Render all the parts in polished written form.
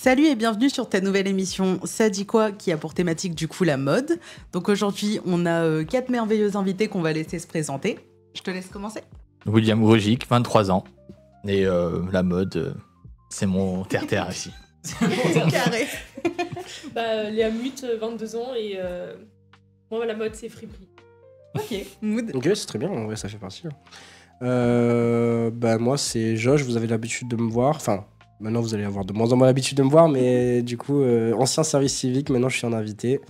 Salut et bienvenue sur ta nouvelle émission Ça dit quoi qui a pour thématique du coup la mode. Donc aujourd'hui on a 4 merveilleux invités qu'on va laisser se présenter. Je te laisse commencer. William Rogic, 23 ans. Et la mode, c'est mon terre-terre ici. C'est carré. Léa Mutt, 22 ans et moi la mode c'est friperie. Ok, mood. Ok, c'est très bien, en vrai ça fait partie. Moi c'est Josh, vous avez l'habitude de me voir. Enfin, maintenant vous allez avoir de moins en moins l'habitude de me voir, mais du coup, ancien service civique, maintenant je suis un invité.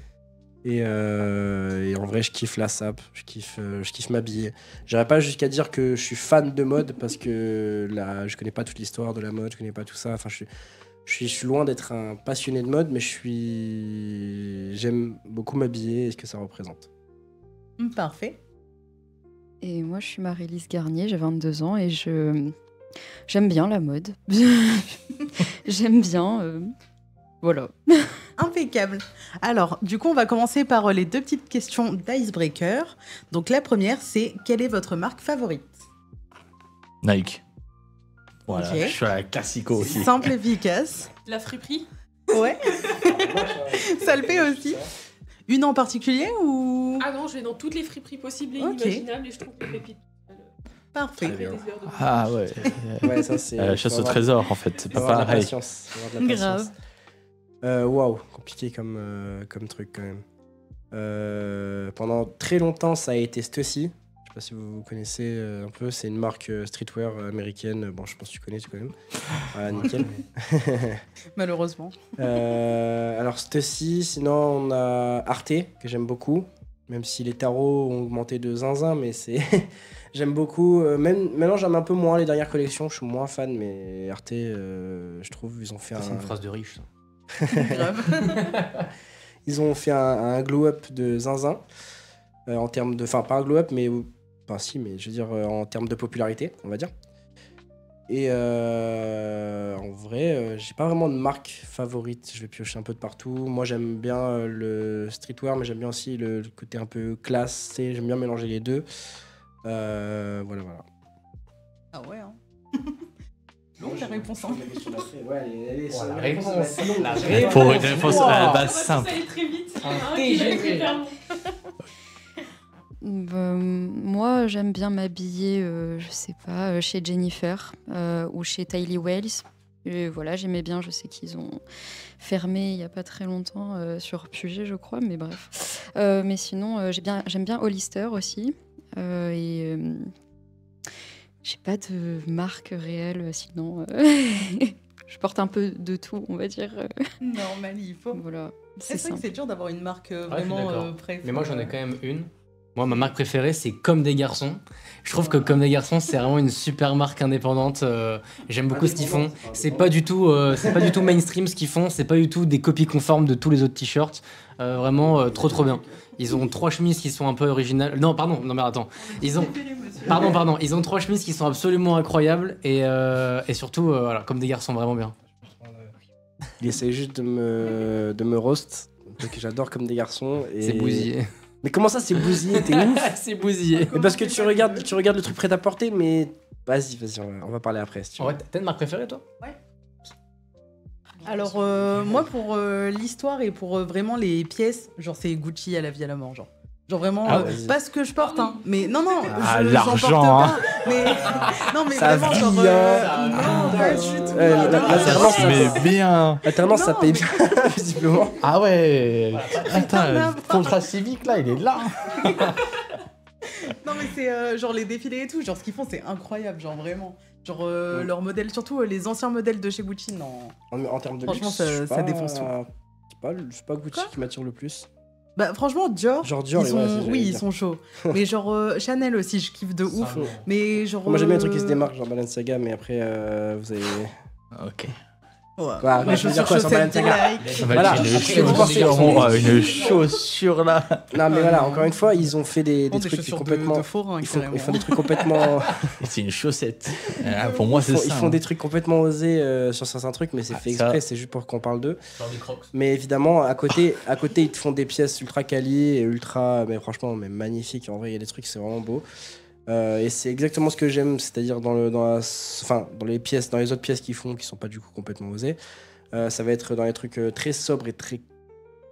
Et en vrai, je kiffe la sape, je kiffe m'habiller. J'irai pas jusqu'à dire que je suis fan de mode parce que là, je connais pas toute l'histoire de la mode, je connais pas tout ça. Enfin, je suis loin d'être un passionné de mode, mais j'aime beaucoup m'habiller et ce que ça représente. Parfait. Et moi, je suis Marie-Lise Garnier, j'ai 22 ans et j'aime bien la mode. J'aime bien. Voilà. Impeccable. Alors, du coup, on va commencer par les 2 petites questions d'icebreaker. Donc, la première, c'est quelle est votre marque favorite? Nike. Voilà, Ok. je suis à la classico aussi. Simple, efficace. La friperie. Ouais. Ça le fait aussi. Une en particulier ou... Ah non, je vais dans toutes les friperies possibles et Ok. inimaginables et je trouve que pépite. Parfait. Très bien. Ah ouais. Ouais, ça c'est. La chasse faut au avoir- trésor, en fait. C'est faut pas avoir de la pareil. patience. Faut avoir de la Grave. patience. Waouh, compliqué comme truc quand même. Pendant très longtemps, ça a été Stussy. Je sais pas si vous connaissez un peu. C'est une marque streetwear américaine. Bon, je pense que tu connais quand même. Voilà, nickel. Malheureusement. Alors Stussy, sinon on a Arte que j'aime beaucoup. Même si les tarots ont augmenté de zinzin, mais c'est j'aime beaucoup. Même maintenant j'aime un peu moins les dernières collections. Je suis moins fan, mais Arte, je trouve ils ont fait C'est une phrase de riche. Ça. Grave. Ils ont fait un glow-up de zinzin en termes de... Enfin, pas un glow-up, mais... Enfin, si, mais je veux dire en termes de popularité, on va dire. Et en vrai, j'ai pas vraiment de marque favorite. Je vais piocher un peu de partout. Moi, j'aime bien le streetwear, mais j'aime bien aussi le côté un peu classe. J'aime bien mélanger les deux. Voilà. Ah ouais, hein. Longue la réponse, hein. La réponse. Pour une réponse à la base Ça simple. allait très vite. Un Qui va être TGV. hyper long. Moi, j'aime bien m'habiller, je sais pas, chez Jennifer ou chez Tylee Wells. Et voilà, j'aimais bien, je sais qu'ils ont fermé il y a pas très longtemps sur Puget, je crois, mais bref. Mais sinon, j'aime bien Hollister aussi. Et j'ai pas de marque réelle, sinon je porte un peu de tout, on va dire. Normal, il faut. Voilà, C'est vrai que simple. c'est dur d'avoir une marque je suis vraiment d'accord. préférée. Mais moi j'en ai quand même une. Moi ma marque préférée c'est Comme des garçons. Je trouve que Comme des garçons c'est vraiment une super marque indépendante. J'aime beaucoup ce qu'ils font. C'est pas du tout mainstream ce qu'ils font. C'est pas du tout des copies conformes de tous les autres t-shirts. Vraiment trop bien. Ils ont 3 chemises qui sont un peu originales. Non pardon, non mais attends. Ils ont pardon. Ils ont 3 chemises qui sont absolument incroyables et surtout voilà Comme des garçons vraiment bien. Il essaie juste de me roast. Parce que j'adore comme des garçons. Et... C'est bousillé. Mais comment ça, c'est bousillé? T'es ouf? C'est bousillé. Mais parce que tu regardes le truc prêt à porter, mais vas-y, on va parler après. Si tu En veux. vrai, t'as une marque préférée toi? Alors, moi, pour l'histoire et pour vraiment les pièces, genre, c'est Gucci à la vie à la mort, genre. Genre vraiment, Ah, vas-y. pas ce que je porte, hein. Mais non, Ah, j'en l'argent, porte hein. pas. Mais non, mais Ça vraiment, genre, brille, non, pas du tout. l'alternance, Mais bien. Alternance, ça Non, paye mais- bien, visiblement. Ah ouais. Attends, le n'importe. contrat civique, là, il est là. Non, mais c'est genre les défilés et tout, genre ce qu'ils font, c'est incroyable, genre vraiment. Genre leurs modèles, surtout les anciens modèles de chez Gucci, non. En termes de Franchement, luxe, ça- je suis ça pas- défonce tout. C'est pas Gucci Quoi qui m'attire le plus. Bah, franchement, Dior, Genre Dior, ils ouais, sont, c'est ce que j'allais oui, ils dire. sont chauds. Mais genre Chanel aussi, je kiffe de ouf. Mais genre. Moi, j'aime bien les trucs qui se démarquent, genre Balenciaga, mais après, vous avez. Ok. Ouais. Quoi, Les je veux dire chaussures quoi sur chaussettes Balenciaga? Nike. Voilà. Une Après, vous pensez- une chaussure là. Non, mais voilà, encore une fois, ils ont fait des Des trucs chaussures complètement. de forain, Ils font carrément. des trucs complètement. C'est une chaussette. Pour moi, c'est Ils ça. font hein. des trucs complètement osés sur certains trucs, mais c'est Ah, fait ça- exprès, c'est juste pour qu'on parle d'eux. Genre des crocs. Mais évidemment, à côté, ils te font des pièces ultra quali et ultra, mais franchement, mais magnifiques. En vrai, il y a des trucs, c'est vraiment beau. Et c'est exactement ce que j'aime, c'est-à-dire dans les pièces, dans les autres pièces qu'ils font, qui sont pas du coup complètement osées. Ça va être dans les trucs très sobres et très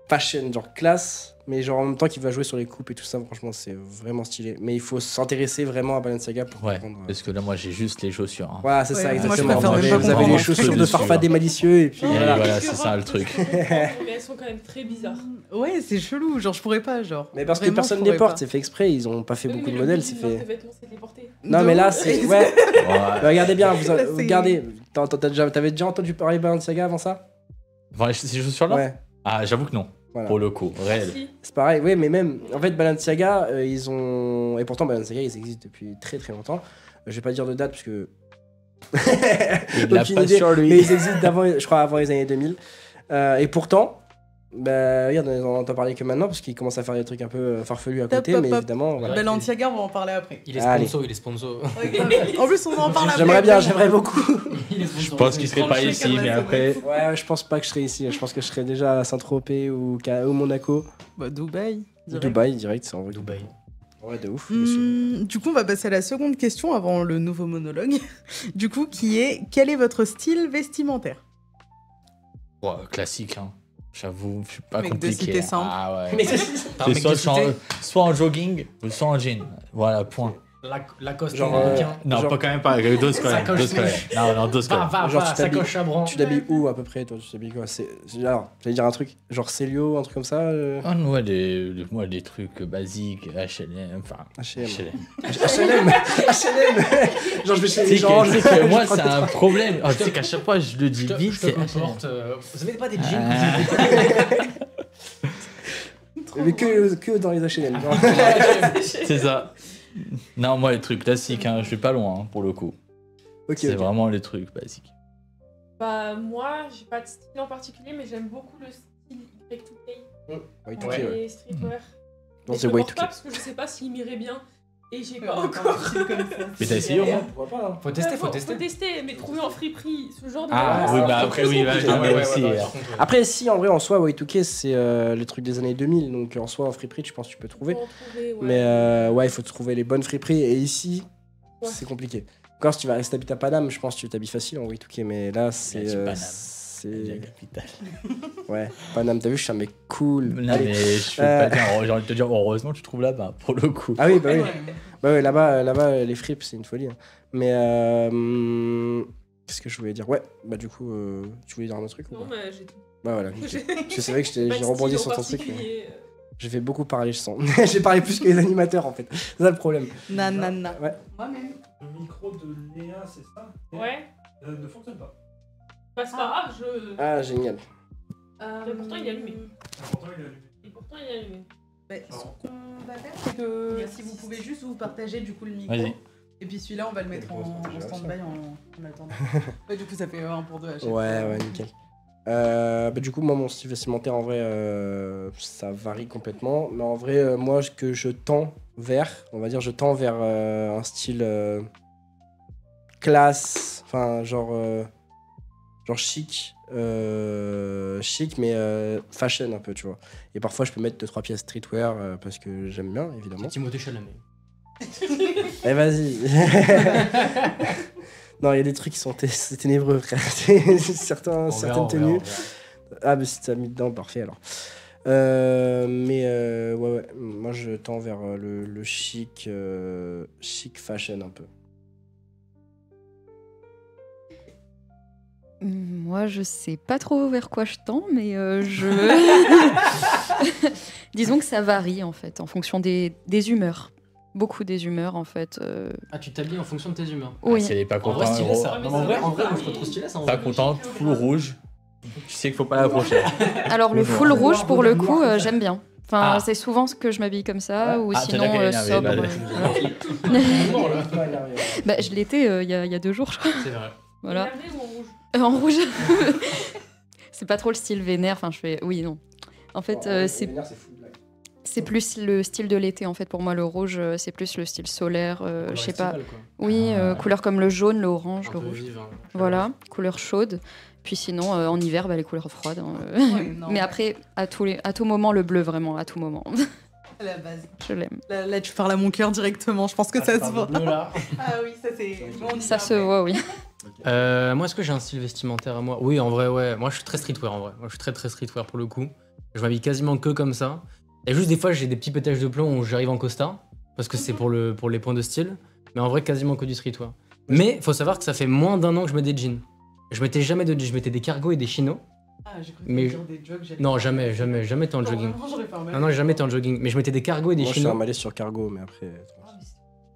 fashion, genre classe, mais genre en même temps qu'il va jouer sur les coupes et tout ça, franchement c'est vraiment stylé. Mais il faut s'intéresser vraiment à Balenciaga pour Ouais, comprendre. parce que là, moi, j'ai juste les chaussures. Hein. Voilà, c'est Ouais, ça, moi, je exactement. préfère Vous même avez, pas vous avez comprendre. les chaussures Que de dessus, farfadet malicieux et puis Non, Et voilà. voilà, quelques c'est ça, le robes, truc. je peux comprendre, mais elles sont quand même très bizarres. Ouais, c'est chelou, genre je pourrais pas, genre. Mais parce que Vraiment, personne je ne les pourrais porte, c'est fait exprès, ils ont pas fait Oui, beaucoup mais de le modèles, but c'est d'une marque fait. de vêtements, c'est de les porter. Non De mais là ouf. c'est ouais. Ouais. Bah, regardez bien, vous Là, c'est- regardez. T'avais déjà entendu parler de Balenciaga avant ça? Enfin, ces chaussures-là Ouais. Ah, j'avoue que non. Voilà. Pour le coup, réel. Si. C'est pareil, oui, mais même, en fait, Balenciaga, ils ont. Et pourtant, Balenciaga, ils existent depuis très très longtemps. Je vais pas dire de date, parce que. Il l'a Aucune pas idée, sur lui. mais ils existent d'avant, je crois, avant les années 2000. Et pourtant, bah, regarde, on en entend parler que maintenant, parce qu'ils commencent à faire des trucs un peu farfelus à Top, côté, top, mais top. évidemment, voilà. Balenciaga, on va en parler après. Il est Allez. sponsor, il est sponsor. En plus, on en parle après. J'aimerais bien, j'aimerais beaucoup. Je pense qu'il serait pas ici, mais après. Ouais, je pense pas que je serais ici. Je pense que je serais déjà à Saint-Tropez ou Monaco. Bah, Dubaï. direct. Dubaï, direct, c'est en vrai. Dubaï. Ouais, de ouf. monsieur. Du coup, on va passer à la seconde question avant le nouveau monologue. Du coup, qui est quel est votre style vestimentaire? Ouais, classique, hein. J'avoue, je suis pas Mec de compliqué. cité simple. Ah ouais. Mais C'est soit en jogging ou soit en jean. Voilà, point. Lacoste, Genre, bouquin. Non, Genre- pas quand même pas. Dose quand même. Sacoche Dose quand même. sèche. Non, dose quand Va, même. va, Genre, va, tu t'habilles- sacoche à bran. Tu t'habilles où à peu près, toi? Tu t'habilles quoi? Alors, j'allais dire un truc, genre Célio, un truc comme ça Ah non, ouais, moi, des trucs basiques, H&M, enfin... H&M. H&M. HLM Genre, je vais chez Tu les sais gens. que, tu sais que moi, c'est un problème. Oh, tu sais qu'à chaque fois, je le dis Je vite, te c'est comporte. Vous avez pas des jeans Ah. Mais que dans les HLM. genre. C'est ça. Non, moi, les trucs classiques, hein, je suis pas loin, hein, pour le coup. Ok, C'est ok. vraiment les trucs basiques. Bah, moi, j'ai pas de style en particulier, mais j'aime beaucoup le style Y2K. Ouais, dans ok, ouais. les streetwear. Non, Et c'est je le porte Y2K. pas parce que je sais pas s'il m'irait bien. Et j'ai pas Encore encore. un style comme ça. Mais t'as essayé au moins Pourquoi pas, hein. Faut tester, faut Faut tester. tester, mais trouver en friperie ce genre de Ah, vêtements, oui, c'est bah un peu après, plus oui, bah, compliqué. moi aussi. par contre, ouais. Après, si, en vrai, en soi, Y2K, c'est les trucs des années 2000. Donc, en soi, en friperie, je pense que tu peux trouver. Faut en trouver, ouais. Mais ouais, il faut trouver les bonnes friperies. Et ici, Ouais. c'est compliqué. Encore, si tu vas rester habiter à Paname, je pense que tu t'habilles facile en Y2K. Mais là, c'est. dit Paname. c'est. Capitale. Ouais, Paname, t'as vu, je suis un mec cool. Non, Allez. mais je peux pas dire, j'ai envie de te dire, heureusement, tu trouves là-bas, pour le coup. Ah oui, bah oui. Ouais. Bah ouais, là-bas, les fripes, c'est une folie. Hein. Mais qu'est-ce que je voulais dire? Ouais, bah du coup, tu voulais dire un autre truc ou Non, pas? mais j'ai tout. Bah voilà. nickel. Parce que c'est vrai que Pas de j'ai rebondi style sur en ton truc. Mais particulier. j'ai fait beaucoup parler, je sens. J'ai parlé plus que les animateurs en fait. C'est ça le problème. Nanana. Ouais. Moi-même. Le micro de Léa, c'est ça Ouais. Ne fonctionne pas. Bah, c'est pas grave, je. Ah, génial. Mais pourtant, il est allumé. Pourtant, il est allumé. Et pourtant, il est allumé. Bah, ce qu'on va faire, c'est que si vous pouvez juste vous partager du coup le micro. Vas-y. Et puis celui-là, on va le mettre en stand-by en attendant. Ouais, du coup, ça fait 1 pour 2 à chaque fois. Ouais, nickel. Bah du coup, moi, mon style vestimentaire, en vrai, ça varie complètement. Mais en vrai, moi, que je tends vers, on va dire, je tends vers un style classe, enfin, genre chic, chic, mais fashion un peu, tu vois. Et parfois, je peux mettre 2-3 pièces streetwear parce que j'aime bien, évidemment. Timothée Chalamet. Eh, vas-y. Non, il y a des trucs qui sont c'est ténébreux, frère. Certaines tenues. Ah, mais si t'as mis dedans, parfait alors. Ouais, moi je tends vers le chic, chic fashion un peu. Moi, je sais pas trop vers quoi je tends, mais je. Disons que ça varie en fait, en fonction des humeurs. Beaucoup des humeurs en fait. Ah, tu t'habilles en fonction de tes humeurs. Oui. Si elle est pas En vrai, contente, stylé ça. mais Non, mais ça en va, vrai, ça moi va. je trouve trop stylé ça. en pas vrai. contente, full rouge, tu sais qu'il faut pas l'approcher. Alors le full rouge pour le coup, j'aime bien. Enfin, Ah. c'est souvent ce que je m'habille comme ça, ou Ah, t'as sinon déjà énervé, sobre. bah, Bah, je l'étais il y a 2 jours, je crois. C'est vrai. Voilà. Énervé ou en rouge? En rouge. C'est pas trop le style vénère. Enfin, je fais. Oui, non. En fait, c'est plus le style de l'été. En fait, pour moi, le rouge, c'est plus le style solaire. Je sais pas. Oui, Ah. couleur comme le jaune, le orange, le rouge. Vive, hein. Voilà, couleur chaude. Puis sinon, en hiver, bah, les couleurs froides. Hein. Ouais, non, Mais après, à tout moment, le bleu, vraiment, à tout moment. à la base. Je l'aime. Là, tu parles à mon cœur directement. Je pense que ça se voit. Bleu, là. Ah oui, ça c'est. Bon, on y Ça va se après. voit, oui. Moi, est-ce que j'ai un style vestimentaire à moi? Oui, en vrai, ouais. Moi, je suis très streetwear en vrai. Moi, je suis très streetwear pour le coup. Je m'habille quasiment que comme ça. Et juste des fois, j'ai des petits pétages de plomb où j'arrive en costard parce que c'est pour les points de style. Mais en vrai, quasiment que du streetwear. Mais faut savoir que ça fait moins d'1 an que je mets des jeans. Je mettais jamais de jeans. Je mettais des cargos et des chinos. Ah, j'ai cru Mais- dire des jogs. j'allais Non, faire- jamais t'es en jogging. Vraiment, j'aurais fait un Non, non, jamais t'es en jogging. Mais je mettais des cargos et des Moi, je suis un chinos. malaise sur cargo, mais après.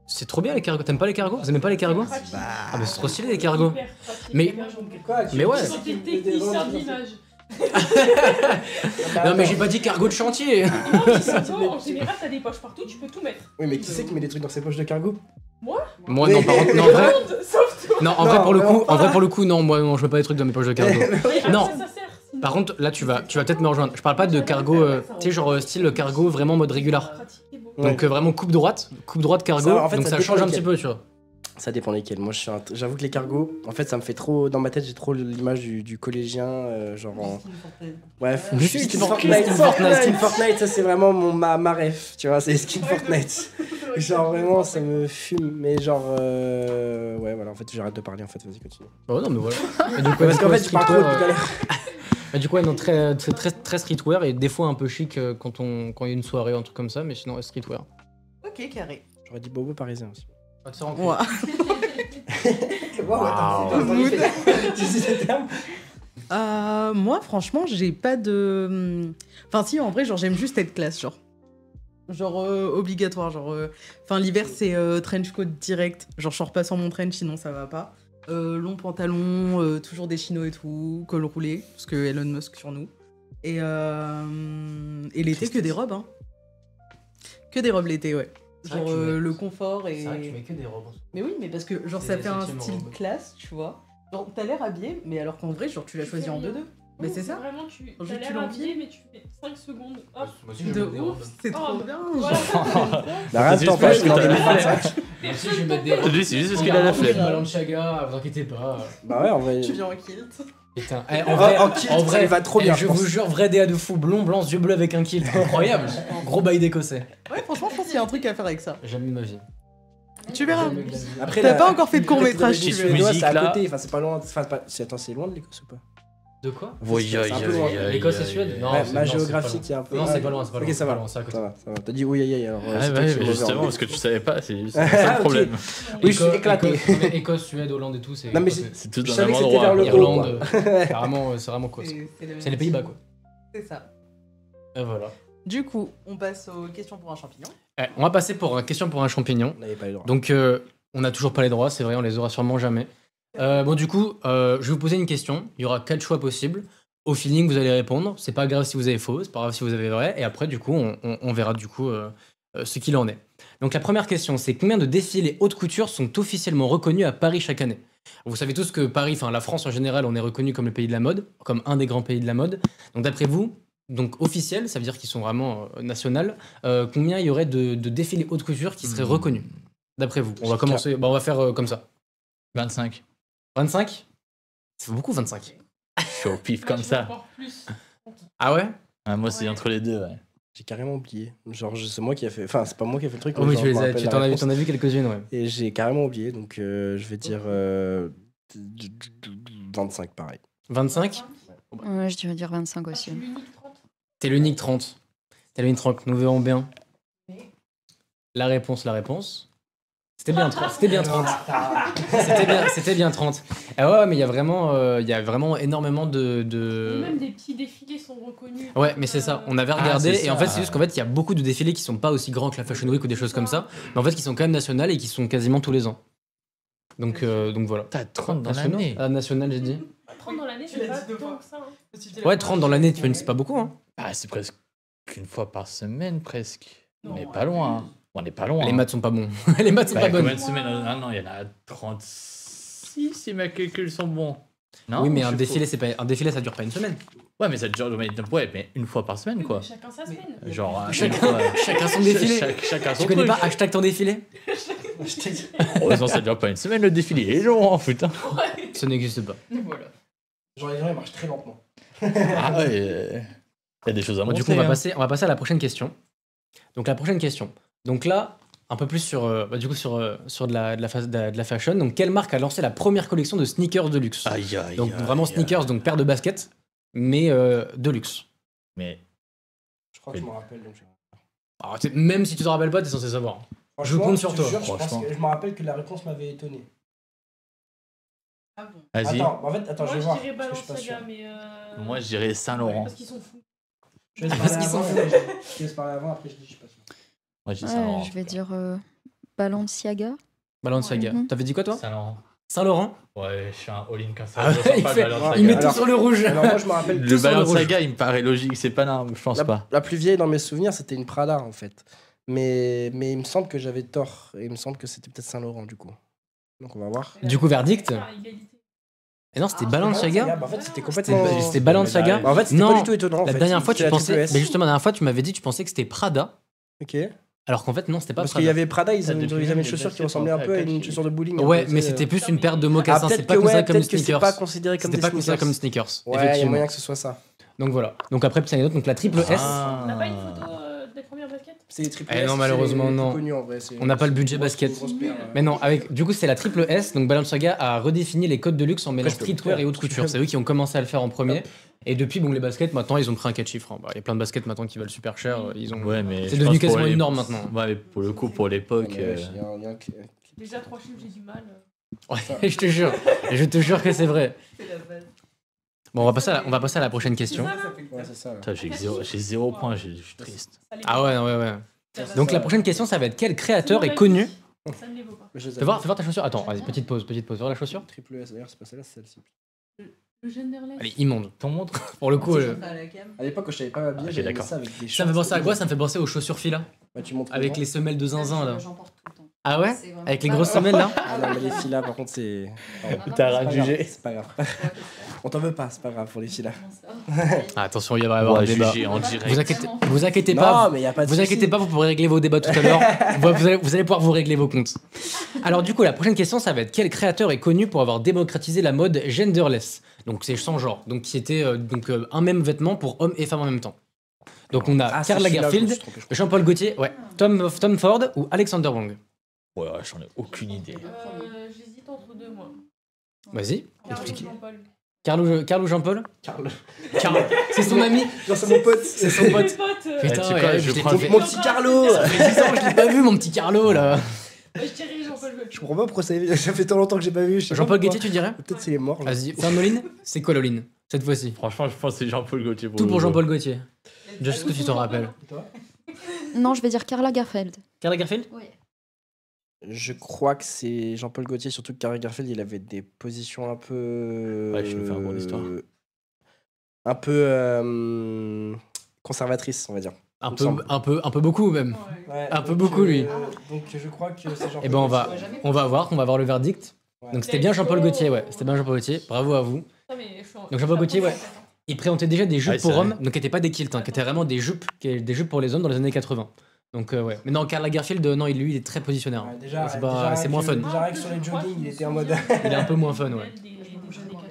C'est trop bien les cargos. T'aimes pas les cargos? Vous aimez pas les cargos? Ah, mais c'est trop stylé les cargos. Hyper pratique, Mais- hyper gentil. Mais ouais. C'était technicien de l'image. Non, mais j'ai pas dit cargo de chantier. Non, mais c'est toi, en général, t'as des poches partout, tu peux tout mettre. Oui, mais qui c'est qui met des trucs dans ses poches de cargo? Moi, non, par contre, non, en vrai. Sauf toi. Non, en vrai, pour le coup, non, moi, non, je mets pas des trucs dans mes poches de cargo. Et Non. à quoi ça sert, sinon Par contre, là, tu vas peut-être me rejoindre. Je parle pas de cargo, tu sais, genre style cargo vraiment mode régular. Pratiquer beaucoup. Donc vraiment coupe droite cargo. Ça, en fait, donc ça ça dépend change un lesquels. petit peu, tu vois. Ça dépend lesquels. Moi, j'avoue que les cargos, en fait, ça me fait trop. Dans ma tête, j'ai trop l'image du collégien, genre en. Bref, Juste skin skin Fortnite. Fortnite. Skin Fortnite, ça c'est vraiment ma ref, tu vois, c'est skin Fortnite. Genre vraiment, ça me fume, mais genre. Ouais, voilà, en fait, j'arrête de parler, en fait, vas-y, continue. Oh non, mais voilà. Et du coup, Parce qu'en fait, je parle trop streetwear, depuis tout à l'heure. et du coup, ouais, non, très streetwear et des fois un peu chic quand il y a une soirée ou un truc comme ça, mais sinon, ouais, streetwear. Ok, carré. J'aurais dit bobo parisien aussi. Ouah. Wow. Mood. Tu sais ce terme? Moi, franchement, j'ai pas de. Enfin, si, en vrai, genre, j'aime juste être classe, genre. Genre, obligatoire. Genre, enfin, l'hiver, c'est trench coat direct. Genre, je sors pas sans mon trench, sinon ça va pas. Long pantalon, toujours des chinos et tout, col roulé, parce que Elon Musk sur nous. Et l'été, que des robes, hein. Que des robes l'été, ouais. C'est vrai Genre, que tu mets- le confort et. C'est vrai que tu mets que des robes. Mais oui, mais parce que, genre, C'est ça fait un effectivement style robe. classe, tu vois. Genre, t'as l'air habillé, mais alors qu'en vrai, genre, tu l'as choisi en 2-2. Mais c'est ça. Vraiment, tu Juste, as tu l'air l'enfiles. habillé, mais tu fais 5 secondes. Hop. Moi aussi, De ouf, c'est Oh, trop bah, bien. Voilà, genre. Bah, rien C'est de juste t'empêche, parce que en t'as la 2025. Moi aussi, je vais mettre des robes. Lui, c'est juste parce qu'il a la flemme. Balenciaga, vous inquiétez pas. Bah ouais, en vrai. Tu viens en kilt. Putain, en vrai, en kilt, ça lui va trop bien, je je pense. vous jure, vrai DA de fou, blond, blanc, yeux bleus avec un kilt, incroyable. Gros bail d'écossais. Ouais, franchement, je pense qu'il y a un truc à faire avec ça. Jamais de ma vie. Tu verras. Jamais de la vie. Après, T'as la- pas encore fait de court-métrage, les tu veux. Suédois, Musique, c'est à là. côté, enfin, c'est pas loin. Enfin, attends, c'est loin de l'Écosse ou pas? De quoi Oui, C'est un peu loin. L'Écosse et Suède Non, Ouais, c'est- ma non, c'est géographie, pas il y a un peu. loin. Non, c'est pas loin, c'est pas loin. Ok, ça va. c'est à côté. Ça va, ça va. T'as dit oui, aïe, aïe, alors. Ah c'est toi ouais, qui es mais mauvais justement, en parce que tu savais pas, c'est ça Ah, le ok. problème. Oui, je suis éclaté. Écosse, Suède, Hollande et tout, c'est. Non, mais côté. C'est tout Je dans savais le que même c'était vers endroit. le Irlande, c'est vraiment quoi. C'est les Pays-Bas quoi. C'est ça. Et voilà. Du coup, on passe aux questions pour un champignon. On va passer pour une question pour un champignon. On n'avait pas les droits. Donc, on n'a toujours pas les droits, c'est vrai, on les aura sûrement jamais. Bon, du coup, je vais vous poser une question. Il y aura 4 choix possibles. Au feeling, vous allez répondre. C'est pas grave si vous avez faux, c'est pas grave si vous avez vrai. Et après, du coup, on verra du coup ce qu'il en est. Donc, la première question, c'est combien de défilés haute couture sont officiellement reconnus à Paris chaque année? Vous savez tous que Paris, enfin la France en général, on est reconnu comme le pays de la mode, comme un des grands pays de la mode. Donc, d'après vous, donc officiels, ça veut dire qu'ils sont vraiment nationaux, combien il y aurait de défilés haute couture qui seraient reconnus? D'après vous, on va commencer, on va faire comme ça. 25. 25? C'est beaucoup 25. Je suis au pif comme ça. Encore plus. Ah ouais? Ah, moi, c'est Ouais. entre les deux, ouais. J'ai carrément oublié. Genre, c'est moi qui a fait. Enfin, c'est pas moi qui a fait le truc. Oh mais oui, genre, tu je me les as, rappelle tu la t'en as, réponse. t'en as vu quelques-unes, ouais. Et j'ai carrément oublié, donc je vais dire 25 pareil. 25? Ouais, je dirais dire 25 Ah, aussi. tu l'unique 30. T'es l'unique 30. T'es l'unique 30, nous verrons bien. La réponse. C'était bien 30. C'était bien 30. C'était bien 30. Ah ouais, mais il y a vraiment énormément de... Même des petits défilés sont reconnus. Ouais, mais c'est ça. On avait Ah, regardé c'est et en ça. fait, c'est juste qu'en fait, il y a beaucoup de défilés qui sont pas aussi grands que la Fashion Week ou des choses comme ça, mais en fait, qui sont quand même nationales et qui sont quasiment tous les ans. Donc voilà. T'as 30 dans Nationaux l'année. Ah, national, j'ai dit. 30 dans l'année, Tu c'est l'as pas dit deux tant fois. que ça. Hein. Ouais, 30 dans l'année, c'est pas beaucoup, hein. Ah, c'est presque une fois par semaine, presque. Non, Mais pas loin. Hein. On n'est pas loin. Les hein. maths sont pas bons. Les maths sont Bah, pas bonnes. combien de semaines? Ah non, il y en a 36 si mes calculs sont bons. Non, Oui, mais je un suis défilé, faux. c'est pas un défilé, ça dure pas une semaine. Ouais, mais ça dure ouais, mais une fois par semaine, quoi. Chacun sa semaine. Genre, Chacun son défilé. Chacun son Tu connais truc. pas hashtag ton défilé? Heureusement, ça dure pas une semaine, le défilé il est long, hein, putain. Ça n'existe pas. Voilà. Genre, les gens ils marchent très lentement. Ah ouais, il y a des choses à Bon, montrer. du coup, on va hein. passer à la prochaine question. Donc la prochaine question. Donc là, un peu plus sur, du coup, sur de la fashion. Donc, quelle marque a lancé la première collection de sneakers de luxe? Aïe, aïe. Donc, aïe, vraiment aïe. sneakers, donc paire de baskets, mais de luxe. Mais Je crois que je me rappelle. Donc Alors, même si tu t'en rappelles pas, t'es censé savoir. Je Franchement, compte sur te toi, jure, je franchement. me rappelle que la réponse m'avait étonné. Ah bon. vas-y. Attends, Moi, je vais voir. je dirais parce que je suis pas sûr. Balenciaga, mais. Moi, je dirais Saint-Laurent. Parce qu'ils sont fous. Je laisse Parce parler qu'ils sont avant, fous. mais je laisse parler avant, après je dis, je suis pas sûr. Moi, je dis Ouais, Saint-Laurent. je vais dire Balenciaga. Balenciaga. Mhm. T'avais dit quoi, toi? Saint-Laurent. Saint-Laurent? Ouais, je suis un all-in comme ça. Ah Je ouais, ressens il pas fait- le Balenciaga. il met tout Alors- sur le rouge. Alors moi, je me rappelle. Le tout sur le Balenciaga, il me paraît logique. C'est pas non, je pense pas. La plus vieille dans mes souvenirs, c'était une Prada en fait. Mais il me semble que j'avais tort. Et il me semble que c'était peut-être Saint-Laurent du coup. Donc on va voir. Du coup, verdict? Ah, égalité. Et non, c'était Balenciaga. Bah, en fait, c'était complètement. C'était Balenciaga. Bah, en fait, c'était Non, pas du tout étonnant. en La fait. dernière fois, tu C'était la pensais. triple S. Mais justement, la dernière fois, tu m'avais dit, tu pensais que c'était Prada. Ok. Alors qu'en fait, non, c'était pas Parce qu'il Prada. y avait Prada, ils Ça, avaient depuis une les chaussure qui baskets ressemblait un en peu à une package. chaussure de bowling. un Ouais, peu, mais tu sais, c'était plus une paire de Ah, mocassins. peut-être C'est pas que considéré ouais, comme peut-être que c'est sneakers. pas considéré comme C'était des pas considéré comme sneakers. sneakers. Ouais, il y a Effectivement. moyen que ce soit ça. Donc voilà. Donc après, petite anecdote, donc la triple S. Ah. On n'a pas une photo des premières baskets? C'est les triple Eh S, non, c'est malheureusement, les plus non. connus, en vrai, c'est- On n'a pas le c'est budget une grosse- basket. une grosse paire, Mais non, du coup, c'est la triple S. Donc Balenciaga a redéfini les codes de luxe en mêlant je peux le streetwear faire. et haute couture. C'est eux qui ont commencé à le faire en premier. Et depuis, bon, les baskets, maintenant, ils ont pris un 4 chiffres. Hein. Bah, il y a plein de baskets maintenant qui valent super cher. Ils ont... Ouais, mais C'est je devenu pense pour quasiment les- une norme maintenant. Ouais, mais pour le coup, pour l'époque. Ouais, mais il y a un clip. Déjà 3 chiffres, j'ai du mal. Ouais, je te jure. Je te jure que c'est vrai. C'est la base. Bon, on va passer à la prochaine question. Ouais, c'est ça. Putain, j'ai 0 point, je suis triste. Ah ouais, ouais. Ça Donc va. la prochaine question, ça va être quel créateur est connu? Ça ne les vaut pas. Je les Fais voir ta chaussure. Attends, vas-y, petite pause. Voir la chaussure. Triple S, d'ailleurs, c'est pas celle-là, c'est celle-ci. Le genderless. Elle est immonde. Ton montre. Pour le coup, À la cam. À l'époque, quand je savais pas m'habiller, Ah, j'avais mis d'accord. ça avec des ça me fait shorts. penser à quoi? Ça me fait penser aux chaussures fila. Bah, tu montres Avec comment les semelles de zinzin là. J'en porte tout le temps. Ah ouais? C'est vraiment Avec les pas grosses grave. semelles là? Ah non, mais les filles là, par contre, c'est. Pardon. T'as C'est rat pas jugé. grave, c'est pas grave. On t'en veut pas, c'est pas grave pour les filles là. Ah, attention, il va y avoir un Ouais, débat. jugé en direct. Vous inquiétez pas. Non, mais y a pas de Vous souci. inquiétez pas, vous pourrez régler vos débats tout à l'heure. Vous allez pouvoir vous régler vos comptes. Alors du coup, la prochaine question, ça va être quel créateur est connu pour avoir démocratisé la mode genderless? Donc c'est sans genre, donc qui était un même vêtement pour hommes et femmes en même temps. Donc on a Ah, c'est Karl celui-là, je me Lagerfeld, suis trompé, je crois. Jean-Paul Gaultier, ouais, Tom Ford ou Alexander Wang. Ouais, j'en ai aucune idée. J'hésite entre deux, moi. Vas-y, Carlo explique. Jean-Paul. Carl ou Jean-Paul? Carl. C'est son ami, Non, c'est mon pote. c'est son pote. Mes potes, Putain, tu sais ouais, quoi, je je l'ai- prends ça le- fait- Mon petit Carlo. ça fait 10 ans que je l'ai pas vu, mon petit Carlo là. Je dirais Jean-Paul Gaultier. Je comprends pas pourquoi ça fait tant longtemps que j'ai pas vu. je sais pas Jean-Paul pourquoi. Gaultier, tu dirais? Peut-être c'est les morts. là. Vas-y, c'est un all-in? C'est quoi l'all-in cette fois-ci? Franchement, je pense que c'est Jean-Paul Gaultier. Tout pour Jean-Paul Gaultier. Juste que tu t'en rappelles. Non, je vais dire Karl Lagerfeld. Karl Lagerfeld? Oui. Je crois que c'est Jean-Paul Gaultier, surtout que Karl Lagerfeld, il avait des positions un peu. Ouais, je vais faire un cours d'histoire. Un peu conservatrices, on va dire. Un Il me peu, semble. un peu beaucoup même. Ouais. Un peu beaucoup, lui. Donc je crois que c'est Jean-Paul Eh ben on va, Gaultier. on va voir le verdict. Ouais. Donc c'était bien Jean-Paul Gaultier, ouais. C'était bien Jean-Paul Gaultier. Bravo à vous. Putain, mais je suis en- Donc Jean-Paul Gaultier, ouais. Il présentait déjà des jupes Ouais, c'est pour vrai. hommes, donc qui n'étaient pas des kilts, hein, qui étaient vraiment des jupes pour les hommes dans les années 80. Donc ouais. Mais non, Karl Lagerfeld, non, lui, il est très positionnaire. Ouais, déjà, C'est déjà, moins fun. Déjà, avec sur les jogging, il était en mode. Il est un peu moins fun, ouais. Des années 80.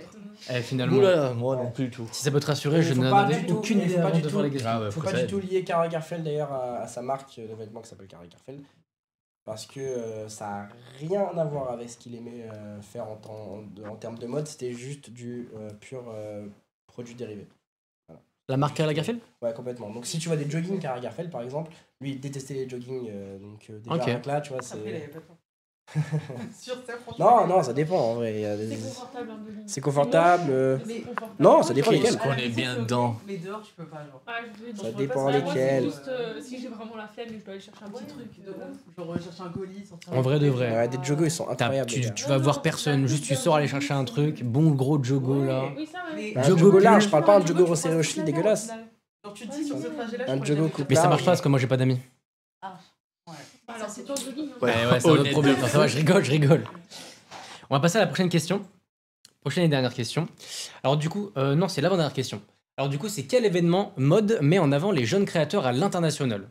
Eh, finalement, Oula, moi non plus du tout. si ça peut te rassurer, je Faut n'en pas avais du tout- aucune faut idée pas avant du de tout- faire les questions. Ah ouais, Faut faut pas ça du tout lier Karl Lagerfeld d'ailleurs à sa marque de vêtements qui s'appelle Karl Lagerfeld. Parce que ça n'a rien à voir avec ce qu'il aimait faire en termes de mode, c'était juste du pur produit dérivé. La marque Karl Lagerfeld? Ouais, complètement. Donc si tu vois des joggings Karl Lagerfeld par exemple, lui il détestait les joggings, donc déjà Ok. rien que là, tu vois, Après, il avait c'est. pas de temps. Sur ça, franchement. Non, ça dépend en vrai. Il y a des- C'est confortable, un jogging. C'est confortable. Mais c'est confortable. Non, ça dépend Moi, lesquels. je- Qu'on est bien dedans. Mais dehors, tu peux pas, genre. Ah, je veux dire, Ça je dépend pourrais pas- lesquels. Moi, c'est juste si j'ai vraiment la flemme et que je dois aller chercher un petit truc. De ouf. Genre, chercher un colis, sortir En vrai de vrai. Ouais, des joggos ils sont incroyables. les gars. Tu vas voir personne, juste tu sors aller chercher un truc, bon gros jogo là. Oui, ça, ouais. Mais- Un Jogo jogo large, pull. je parle pas un Ouais, jogo tu resserré aux passes chevilles toute la dégueulasse. merde, Genre, tu te dis sur ce trajet-là, Un je pourrais jogo jamais coupe Mais ça large. marche pas parce que moi j'ai pas d'amis. Bah, alors, c'est toi le jogging. hein. Ouais, c'est un autre Honnête. problème. Enfin, ça va, je rigole. On va passer à la prochaine question. Prochaine et dernière question. Alors du coup, non, c'est l'avant-dernière question. Alors du coup, c'est quel événement mode met en avant les jeunes créateurs à l'international?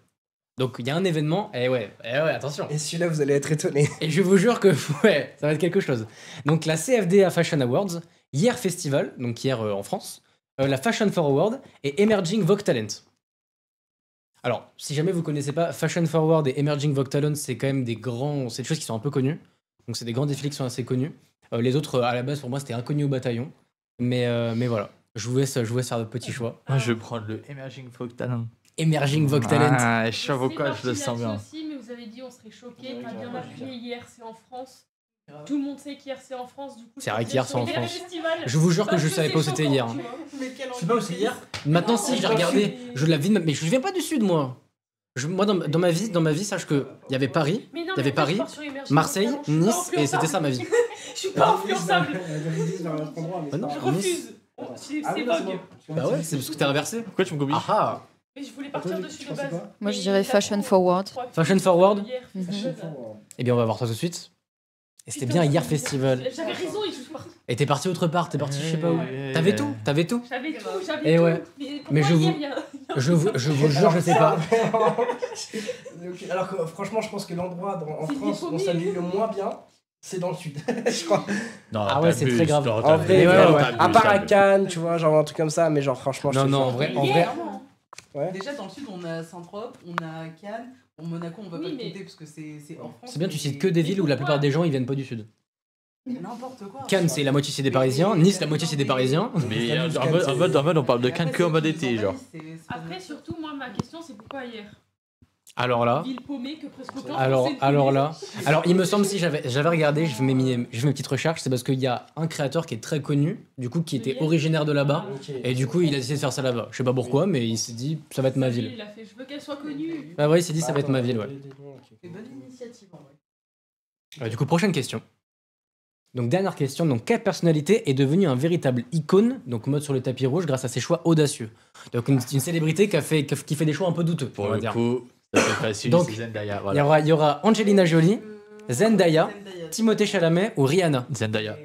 Donc il y a un événement, attention. Et celui-là, vous allez être étonnés. Et je vous jure que ouais, ça va être quelque chose. Donc la CFDA Fashion Awards, Hier Festival, donc hier en France, la Fashion for Award et Emerging Vogue Talent. Alors, si jamais vous connaissez pas, Fashion Forward et Emerging Vogue Talent, c'est quand même c'est des choses qui sont un peu connues. Donc, c'est des grands défilés qui sont assez connus. Les autres, à la base, pour moi, c'était inconnu au bataillon. Mais voilà, je vous laisse faire de petits choix. Moi, je vais prendre le Emerging Folk Talent. Emerging Vogue Talent. Ah, Chavoca, je le sens bien. Aussi, mais vous avez dit on serait choqués, pas bien appuyé hier, c'est en France. Tout le monde sait qu'hier c'est en France, du coup. C'est vrai qu'hier, c'est en sur France. festival. Je vous jure que Parce je savais pas où c'est c'était choquant, hier. tu vois. Je sais pas où c'est hier. Maintenant, si, j'ai regardé. Je la vis, mais je viens pas du sud, moi. Moi, dans ma vie, sache que il y avait Paris, Mais non, il y avait mais moi, je Paris, pars sur Emerging Marseille, Vogue Talent, je suis Nice, pas et c'était ça ma vie. Je suis pas influençable. Bah non, Je Nice. refuse. C'est Vogue. Bah ouais, c'est parce que t'es inversé. Pourquoi tu me copies Ah ah. Mais je voulais partir dessus de base. Moi, je Mais dirais il a Fashion trop- Forward. trop appuyé. Fashion Forward. Hier, Mhm. festival. Eh bien, on va voir ça tout de suite. Et c'était Putain, bien hier festival. J'avais raison, il joue partout. Et t'es parti autre part, t'es parti je sais pas où. T'avais tout. J'avais tout, j'avais Et tout. ouais. pour Mais moi, je hier, vous- il y a- Je vous jure, je sais pas. Ok, alors que franchement, je pense que l'endroit en C'est France où on paumé. s'habille le moins bien, c'est dans le sud. Je crois. Non, Ah ouais, c'est t'abuses, très grave. non, En t'abuses, vrai, ouais, ouais. t'abuses, à part à t'abuses. Cannes, tu vois, genre un truc comme ça, mais genre franchement, je Non, te non, jure. en vrai, Mais en hier, vrai. vraiment. Ouais. Déjà dans le sud, on a Saint-Tropez, on a Cannes, bon, Monaco, on va Oui, pas le mais- compter parce que c'est hors France. C'est bien, tu mais cites que des villes où la pourquoi plupart des gens ils viennent pas du sud. n'importe quoi. Cannes, c'est la moitié c'est des Parisiens. Nice, la moitié c'est des Parisiens. Mais en mode, on parle de Cannes que en mode été, genre. Après, surtout, moi, ma question, c'est pourquoi hier Alors là. Ville paumée que presque aucun Alors Français ne connaît. là. Alors, il me semble si j'avais regardé, je fais mes petites recherches, c'est parce qu'il y a un créateur qui est très connu, du coup, qui était originaire de là-bas. Ok. Et du coup, il a décidé de faire ça là-bas. Je sais pas pourquoi, mais il s'est dit, ça va être ma ville. Il a fait, je veux qu'elle soit connue. Bah ouais, il s'est dit, ça va être ma ville, ouais. C'est une bonne initiative en vrai. Du coup, prochaine question. Donc, dernière question. Donc, quelle personnalité est devenue un véritable icône, donc mode sur le tapis rouge, grâce à ses choix audacieux? Donc, une célébrité qui fait des choix un peu douteux, Pour on va le dire. coup, ça fait facile, Donc, c'est Zendaya. Il Voilà. y aura Angelina Jolie, Zendaya, Timothée Chalamet ou Rihanna. Zendaya.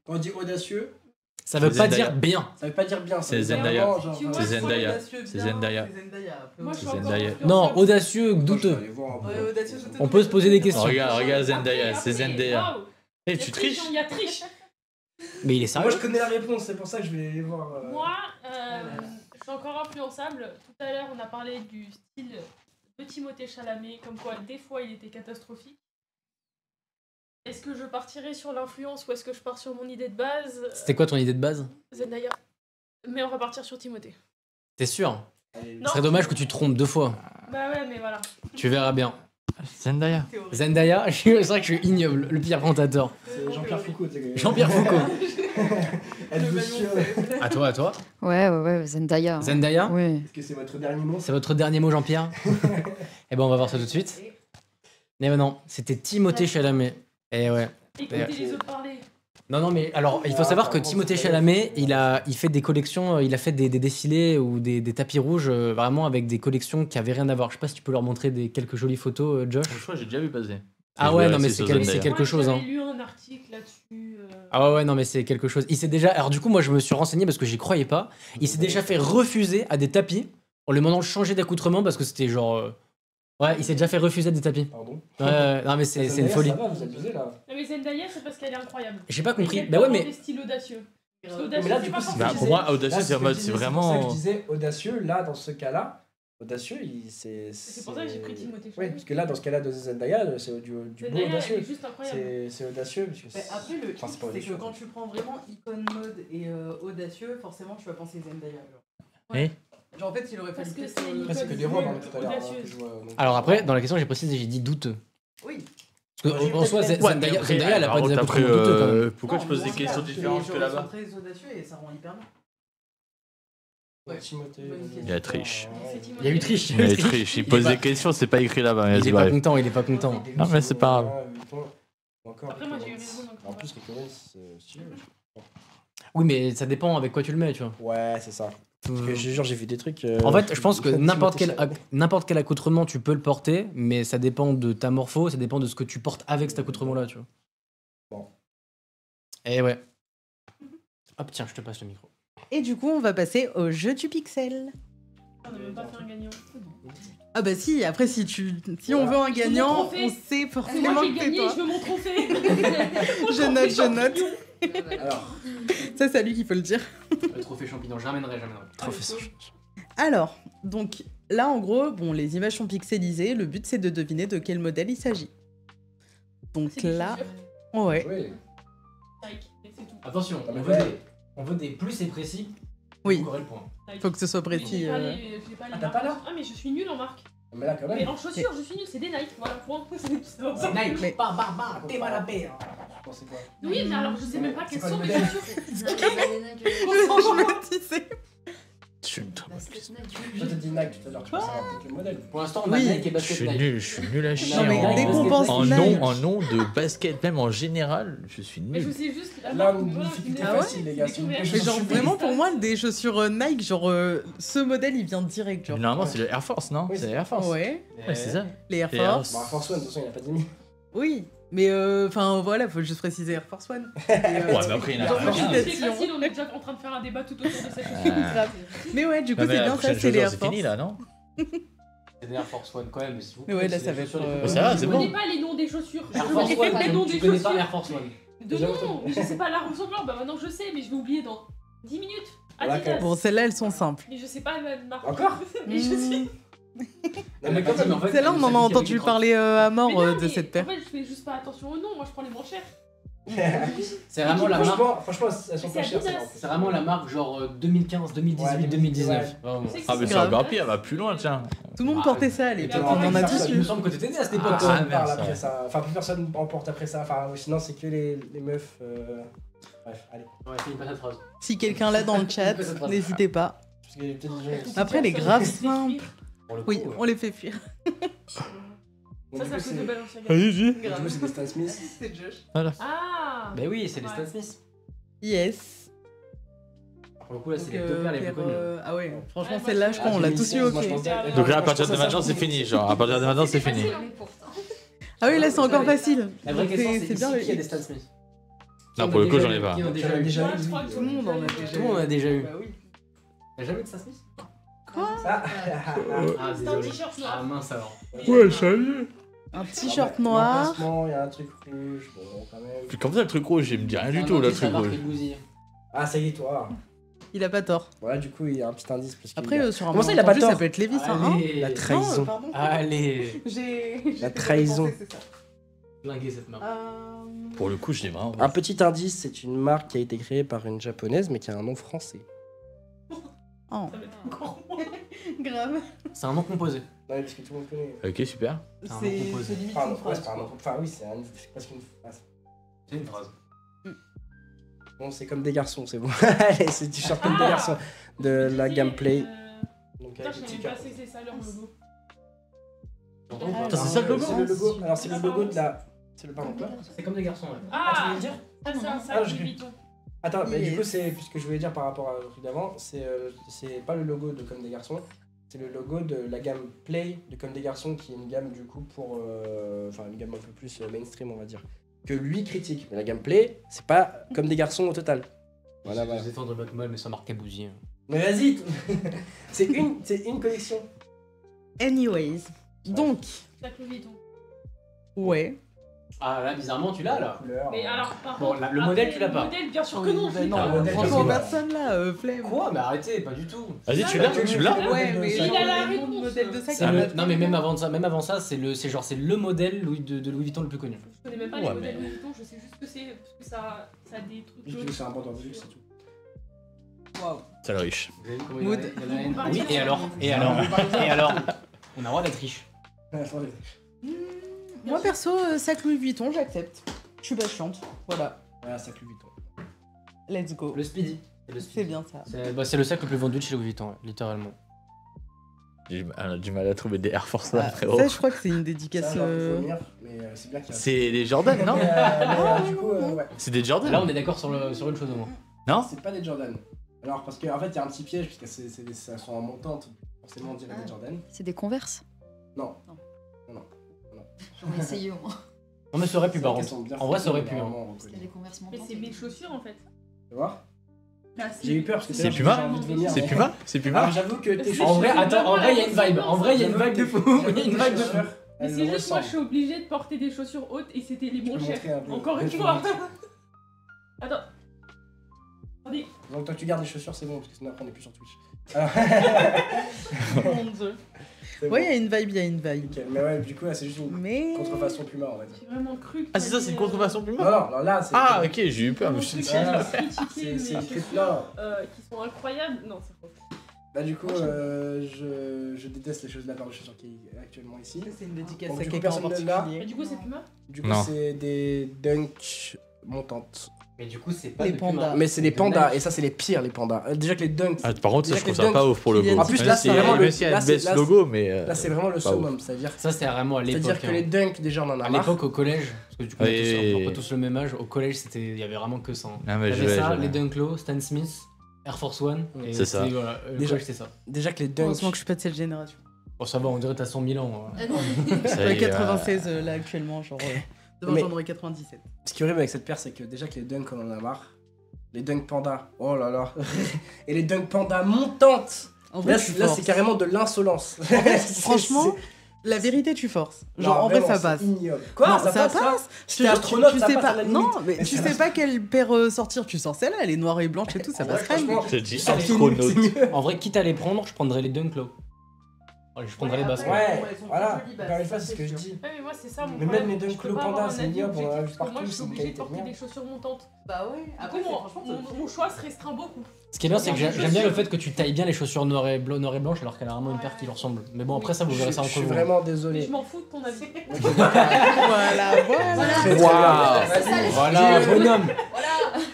Quand on dit audacieux, Ça veut C'est pas Zendaya. dire bien. ça veut pas dire bien. ça C'est veut dire Zendaya. vraiment, genre, Tu vois, C'est Zendaya. Audacieux, C'est bien, Zendaya. c'est Zendaya. Après, Moi, je suis C'est encore Zendaya. influençable. Non, audacieux, je vais douteux. aller voir un peu. Ouais, audacieux, je te On peut se poser des questions. Regarde Après, Zendaya, c'est après, Zendaya. waouh. Eh, Il y a tu triche, triches? Il y a triche. Mais il est Moi, sérieux. je connais la réponse, c'est pour ça que je vais aller voir. Moi, je suis encore influençable. Tout à l'heure, on a parlé du style de Timothée Chalamet, comme quoi des fois il était catastrophique. Est-ce que je partirai sur l'influence ou est-ce que je pars sur mon idée de base C'était quoi ton idée de base? Zendaya. Mais on va partir sur Timothée. T'es sûr? Non. Ce serait dommage que tu te trompes deux fois. Bah ouais, mais voilà. Tu verras bien. Zendaya. Zendaya, c'est vrai que je suis ignoble, le pire présentateur. C'est Jean-Pierre Foucault. Jean-Pierre Foucault. Elle Le veut maillon sûr. faible. À toi. Ouais, Zendaya. Zendaya? Oui. Est-ce que c'est votre dernier mot? C'est votre dernier mot, Jean-Pierre? Eh ben, on va voir ça tout de suite. Mais non, c'était Timothée Chalamet. Eh ouais. Écoutez les autres parler. Non, mais alors, il faut savoir que Timothée Chalamet, il fait des collections, il a fait des défilés ou des tapis rouges vraiment avec des collections qui avaient rien à voir. Je sais pas si tu peux leur montrer quelques jolies photos, Josh. Je crois que j'ai déjà vu passer. Ah ouais, Je non, mais vais c'est rester sur Zendaya. quelque chose, hein. J'avais lu un article là-dessus. Ah ouais, non, mais c'est quelque chose. Il s'est déjà. Alors, du coup, moi, je me suis renseigné parce que j'y croyais pas. Il s'est déjà fait refuser à des tapis en lui demandant de changer d'accoutrement parce que c'était genre. Ouais, il s'est déjà fait refuser à des tapis. Pardon. Ouais, non, mais c'est une folie. Ça va, vous abusez là. Non, mais Zendaya, c'est parce qu'elle est incroyable. J'ai pas compris. Et Bah ouais, qu'elle peut mais. avoir des styles audacieux. Parce Mais qu'audacieux, là, c'est du pas coup, c'est forcément- Bah, pour moi, audacieux, Là, c'est en mode, c'est C'est pour ça que vraiment. je disais audacieux, là, dans ce cas-là, audacieux, c'est. C'est pour ça que j'ai pris Timothée Oui, Chalamet. parce que là, dans ce cas-là de Zendaya, c'est du beau Zendaya, elle audacieux. est juste incroyable. C'est audacieux. Parce que Mais après, le Enfin, truc, c'est pas c'est que audacieux. quand tu prends vraiment icône mode et audacieux, forcément, tu vas penser Zendaya. Genre. Eh Genre, en fait, il aurait fallu Parce que peut-être, c'est une Après, c'est que icône des robes, hein, visuelle, tout à l'heure. hein, audacieuse. que je vois, donc. Alors après, dans la question, j'ai précisé, j'ai dit douteux. Oui. Parce Ouais, qu'en en soi, j'ai peut-être- Zendaya, Zendaya, elle a pas des après, accoutrements douteux quand même. pourquoi tu poses des Non, questions mais différentes les que gens, ils sont là-bas? très audacieux et ça rend hyper bien. Ouais. Timothée. Bonne question. Il y a triche. C'est Il Timothée. y a eu triche. Il est triche, il pose des questions, c'est pas écrit là-bas. Il Vas-y, est pas bref. content, il est pas content. Non, mais c'est pas grave. Encore Après, moi, j'ai eu raison. donc, En plus, les Coens, c'est stylé. Oui, mais ça dépend avec quoi tu le mets, tu vois. Ouais, c'est ça. Parce que je te jure, j'ai vu des trucs. En fait, je pense que Timothée n'importe quel accoutrement, tu peux le porter, mais ça dépend de ta morpho, ça dépend de ce que tu portes avec cet accoutrement-là, tu vois. Bon. Et ouais. Hop, tiens, je te passe le micro. Et du coup, on va passer au jeu du pixel. On n'a même pas fait un gagnant. Ah bah si, après si on veut un gagnant, mon trophée. on sait C'est forcément moi qui ai que c'est gagné, toi. je veux mon trophée. Je note, je note. Alors, Ça, c'est à lui qu'il faut le dire. Le trophée champignon, je ramènerai. Alors, donc, là, en gros, bon, les images sont pixelisées. Le but, c'est de deviner de quel modèle il s'agit. Donc C'est des là, chaussures. ouais. Oui. Nike, et c'est tout. Attention, Ah, mais on veut des plus et précis. Oui. Vous aurez le point. Nike. Faut que ce soit Mais précis. j'ai pas j'ai pas les Ah, t'as marques. pas là Ah, mais je suis nulle en marque. Mais là, quand Mais même. en chaussures, je suis nulle, c'est des Nike. Voilà, point. C'est ça. Nike, Mais- pas barbare, t'es mal à paix. Je pensais quoi? Oui, mais alors je sais même pas C'est quelles quoi le sont mes modèle chaussures. Je me disais. Je suis très mauvais. Je te dis Nike tout à l'heure, tu peux savoir peut-être le modèle. Pour l'instant, on a Oui. Nike et Je basket suis Nike. nul, je suis nul à chier. Non, mais en- dès qu'on pense en Nike- nom de basket, même en général, je suis Mais je nul. sais juste la Là, marque, une voilà, difficulté une- Ah ouais facile, les gars. C'est une Découverte. Mais question genre, super. vraiment, pour moi, des chaussures Nike, genre, ce modèle, il vient direct, genre. Normalement, c'est le Air Force, non? Oui, C'est le Air Force. Ouais, Ouais, c'est ça. les Air Les Air Force. Bon, Air Force One, de toute façon, il n'y a pas de limite. Oui, mais enfin, voilà, faut juste préciser Air Force One. Ouais, mais après, il y en a Genre, plein. juste C'est citation. facile, on est déjà en train de faire un débat tout autour de cette chaussure. Grave. Mais ouais, du coup, Non, c'est mais la bien ça, prochaine c'est les chaussure, Air c'est Force. fini là, non? C'est des Air Force One quand même, mais s'il vous Mais ouais, plaît, là, c'est ça des va être, chaussures les euh, plus Ça va, Je c'est connais bon. pas les noms des chaussures. Air Je Force connais One, pas les noms des tu connais pas chaussures. Air Force One. De Déjà, nom, mais je sais pas la ressemblant. Bah maintenant je sais, mais je vais oublier dans 10 minutes. Voilà, Adidas. Bon, celles-là, elles sont simples. Mais je sais pas la marque. Encore Mais je suis. Non, mais quand même. Celle-là, on en a entendu parler à mort Mais non, de mais cette paire. En fait, je fais juste pas attention au nom. Moi, je prends les moins chers. C'est vraiment la marque. Franchement, elles sont C'est pas chères, Adidas. celles-là, en C'est vraiment la marque genre 2015, 2018, Ouais, 2019. Vraiment. C'est Ah, mais c'est grave. encore pire, elle va plus loin, tiens. Tout le monde Ah, portait ça à mais l'époque, attends, on en a mais tous ça, Il me eu. semble que t'étais né à cette époque. Ah, toi. Personne merde, parle ça. après ça. Enfin, plus personne en porte après ça. Enfin, sinon, c'est que les meufs. Bref, allez. Ouais, finis pas cette phrase. Si quelqu'un l'a dans le chat, n'hésitez pas. Parce qu'il y a peut-être des gens. Après, les Personne graves ne sait simples. écrire. Pour le coup, Oui, on les fait fuir. Bon, Ça, du ça coup, fait de c'est- Balenciaga. Vas-y, du coup, c'est des Stan Smith. C'est Josh. Ah Bah oui, c'est les Ouais. Stan Smith. Yes. Pour le coup, là, c'est Donc, les deux paires les plus paire, connues. ah ouais, franchement, Ouais, moi, celle-là, c'est- je crois, on l'a tous eu, 2016, moi, je ok. pense bien. Donc là, à Moi, partir je de pense maintenant, ça, c'est fini. Genre, à partir de maintenant, c'est fini. Ah oui, là, c'est encore facile. La vraie question, C'est c'est bien qui le a des Stan Smith? Non, pour le coup, j'en ai pas. Qui en a déjà eu Déjà Moi, eu, je crois oui. que Tout le monde en a déjà Tout le monde en a déjà eu. Bah oui. T'as jamais eu de Stan Smith? Ah, Ah, C'est un désolé. t-shirt noir. Ah mince alors. Ouais, salut. Un t-shirt Dans noir. l'emplacement, il y a un truc rouge. Bon, quand même. Puis comme ça, le truc rouge, il me dit rien du tout, le truc rouge. Ah, ça y est, toi. Il a pas tort. Voilà, du coup, il y a un petit indice. Parce qu'il Après, y a- sur un Comment ça, il a pas malentendu, tort ça peut être Lévis, hein. Allez, La Non, trahison. pardon. Allez, J'ai La trahison. c'est ça. flinguer cette marque. Pour le coup, je l'ai vraiment. Un petit indice, c'est une marque qui a été créée par une japonaise, mais qui a un nom français. Oh, Ça va être encore moins. grave. C'est un nom composé. Non, mais parce que tout le monde connaît. Ok, super. C'est un nom C'est composé. limite Enfin, une ouais, phrase. c'est pas un nom. Enfin, oui, c'est presque une phrase. C'est une phrase. Bon, c'est comme des garçons, c'est bon. Allez, c'est du short comme des garçons. De la gameplay. Donc, Putain, avec je des savais petits pas cœurs. si c'est ça leur logo. T'entends ou pas? Putain, c'est ça le logo C'est le logo. Alors, c'est le Ça, logo par de la. C'est le pardon, quoi C'est comme des garçons, ouais. Ah, tu voulais dire ça, c'est un Ah, sac je- Louis Vuitton. Attends, mais du Yes. coup, c'est puisque je voulais dire par rapport au truc d'avant, c'est pas le logo de Comme des garçons, c'est le logo de la gamme Play de Comme des garçons, qui est une gamme du coup pour, enfin une gamme un peu plus mainstream, on va dire, que lui critique. Mais la gamme Play, c'est pas Comme des garçons au total. Voilà, voilà. Je vais défendre votre mal, mais ça marque Cabousier. Mais vas-y, c'est une collection. Anyways. Donc, Sac Louis Vuitton. ouais. Ah là, bizarrement, tu l'as là. Couleur. Mais alors, par Bon, contre. le modèle, tu l'as Le pas. modèle, bien sûr que non. je l'ai non, pas. le modèle, franchement, je sais pas. personne là, flemme. Quoi? Mais arrêtez, pas du tout. Vas-y, tu l'as, tu l'as. Ouais, mais Il genre, a la le nom de réponse. modèle de sac, C'est il y en le- a Non mais tellement. même avant ça, c'est le modèle de Louis Vuitton le plus connu. Je connais même pas Ouais, les modèles mais- Louis Vuitton, je sais juste que c'est. Parce que ça a des trucs. Juste que c'est un bandeur de luxe, c'est tout. Waouh. C'est le riche. Mood. Oui, et alors? Et alors? Et alors? On a le droit d'être riche. Attendez. Moi perso, sac Louis Vuitton, j'accepte. Je suis patiente. Voilà. Voilà, ça Louis Vuitton. Let's go. Le Speedy. C'est le C'est Speedy. bien ça. C'est le sac le plus vendu de chez Louis Vuitton, ouais, littéralement. On a du mal à trouver des Air Force Ah, One, frérot. ça, je crois que c'est une Ça, dédicace. alors, faut venir, mais c'est bien qu'il y a. C'est des Jordan, non? Du coup, ouais. C'est des Jordan. Là, on est d'accord sur une chose au moins. Non? C'est pas des Jordan. Alors, parce qu'en fait, il y a un petit piège, puisque ça sont en montante. Forcément, on dirait des Jordan. C'est des Converse. Non. J'aurais essayé au moins. Non mais ça aurait pu C'est par vrai qu'elles contre. sont bien En vrai, ça aurait faites, pu, hein. vraiment Parce qu'il y a reconnues. des Converse Mais montantes. c'est mes chaussures en fait. Tu vois Là, J'ai eu peur parce que C'est j'ai Puma envie de venir, C'est mais- Puma? C'est Puma? Alors, j'avoue que tes C'est En vrai, chaussures, attends, en vrai, il y a une vibe. En vrai, il y a une J'avoue vibe de que fou. tes- Il y a une vibe de fou. Mais elles c'est juste moi, ressemblent. je suis obligée de porter des chaussures hautes et c'était les Je moins peux chères. montrer un peu. Encore une Je peux fois. montrer. Attends. Attendez, Donc toi tu gardes les chaussures, c'est bon, parce que sinon après on est plus sur Twitch. Alors... Mon dieu. c'est Ouais, bon. il y a une vibe, il y a une vibe. Nickel. Mais ouais, du coup, là, c'est juste une Mais. contrefaçon Puma, on va dire. j'ai vraiment cru que. Ah, c'est ça, c'est une contrefaçon Non, Puma. non, là, c'est. Ah, ok, j'ai eu peur. Je me suis dit, Voilà. critiquer C'est mes une chaussures là. qui sont incroyables. Non, c'est faux. Bah, du coup, je déteste les choses de la paire de chaussures qui est actuellement ici. C'est une dédicace Donc, à du coup, quelqu'un en personne ne l'a. Et particulier. du coup, c'est Puma. Du coup, Non. c'est des dunks montantes. Mais du coup, c'est pas Les de Puma. pandas. Mais c'est les de pandas, Nike. et ça, c'est les pires, les pandas. Déjà que les dunks. Ah, par contre, ça, Déjà je trouve que ça les pas dunks, ouf pour le Kylian. coup. En plus, là, c'est vraiment Même le- s'il y a là, un c'est- best là, logo, mais. Là, c'est vraiment le pas summum. C'est-à-dire Ça, c'était vraiment à l'époque. c'est-à-dire que hein. les dunks, déjà, on en a À marre. l'époque, au collège, parce que du coup, on Oui. a pas tous le même âge, au collège, il y avait vraiment que ça. hein. Ah, mais T'avais je ça, vais. les Dunk Low, Stan Smith, Air Force One. et C'est ça. c'était, Voilà, le Déjà- collège, c'était ça. Déjà que les dunks. Heureusement que je suis pas de cette génération. Bon, ça va, on dirait que t'as 100 000 ans. Ah non. Ça y est, 96 là actuellement, genre. Devant Mais- j'en aurais 97. Ce qui est horrible avec cette paire, c'est que déjà que les dunks, on en a marre. Les dunks pandas, oh là là. Et les dunks pandas montantes. En vrai, Là, tu là forces. c'est carrément de l'insolence. Franchement, la vérité, tu forces. Non, Genre, en vrai, vraiment, ça passe. c'est ignoble. Quoi Non, ça passe ça Je te T'es jure, astronaute, tu ça sais passe à pas. la Non, limite. mais Mais tu ça sais passe. pas quelle paire sortir. Tu sors celle-là, elle est noire et blanche et tout, ça Ouais, passe crème. franchement, Je te dis, sortez astronaute. nous, c'est mieux. En vrai, quitte à les prendre, je prendrais les Dunk Low. Ouais, je prendrais les basses. après, Ouais, elles sont voilà. plus jolies, bah, Encore une ça, fois, c'est ce c'est que je sûr. dis. Ouais, mais moi, c'est ça mon Mais problème. même les Je Dunk peux Low pas avoir Panda, un c'est avis ignoble, on en a objectif, vu parce que moi, partout, je suis c'est une obligée de qualité de porter merde. des chaussures montantes. Bah ouais, Du coup, mon choix se restreint beaucoup. Ce qui est bien, c'est que j'aime bien le fait que tu tailles bien les chaussures noires et blanches alors qu'elle a vraiment une paire qui leur ressemble. Mais bon, après ça, vous Je verrez ça je entre suis vous. vraiment Mais désolé. je m'en fous de ton avis. Voilà, voilà. Très, très Waouh. bien. C'est ça, les- Voilà, bonhomme. Voilà.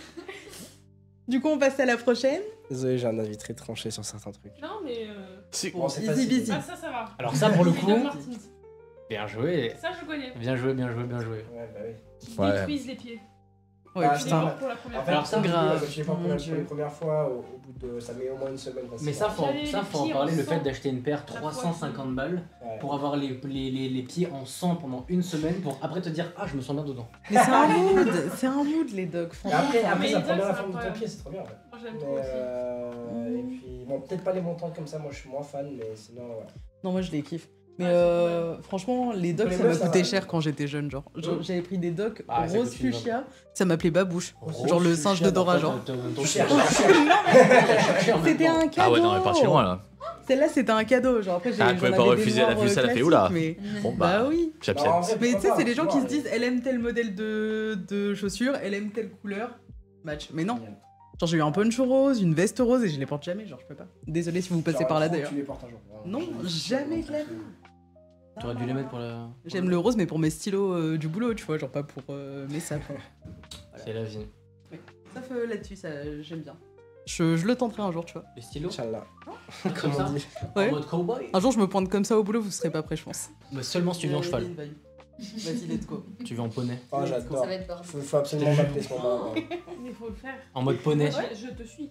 Du coup, on passe à la prochaine. Désolé, j'ai un avis très tranché sur certains trucs. Non, mais. C'est- Bon, c'est Easy facile. busy. Ah, ça va. Alors ça, pour le C'est coup, Doc Martens. bien joué. Ça, je connais. Bien joué, bien joué, bien joué. Ouais, bah oui. Ils Ouais. détruisent les pieds. Ouais, Ah, Je putain. l'ai vu pour la première En fois. fait, Alors ça, grave, je l'ai pas mon pour la Dieu. première fois, au bout de. Ça met au moins une semaine. facile. Mais ça, faut J'avais les en pieds parler, en le sang. fait d'acheter une paire La 350 balles Ouais. pour avoir les pieds en sang pendant une semaine pour après te dire ah je me sens bien dedans. Mais c'est un mood, les dogs, Et franchement. après, Mais ça les prend bien la Docs, forme de ton c'est pied, c'est trop bien. Ouais. Moi, j'aime Mais, trop aussi. et puis, bon, peut-être pas les montants comme ça, moi je suis moins fan, mais sinon, ouais. Non, moi je les kiffe. Mais Ouais, franchement, les docs, Les ça meufs, m'a ça coûté va. cher quand j'étais jeune. Genre, j'avais pris des docs Ah, ça rose coûte une fuchsia, ça m'appelait babouche. Genre le singe de Dora, genre. Cher. C'était un cadeau. Ah ouais, non, on est parti loin là. Celle-là, c'était un cadeau. Genre après, Ah, j'en elle pouvait pas avais des refuser, elle a noirs, vu ça, elle a fait, classiques, oula. Mais... Bon Bah bah, oui. j'accepte. Non, en vrai, Mais tu sais, pourquoi c'est pas, des gens qui se ouais. disent, elle aime tel modèle de chaussures, elle aime telle couleur. Match. Mais non. Genre, j'ai eu un poncho rose, une veste rose et je les porte jamais. Genre, je peux pas. Désolé si vous passez Genre, par là faut que d'ailleurs. Tu les portes un jour. Non, jamais de la vie. T'aurais dû les mettre pour la. J'aime le rose, mais pour mes stylos du boulot, tu vois, genre pas pour mes sapes. C'est la vie. Sauf là-dessus, ça, j'aime bien. Je le tenterai un jour, tu vois. Les stylos Inch'Allah. comme Comme ça on dit. Ouais. En mode cowboy. Un jour, je me pointe comme ça au boulot, vous serez pas prêts, je pense. Mais seulement si tu viens en cheval. Vas-y, let's go. Tu viens en poney. Oh, j'adore. Ça va être bordel. Faut absolument m'appeler ce moment. Il faut le faire. En mode poney. Je te suis.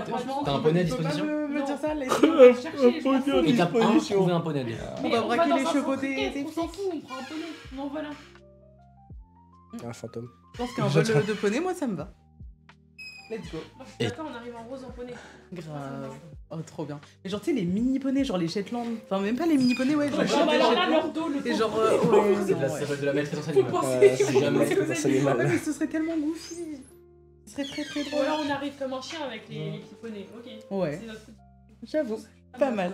Franchement, T'as un poney à tu peux pas disposition me Non. dire ça, les On va chercher, je m'en fous. Et t'as trouvé un poney déjà. On Mais va braquer dans les un chevaux centre des équestre, On s'en flics. fout, on prend un poney. Non, voilà. Un fantôme. Je pense qu'un vol de poney, moi, ça me va. Let's go. Moi, je suis d'accord, on arrive en rose en poney. Grave. Oh, trop bien. Et genre, tu sais, les mini poneys, genre les Shetland. Enfin, même pas les mini poneys, ouais. Genre, Oh, bah les alors là, Shetland. leur dos, le Et genre, pauvre. ouais, C'est de la- non, ça ouais. s'appelle de la maîtrise Faut animale. penser. C'est jamais Faut penser ça aux n'est animaux. Ouais, mal. mais ce serait tellement goofy. Ce serait très très Ou drôle. alors on arrive comme un chien avec les petits poneys. Ok. Ouais, C'est notre coup. j'avoue. Pas mal.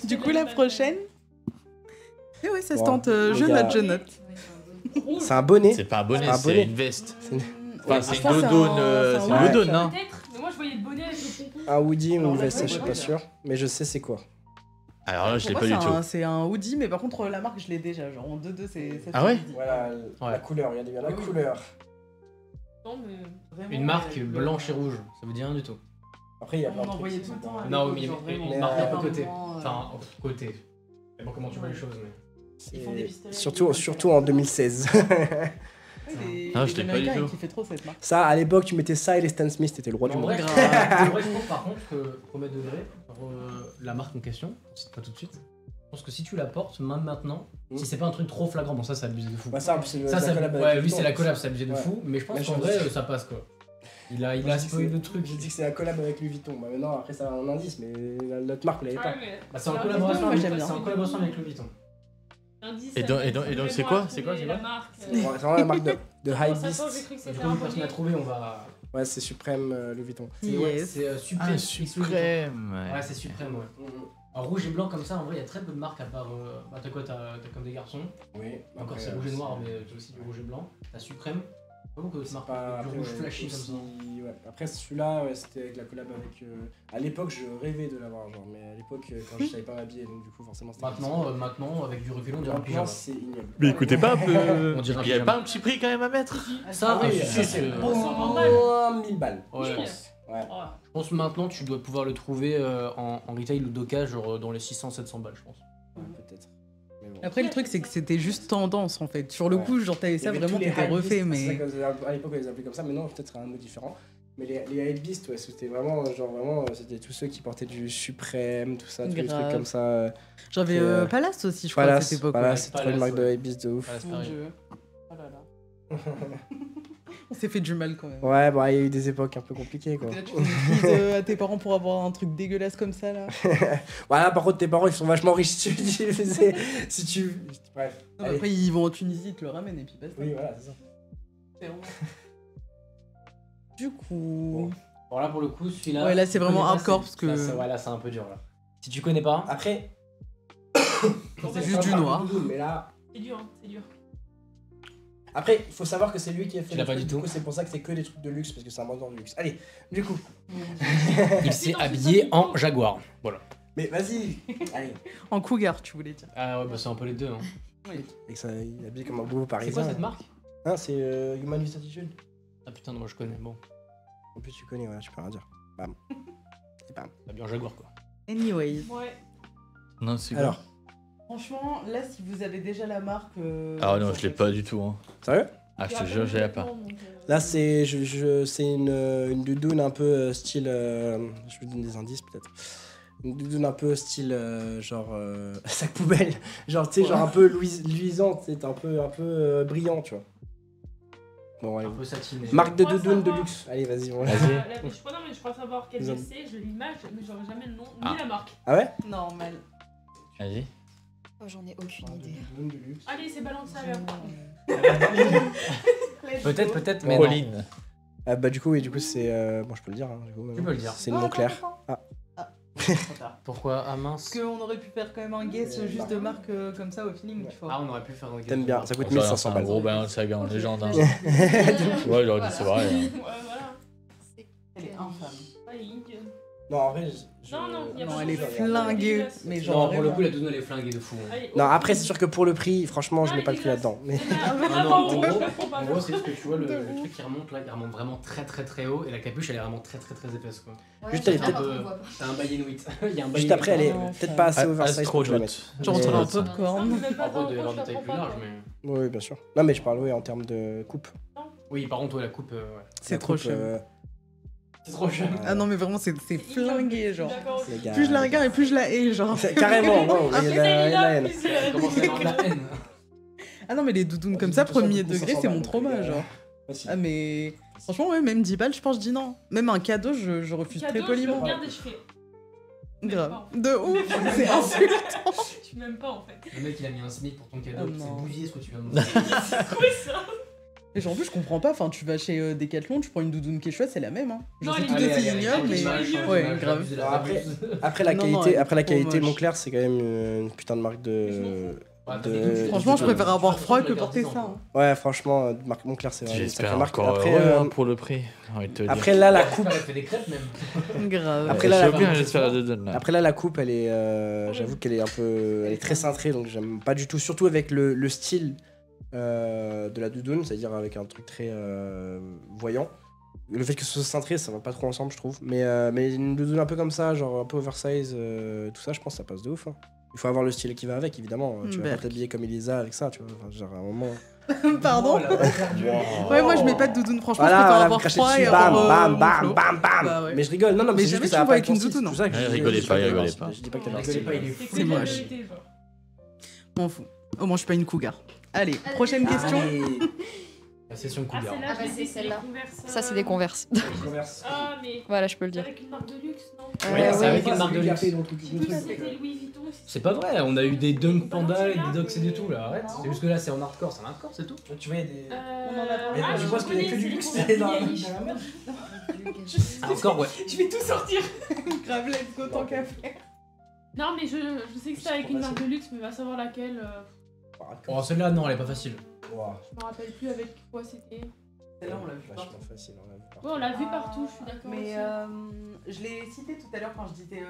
Du coup, la prochaine. Et ouais, ça se Bon, tente. les Je gars. note, je note. Rouge. C'est un bonnet. C'est pas un bonnet, C'est un c'est bonnet. une veste. Ouais, Enfin, c'est je une pense que doudoune, c'est c'est un une ouais. doudoune, non? Peut-être, mais moi je voyais le bonnet avec le pompon. Un hoodie ou Alors, une la veste, vraie, je suis ouais, pas sûr. Mais je sais c'est quoi. Alors là, je l'ai Pour pas moi, du c'est tout. c'est un hoodie, mais par contre, la marque, je l'ai déjà. Genre en 2-2, c'est. Ah ouais Voilà, la Ouais. couleur, regardez bien la Oui, oui. couleur. Non, mais. Vraiment, Une marque le- blanche et rouge, ça veut dire rien du tout. Après, il y a On plein de en trucs. voyait tout le temps. à Non, l'époque, mais genre, vraiment. une marque un peu Vraiment, côté. euh, Enfin, côté. Je sais pas comment tu vois les choses, mais. Ils font des Et pistolets. surtout en 2016. Ouais, les, Ah, les je l'ai pas Américains, du tout. ils kiffaient trop cette marque. Ça, à l'époque, tu mettais ça et les Stan Smith, t'étais le roi du En monde. vrai, Grave. en vrai, je trouve par contre que, premier degré, la marque en question, on cite pas tout de suite, je pense que si tu la portes, même maintenant, si c'est pas un truc trop flagrant, bon ça c'est abusé de fou. Bah, ça, c'est Ça, la ça, collab avec ouais, Louis lui c'est Vuitton. la collab, c'est abusé de Ouais. fou, mais je pense Mais qu'en je vrai dis- ça passe quoi. Il a Moi, je dis spoilé que le truc. J'ai dit que c'est la collab avec Louis Vuitton. Bah, maintenant, après, ça a un indice, mais l'autre marque, vous l'avez pas. Ouais, mais. Bah, c'est en Alors, collaboration moi, avec j'aime bien. c'est en collaboration avec Louis Vuitton. L'indice, Et donc- elle et donc- faut et donc, c'est vraiment quoi trouver C'est quoi la marque. C'est vraiment la marque de Bon, High ça, Beast. j'ai cru que Du c'était coup, un une personne a bonnet. trouvé, on va. Ouais, c'est Suprême Louis Vuitton. Yes. C'est Suprême. Suprême. Ouais, c'est Suprême, ouais. En rouge et blanc comme ça, en vrai, il y a très peu de marques à part. Bah, t'as quoi? T'as comme des garçons. Oui. Encore c'est rouge et noir, mais t'as aussi du rouge et blanc. T'as Suprême. Pas beaucoup d'autres marques. Pas Du rouge flashy comme ça. Ouais. Après celui-là, ouais, c'était avec la collab avec. À l'époque, je rêvais de l'avoir, genre, mais à l'époque, quand je savais pas m'habiller, donc du coup, forcément, c'était. Maintenant, avec du recul, on dirait un Maintenant, pyjama. c'est ignoble. Mais écoutez pas un peu. On dirait un Il y a pyjama. pas un petit prix quand même à mettre. Ça, oui, je sais, Au 120 balles. moins 1000 balles. Ouais. Mille. Ouais. Oh, Je pense que maintenant, tu dois pouvoir le trouver en retail ou doka, genre dans les 600-700 balles, je pense. Ouais, peut-être. Mais bon. Après, le truc, c'est que c'était juste tendance en fait. Sur le Ouais. coup, genre, t'avais Il y ça avait vraiment, tous les t'étais refait, hypebeasts, mais. c'est ça qu'à l'époque, on les appelait comme ça, maintenant, peut-être un mot différent. Mais les hypebeasts, ouais, c'était vraiment, c'était tous ceux qui portaient du Suprême, tout ça, tous les Grave. trucs comme ça. J'avais Euh, Palace aussi, je crois, à cette époque. Palace, ouais. c'est trop une marque de hypebeast de ouf. Voilà, c'est Mon pareil. Dieu. Oh là là. On s'est fait du mal quand même. Ouais, bah, il y a eu des époques un peu compliquées, quoi. Et là, tu fais une bise à tes parents pour avoir un truc dégueulasse comme ça là. Voilà, par contre, tes parents, ils sont vachement riches si tu faisais. Si tu. Bref. Non, mais Allez. après, ils vont en Tunisie, ils te le ramènent et puis basta. Oui, voilà, c'est ça. C'est vraiment- Du coup. Bon, là, pour le coup, celui-là. Ouais, là, c'est tu vraiment connais pas, hardcore, c'est- parce que- là, ouais, là, c'est un peu dur, là. Si tu connais pas. Après. C'est juste du noir. Mais là. C'est dur, c'est dur. Après, il faut savoir que c'est lui qui a fait Tu l'as le pas truc, du tout. coup, c'est pour ça que c'est que des trucs de luxe, parce que c'est un vendeur de luxe. Allez, du coup. Il s'est habillé en Jaguar. Voilà. Mais vas-y. Allez. En cougar, tu voulais dire. Ah ouais, bah c'est un peu les deux. Hein. Et que ça, il est habillé comme un beau C'est parisien. quoi cette marque? Hein, c'est Human Vista Attitude. Ah putain, non, moi je connais. Bon, En plus, tu connais, ouais, tu peux rien dire. Bam. Et bam. t'as bien Jaguar quoi. Anyways. Ouais. Non, c'est Alors, Franchement, là, si vous avez déjà la marque. Ah non, je l'ai pas du tout. Hein. sérieux? Ah, je te jure, je l'ai pas. Là, c'est c'est une doudoune un peu style. Je vous donne des indices peut-être. Une doudoune un peu style genre sac poubelle. Genre, tu sais, genre un peu luisante, c'est un peu brillant, tu vois. Bon, allez. Un peu satiné. Marque de Moi, doudoune de savoir. luxe. Allez, vas-y, on Vas-y. Je crois savoir quelle Vous en- c'est, je l'image, mais j'aurais jamais le nom Ah. ni la marque. Ah ouais? Normal. Vas-y. Oh, j'en ai aucune idée. Doudoune de luxe. Allez, c'est Balenciaga. Peut-être, mais non. Pauline. Ah bah du coup oui, du coup c'est bon je peux le dire hein, du coup, Tu peux le dire. c'est le nom clair. Pourquoi? Ah Parce mince. qu'on aurait pu faire quand même un guess juste de marque comme ça au feeling, tu vois. Ah, on aurait pu faire un T'aimes bien, ça coûte Genre, 1500 c'est un balles. gros Balenciaga en légende. Hein. Ouais, Ouais, j'aurais dit c'est vrai. Hein. Ouais, voilà. Elle est infâme. Ah, Ying. Non en vrai Non, y a Non, pas elle de est souci. flinguée. Mais genre. Non, pour le vraiment. coup, la doudoune elle est flinguée de fou. hein. Allez, Non oh. après c'est sûr que pour le prix, franchement je Ah, mets pas le il prix est là-dedans. Mais Ah non, Vraiment, en gros, je comprends pas. en gros, c'est juste que tu vois le truc qui remonte là, il remonte vraiment très très très haut et la capuche elle est vraiment très très très épaisse quoi. Juste, elle est peut-être- on voit pas. T'as un bail Inuit. Il y a un bail juste après elle est Non, peut-être ça- pas assez oversize Astro pour que je la Jot. mette. Genre Mais- entre un Ça, popcorn. mais même pas Après, dans de le leur poche, taille je plus comprends large, pas, mais. Oui bien sûr. Non mais je parle oui en termes de coupe. Oui, par contre, ouais, la coupe. Ouais. C'est La trop coupe, cher. C'est trop cher. Ah non, mais vraiment, c'est flingué, genre. D'accord. les gars. Plus je la regarde et plus je la hais, genre. Carrément, wow, il y a Après, la haine. Comment ça avoir de la haine? Ah non, mais les doudounes comme ça, premier degré, c'est mon trauma, genre. Ah, mais franchement, ouais, même 10 balles, je pense, je dis non. Même un cadeau, je refuse très Cadeau, je le poliment. regarde et je fais. Grave. pas. De ouf, c'est insultant. Je suis même pas en fait. Le mec il a mis un SMIC pour ton cadeau, Oh c'est non. bousillé ce que tu viens de me dire. C'est quoi ça? Et genre, en plus, je comprends pas. Enfin, tu vas chez Decathlon, tu prends une doudoune qui est chouette, c'est la même. Hein. Genre, Non, c'est elle tout est- aussi allez, allez, ignoble, allez, mais. allez, Ouais, grave. Après la Non, non, qualité, elle est après la trop qualité moche. Montclair c'est quand même une putain de marque de. Franchement, je préfère avoir froid que porter ça. Hein. Ouais franchement marque Montclair c'est vraiment une J'espère sacrée marque. encore Après, heureux pour le prix. J'ai envie de te dire. après là la coupe. Elle fait des crêpes même. Grave. Après, Je là, sais la- bien, j'espère la doudoune là. Après là la coupe elle est j'avoue qu'elle est un peu elle est très cintrée donc j'aime pas du tout surtout avec le style de la doudoune c'est-à-dire avec un truc très voyant. Le fait que ce soit cintré ça va pas trop ensemble je trouve mais une doudoune un peu comme ça genre un peu oversize tout ça je pense que ça passe de ouf hein. Il faut avoir le style qui va avec évidemment tu vas pas Berk. t'habiller comme Elisa avec ça tu vois enfin, genre à un moment Pardon. Wow. Ouais, moi, je mets pas de doudoune. Franchement, je voilà, préfère voilà, avoir vous crachez froid dessus, et bam, avoir. bam, bam, flow. bam, bam. Bah ouais. Mais je rigole, non, non, Mais c'est juste jamais que tu ça va le vois pas avec être une ton style, doudoune, c'est pour ça que Ouais, je dis- rigolez pas, je dis rigolez pas. Je dis pas que Rigolez t'as pas, il est C'est fou. C'est que la moche. vérité, genre. M'en fous. Au moins, je suis pas une cougar. Allez, prochaine question. La session Ah, cougar. celle-là, Ah, bah, je c'est les ai, celle-là. Converse, Ça, c'est des Converse. Ah, mais. Voilà, je peux le C'est dire. avec une marque de luxe, non? Ouais, c'est oui. avec une marque de luxe. J'ai cru que c'était Louis Vuitton, aussi. C'est pas vrai, on a eu des Dunk Panda et des Dogs et tout là, arrête. C'est juste que là c'est en hardcore, c'est tout. Tu vois, il y a des. On en a Mais Ah, je pense qu'il y a que du luxe dans la merde. Hardcore, ouais. Je vais tout sortir. grave, let's go, tant qu'à faire. Non, mais je sais que c'est avec une marque de luxe, mais va savoir laquelle. Oh, celle-là, non, elle est pas facile. Wow. Je me rappelle plus avec quoi c'était. Celle-là, on l'a vu Vachement partout. facile, on l'a vu partout. Ouais, on l'a vu partout, je suis d'accord. Mais aussi. je l'ai cité tout à l'heure quand je disais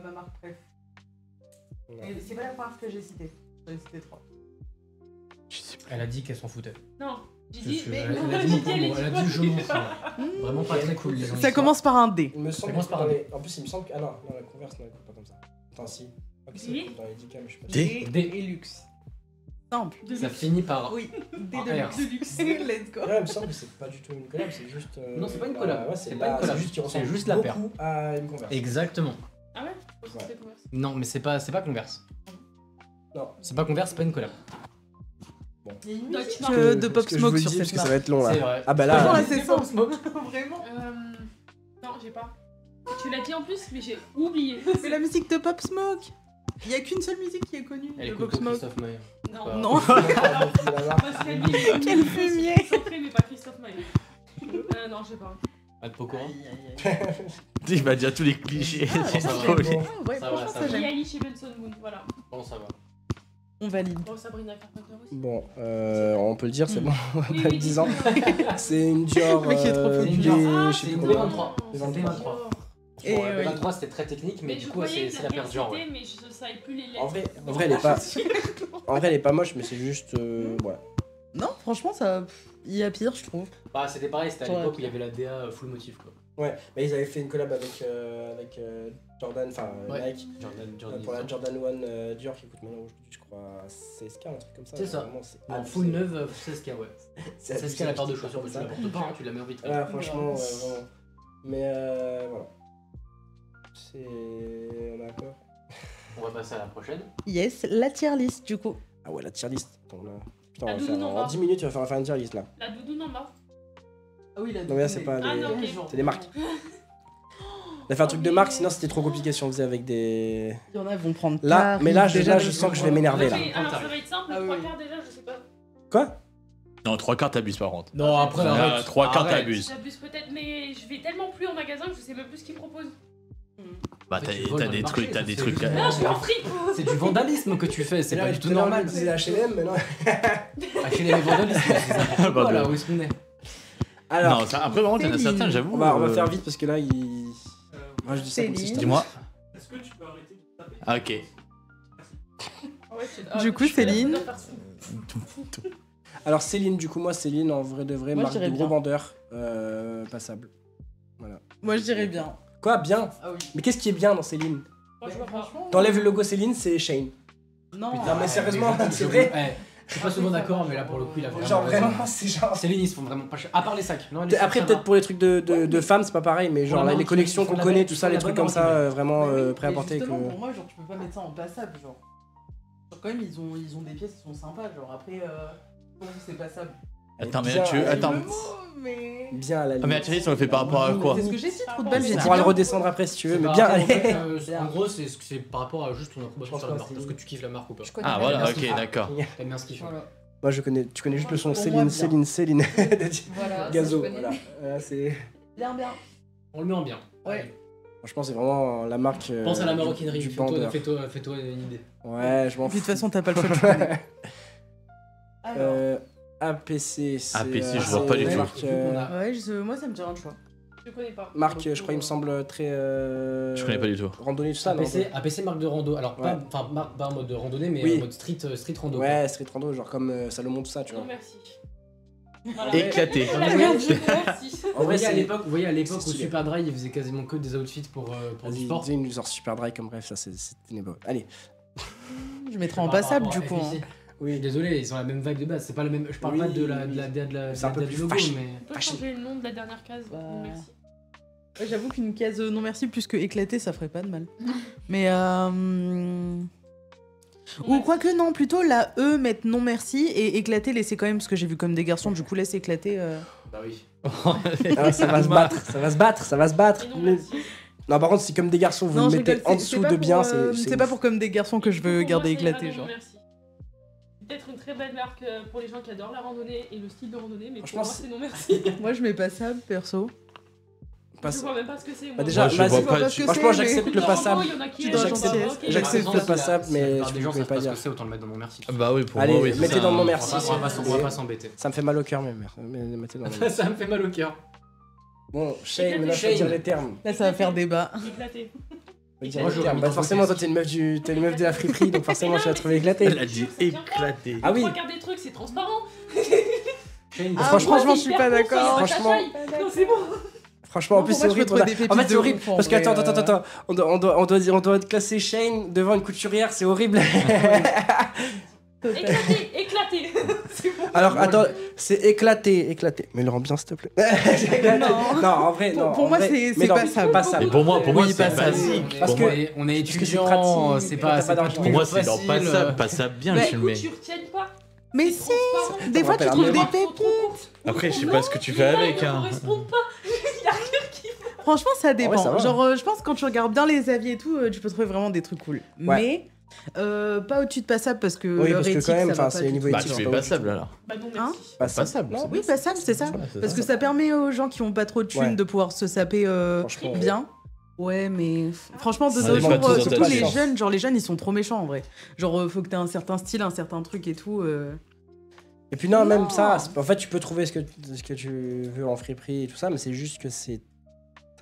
ma marque préf. Ouais. Et c'est pas la première que j'ai cité. J'en ai cité 3. Je sais pas. Elle a dit qu'elle s'en foutait. Non, j'ai dit. Elle Mais a dit mon combo, elle a dit je m'en fous. Vraiment pas très cool les gens. Ça commence par un D. Il me semble commence que par dans un les- En plus, il me semble que. Ah non, la Converse, non, elle coûte pas comme ça. Attends, si. Je crois que c'est Oui. dans les 10K, mais je suis pas sûr. D. D et luxe. Simple. de Ça luxe. finit par. Oui, D Un de R. luxe. De luxe. Let's go. Ouais, il me semble que c'est pas du tout une collab, c'est juste. Non, c'est pas une la- collab. Ouais, C'est c'est pas une collab. juste qu'il C'est ressemble juste la paire. beaucoup à une Converse. Exactement. Ah ouais Je pensais que c'était Converse. Non, mais c'est pas Converse. Non. C'est pas Converse, c'est pas une collab. Il y a une Dutch musique Mark. de Parce Pop que je Smoke vous le sur dis, cette parce que ça marque. va être long là. C'est vrai. Ah bah Franchement, là. là, c'est simple. Vraiment. Non, j'ai pas. Tu l'as dit en plus, mais j'ai oublié. C'est la musique de Pop Smoke. Il y a qu'une seule musique qui est connue Elle de écoute Pop pas Smoke. Christophe Maé. Non. Non. Quel fumier. Centré, mais pas Christophe Maé. Non, je sais pas. Pas de Pokora. Il va dire tous les clichés. Ah, c'est ça trop va. bien. Ah, ouais, Ça va, franchement, ça ça va. j'aime. Billie Eilish et Benson Moon, voilà. Bon, ça va. On valide. Bon, Sabrina Carpenter aussi. Bon, on peut le dire, c'est bon. Oui, On a oui, 10 ans. dites-le. C'est une Dior. Le mec est trop fou. des- Dior. je sais C'est plus une combien. D23. Des C'est 23. Et Bon, ouais. 23 c'était très technique, mais Mais du je coup croyais c'est que la t'avais paire Dior. cité, Ouais. mais je savais plus les lettres. En vrai, elle est pas. En vrai, elle est pas moche, mais c'est juste. Ouais. Non, franchement, ça. Il y a pire, je trouve. Bah, c'était pareil, c'était à Ouais. l'époque où il y avait la DA full motif quoi. Ouais, mais ils avaient fait une collab avec Jordan, enfin Ouais. Nike, Jordan. pour la Jordan 1 Dior qui coûte maintenant, je crois, 16K, un truc comme ça. C'est ça. Vraiment, c'est En full neuve, 16K, ouais. C'est 16K la paire de chaussures, comme tu ça. la portes pas, hein, tu la mets en vitrine. Ouais, franchement, vraiment. Mais voilà. C'est. On a quoi? On va passer à la prochaine. Yes, la tier list du coup. Ah ouais, la tier list. Attends, là. Putain, on La va doudoune faire, en en bas. 10 minutes, tu vas faire une tier list là. La doudoune en bas. Ah oui, la Non, mais là, c'est pas Ah des. non, ok. C'est des marques. On a fait un truc de marque, sinon c'était trop compliqué si on faisait avec des. Il y en a vont prendre. Là, Paris, mais là, déjà, je sens que je vais m'énerver là. Ok, alors ça va être simple, Ah le 3 oui. quarts déjà, je sais pas. Quoi? Non, 3 quarts t'abuses par contre. Non, après, Là, arrête. 3 quarts Arrête. t'abuses. J'abuse peut-être, mais je vais tellement plus en magasin que je sais même plus ce qu'ils proposent. Bah Mais tu t'as voles dans des le trucs, marché, t'as ça, des c'est trucs. juste- Non, je suis en fripe. C'est du vandalisme que tu fais, c'est pas du tout normal. C'est H&M, mais non. Acheter les vandalismes, c'est n'importe quoi là, où est-ce qu'on est? Alors, Non, ça, après vraiment t'en as Céline. certains, j'avoue. on va faire vite parce que là, il. Moi, je dis ça pour le Céline. système. Dis-moi. Est-ce que tu peux arrêter de taper? Ah, ok. Du coup, Céline. Alors, Céline, du coup, moi, Céline, en vrai de vrai, Moi, je marque de dirais gros bien. vendeur, passable. Moi, je dirais bien. Quoi, bien? Ah oui. Mais qu'est-ce qui est bien dans Céline? Franchement. T'enlèves le logo Céline, c'est Shane. Non. Non, mais sérieusement, Je- c'est je- vrai. eh, je suis pas souvent d'accord, mais là pour le coup, il a vraiment. Genre, raison. vraiment, c'est genre. Céline, ils se font vraiment pas cher. À part les sacs. Non, les sacs, Après, ça peut-être va. pour les trucs de femmes, c'est pas pareil, mais genre la là, les maroquinerie, collections ils font qu'on la connaît, bonne- tout ça, ils les font trucs la comme bonne ça, maroquinerie. vraiment Mais oui, prêt à mais porter. justement, que- pour moi, genre, tu peux pas mettre ça en passable, genre. Genre, quand même, ils ont des pièces qui sont sympas, genre, après, pour vous, c'est passable. Attends, mais Bien, tu. elle Attends. Le mot, mais. Bien à la Ah, mais limite. Athéris, on le fait par rapport à quoi? C'est ce que j'ai dit, trop de On balles, j'ai On dit. pourra le bien. redescendre après si tu veux, C'est mais par bien. rapport au fait, Bien. en gros, c'est par rapport à juste ton approbation Je sur pense la pas, marque. c'est- Parce que tu kiffes la marque ou pas. Je connais Ah, pas voilà, bien ok, ce qu'ils font. d'accord. T'aimes bien ce qu'ils font. Voilà. Moi, tu connais juste le son Pour moi, Céline, bien. Céline, Céline. Voilà, Gazo, ça, je connais. voilà. C'est. Bien, bien. On le met en bien. Ouais. Franchement, c'est vraiment la marque. Pense à la maroquinerie. du Fais-toi bandeur. fais-toi une idée. Ouais, je m'en Puis de fous. toute façon, t'as pas le choix de choisir. Alors. APC, c'est. APC, je c'est vois pas du une tout. marque, Ouais, moi, ça me dit rien de choix. Je connais pas. marque, je crois, il me semble très. Je connais pas du tout. Randonnée, tout ça, non APC marque de rando. Alors, Ouais. pas en mode de randonnée, mais Oui. en mode street rando. Ouais, street rando, genre comme Salomon, tout ça, tu Non, vois. merci. Éclaté. La merde, merci. En vrai, c'est. Vous voyez à l'époque c'est où stylé. Superdry il faisait quasiment que des outfits pour du Vas-y, sport. dis une genre super dry comme bref, ça c'est ténébreux. Allez, Je mettrais en passable, du coup. hein. Je suis oui. désolé, ils ont la même vibe de base. C'est pas le même. Je parle Oui, pas de la oui. C'est un peu du plus logo, fashion. mais. On peut changer le nom de la dernière case. Bah. Merci. Ouais, j'avoue qu'une case non merci plus que éclaté, ça ferait pas de mal. Mais ou quoique non, plutôt la E mettre non merci et éclater laisser quand même parce que j'ai vu comme des garçons, du coup laisse éclater. Bah oui. Ah, ça va se battre, ça va se battre, ça va se battre. Et non, merci. Non, par contre, si comme des garçons, vous Non, le je mettez rigole, en c'est dessous pas de pour, bien, c'est pas pour comme des garçons que je veux Pour garder moi, ça ira éclaté, dans mon genre. merci. Peut-être une très belle marque pour les gens qui adorent la randonnée et le style de randonnée, mais pour Franchement, moi c'est non merci. Moi, je mets passable, perso. Je vois même pas ce que c'est. Bah moi. déjà, Moi, je vas-y, vois vois pas pas du ce que tout. franchement, c'est, mais- j'accepte le Dans passable. il y en a qui Tu aiment, dois ok, gentillesse. ok. J'accepte le passable, mais La je plupart des gens pouvais savent pas pas ce dire. que c'est, autant le mettre dans mon merci. Bah oui, pour Allez, moi, oui. c'est mettez ça. dans mon On merci. va s'il vous pas plaît. s'embêter. Ça me fait mal au cœur, mais mettez dans mon merci. Ça me fait mal au cœur. Bon, Shane, maintenant, faut Shane. dire les termes. Là, ça va faire débat. Éclaté. Faut dire Moi, les j'aurais termes. mis Bah, trop forcément, de toi, t'es une meuf de la friperie, donc forcément, tu vas trouver éclaté. Elle a dit éclaté. Ah oui. Regarde des trucs, c'est transparent. Ah, franchement, je suis pas d'accord. Franchement. Non, c'est bon. Franchement, en Non, plus, pour c'est moi, je horrible. peux trouver des En fait, pépites c'est de horrible. ouf, en Parce que, vrai, attends. On doit classer Shane devant une couturière, c'est horrible. Éclaté. C'est bon. Alors, attends, c'est éclaté. Mais le rends bien, s'il te plaît. Non, en vrai, non. Pour en moi, vrai, c'est mais non, passable. Mais pour moi, Oui, c'est passable. basique. Parce Pour que- moi, On est Parce que c'est étudiant, pratique, c'est t'as pas pas c'est pas d'argent. tous pour moi, les jours c'est genre facile, passable bien, Mais tu le mets. Coutures tiennent pas. Mais C'est si, transparent. des fois, tu rappelle trouves un des mémoire. pépites. Après, je sais pas ce que tu fais Les avec, tailles ne hein. correspondent pas. Il y a rien qui va. Franchement, ça dépend. ça va. Genre, je pense que quand tu regardes bien les avis et tout, tu peux trouver vraiment des trucs cool. Ouais. Mais pas au-dessus de passable parce que Oui, leur parce que éthique, quand même, ça va enfin, pas c'est du niveau tout. Bah, éthique, tu c'est fais pas passable alors. Bah non, Hein merci. Passable. Non, Oui, passable, c'est ça. Ouais, c'est Parce ça. que ça permet aux gens qui ont pas trop de thunes Ouais. de pouvoir se saper Franchement, bien. Ouais, mais franchement, de Ça nos dépend jours, de tout surtout dans ta les chance. jeunes, genre les jeunes, ils sont trop méchants en vrai. Genre, faut que t'aies un certain style, un certain truc et tout. Et puis non, même Non. ça, en fait, tu peux trouver ce que tu veux en friperie et tout ça, mais c'est juste que ça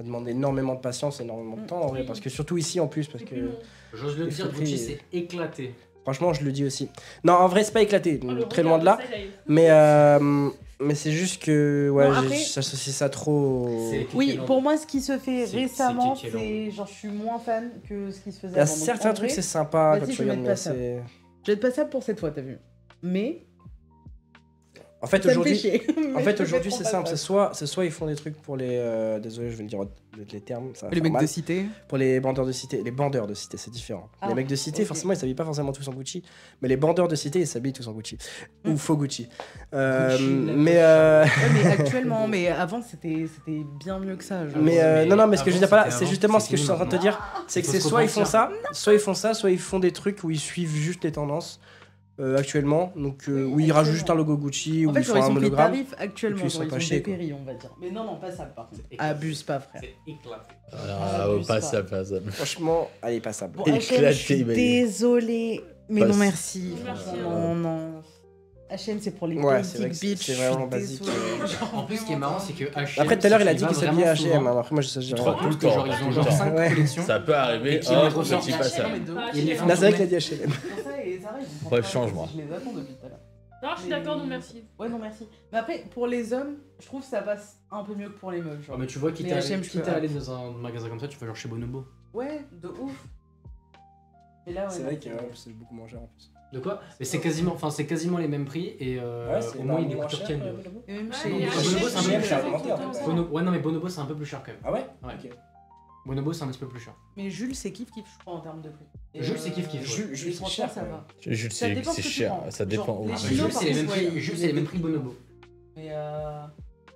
demande énormément de patience, énormément de temps en vrai, Oui. parce que surtout ici en plus, parce C'est que plus long. J'ose le Les dire, friperies, Gucci, c'est éclaté. franchement, je le dis aussi. Non, en vrai, c'est pas éclaté, Oh, le très loin de là, regard soleil. mais c'est juste que ouais, Bon, après- j'associe ça trop. C'est- Oui, Kékéland. pour moi, ce qui se fait C'est récemment, Kékéland. c'est genre, je suis moins fan que ce qui se faisait Il y a avant. Donc, certains en trucs, vrai, c'est sympa vas-y, quand je tu vais regardes, mettre mais pas ça. c'est. je vais être passable pour cette fois, t'as vu. Mais En fait, ça me fait aujourd'hui, chier. en Mais fait, je aujourd'hui, vais c'est trop simple. passable. C'est soit ils font des trucs pour les. Désolé, je vais le dire les termes. Ça va Les faire mecs mal. de cité. Pour les bandeurs de cité. Les bandeurs de cité, c'est différent. Ah, les mecs de cité, ok. forcément, ils s'habillent pas forcément tous en Gucci. Mais les bandeurs de cité, ils s'habillent tous en Gucci. Mm. Ou faux Gucci. Gucci, Mais. Ouais, mais actuellement, mais avant, c'était bien mieux que ça. genre. Mais non, mais ce que je veux dire pas là, avant, c'est justement ce c'était que je suis en train de te dire. C'est que Il faut c'est se soit ils font repentir. ça, soit ils font des trucs où ils suivent juste les tendances actuellement. Donc, où ils actuellement. rajoutent juste un logo Gucci, En où fait, ils genre, font ils un ont pris monogramme. tarif et actuellement, puis ils genre, sont ils pas ont chiés, quoi. dépéri, on va dire. Mais non, pas ça, par contre. C'est éclaté. Abuse pas, frère. C'est éclaté. Ah, abuse passable, passable. Franchement, elle est passable. Bon, Éclaté, H&M, je suis il m'a dit. désolée, mais Passe. non merci. Merci, Non, non. H&M, c'est pour les Ouais, basic c'est vrai que c'est- bitch, c'est je vraiment suis basique. désolée. Genre, En plus, ce qui est marrant, c'est que H&M. Après, tout à l'heure, il a s'y dit va qu'il s'habillait vraiment H&M. souvent. Après, moi, je sais, je Tu te dirais rends Tout le compte que genre, temps, ils tout ont le genre temps. 5 Ouais. collections. Ça peut arriver, Et qui les hop, ressortent. petit passable. Bah, Il les H&M. fait- Là, c'est vrai qu'il a dit H&M. Pour ça, et Zara, ils font Faudrait pas, que je change, moi. Je les attends depuis tout à l'heure. Non, je suis d'accord, non merci. Ouais, non, merci. Mais après, pour les hommes, je trouve que ça passe un peu mieux que pour les meufs. Genre. Oh, mais tu vois, quitte Mais à H&M, je peux- aller dans un magasin comme ça, tu vas genre chez Bonobo. Ouais, de ouf. Et là, ouais. C'est vrai que c'est beaucoup moins cher en plus. De quoi? Mais c'est quasiment les mêmes prix et au moins il est coutures tiennent. Et même Ouais, chez mais Bonobo, c'est un peu H&M, plus cher. c'est Ouais, non, mais Bonobo c'est un peu plus cher quand même. Ah ouais? Ouais. Ok. Bonobo c'est un petit peu plus cher. Mais Jules, c'est kiff kiff, je crois, en termes de prix. Et, Jules, c'est kiff kiff. et Jules, c'est franchement, cher, ça quand va. Jules, Ça dépend c'est ce que tu cher, prends. ça dépend Genre, où. les Ah, Chinois, Jules, c'est les mêmes par contre, prix. Jules, c'est les mêmes prix que Bonobo. Mais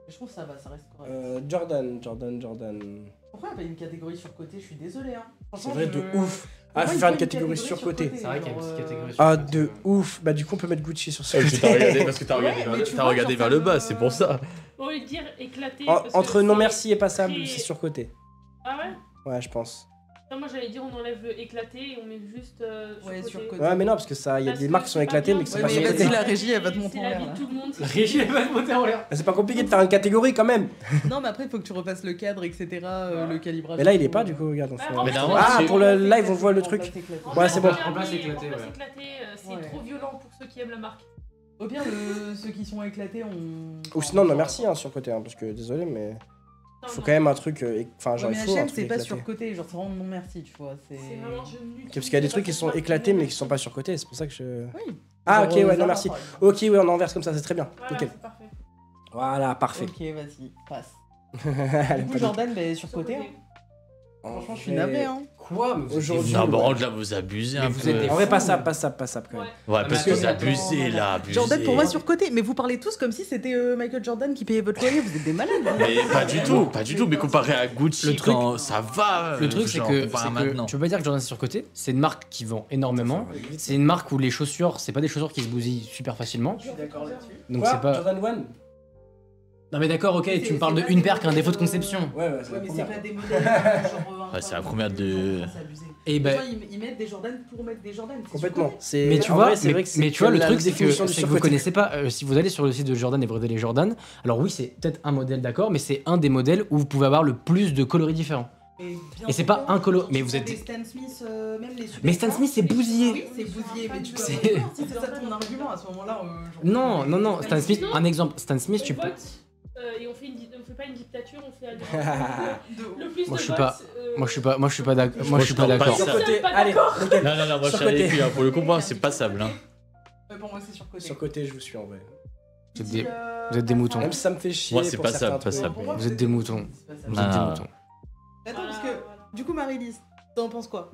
je trouve que ça va, ça reste correct. Jordan. Pourquoi il n'y a pas une catégorie surcotée? Je suis désolé, hein. C'est Franchement, vrai, je- de ouf. Ah, Pour faut moi, faire il une faut catégorie surcotée. C'est vrai qu'il y a une genre, petite catégorie Ah, surcotée, de ouais. ouf. Bah, du coup, on peut mettre Gucci sur ce Parce que t'as regardé, parce que t'as Ouais, regardé vers mais le, tu t'as vois, regardé genre, vers ça le bas, me- c'est pour ça. On va lui dire éclaté. parce que Entre non c'est merci et passable, très- c'est surcoté. Ah ouais? Ouais, je pense. Non, moi j'allais dire on enlève le éclaté et on met juste Ouais, surcoté. surcoté. Ouais, mais non, parce que ça, il y a Parce des que marques qui sont c'est pas éclatées, bien. mais qui sont Ouais, pas mais surcotées. vas-y, la régie, elle va te monter en C'est la l'air, vie là. de tout le monde. La régie elle va te monter en l'air. C'est pas compliqué de faire une catégorie quand même. Non, mais après, il faut que tu repasses le cadre, etc. Le calibrage. Mais là, il et est tout. pas, du coup, regarde. on fait- Mais normalement, Ah, c'est- pour le live, on voit le truc. Ouais, c'est bon. Remplace éclaté, ouais. C'est Ouais. trop violent pour ceux qui aiment la marque. Au pire, ceux qui sont éclatés, on. Ou sinon, non merci, hein, surcoté, hein, parce que désolé, mais Non, faut non. quand même un truc. Enfin, Ouais, genre, mais il faut un HM, truc c'est pas éclaté. surcoté, genre c'est vraiment non merci, tu vois. C'est vraiment je n'utilise Parce qu'il y a des trucs qui pas sont cette éclatés, marque. mais qui sont pas surcotés, c'est pour ça que je. Oui. Ah, Genre, ok, ouais, Zara, non, merci. par exemple. Ok, ouais, on inverse comme ça, c'est très bien. Voilà, Nickel. c'est parfait. Voilà, parfait. Ok, vas-y, passe. Elle Du coup, est pas Jordan, bah, surcoté. Hein. Franchement, je suis navré. Hein. Quoi? Mais vous êtes Aujourd'hui, des- Non, par contre, là, vous abusez Mais un vous peu. êtes des En vrai, fous. passable quand même. Ouais, parce que mais vous abusez, là, abusez. Jordan, pour moi, surcoté. Mais vous parlez tous comme si c'était Michael Jordan qui payait votre loyer. Vous êtes des malades. Mais pas du tout, pas du tout. Mais comparé à Gucci, Le truc- quand ça va. Le truc, c'est genre, que, comparé à maintenant. tu peux pas dire que Jordan c'est surcoté. C'est une marque qui vend énormément. C'est une marque où les chaussures, c'est pas des chaussures qui se bousillent super facilement. Je suis d'accord là-dessus. Donc Quoi c'est pas. Jordan 1? Non mais d'accord, ok, C'est- tu me parles c'est de pas une des paire qui a un modèles, défaut de conception. Ouais, c'est Ouais, la mais c'est première. pas des modèles. genre, Ouais, c'est la première de- C'est abusé. Et Les ben, gens, ils mettent des Jordan pour mettre des Jordan. c'est Complètement. surcoté. C'est- mais tu en vois, vrai, c'est vrai que mais tu vois, le la truc c'est que, définition du c'est que vous surcoté. connaissez pas. Si vous allez sur le site de Jordan et vous regardez les Jordan, alors oui, c'est peut-être un modèle, d'accord, mais c'est un des modèles où vous pouvez avoir le plus de coloris différents. Et c'est pas un colo- mais vous êtes- Les Stan Smith, même les super Mais Stan Smith, c'est bousillé. Oui, c'est bousillé, mais tu peux. C'est- Si c'est ça ton argument, à ce moment-là. Non, non, non, Stan Smith, un exemple. Stan Smith, tu On peux. vote, et on fait pas une dictature, on fait le plus Moi, de je suis votes, pas- Moi je suis pas d'accord. Moi je suis pas non, pas d'accord. ça. Surcoté, Pas allez, d'accord. nickel. Non, non, non, moi je suis Surcoté. avec lui, hein. Pour le coup, moi, c'est passable. Hein. Pour moi, c'est surcoté. Surcoté, je vous suis en vrai. Vous êtes des moutons. Même si ça me fait chier. Moi, c'est pour pas certains ça, pas trucs, ça. mais- Vous êtes des moutons. Vous Non, êtes des non. moutons. Attends, parce que Voilà. du coup, Marie-Lise, t'en penses quoi?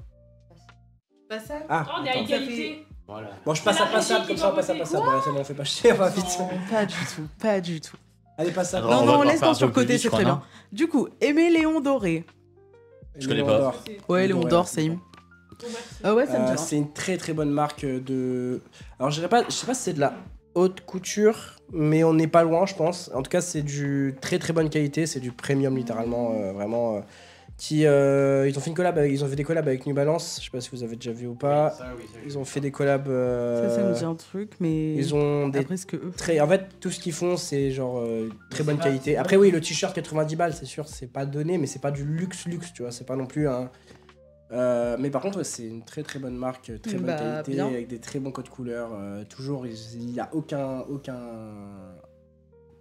Pas ça? Ah, On est à attends. égalité. Voilà. Bon, je passe à C'est la passable, régie comme qui ça on doit passe à voter. passable. Ouais, c'est bon, on fait pas chier, on va vite. Non, pas du tout, pas du tout. Allez, passable. Alors, Non, on va non, pas laisse faire dans un peu surcoté, plus vite, c'est je crois, très non bien. Du coup, Aimé Léon Doré. Je connais pas. Ouais, Léon Ouais. d'or, same. Bon, merci. Ah ouais, ça me dit. C'est une très très bonne marque de. Alors je sais pas si c'est de la haute couture, mais on n'est pas loin, je pense. En tout cas, c'est du très très bonne qualité, c'est du premium littéralement, vraiment. Ils ont fait une collab, ils ont fait des collabs avec New Balance. Je sais pas si vous avez déjà vu ou pas. Ils ont fait des collabs. Ça me dit un truc, mais. Ils ont des Après, ce que eux. très. En fait, tout ce qu'ils font, c'est genre très bonne qualité. Après, oui, le t-shirt 90 balles, c'est sûr, c'est pas donné, mais c'est pas du luxe, tu vois. C'est pas non plus un. Mais par contre, ouais, c'est une très très bonne marque, très bonne Bah, qualité, bien. avec des très bons codes couleurs. Toujours, il n'y a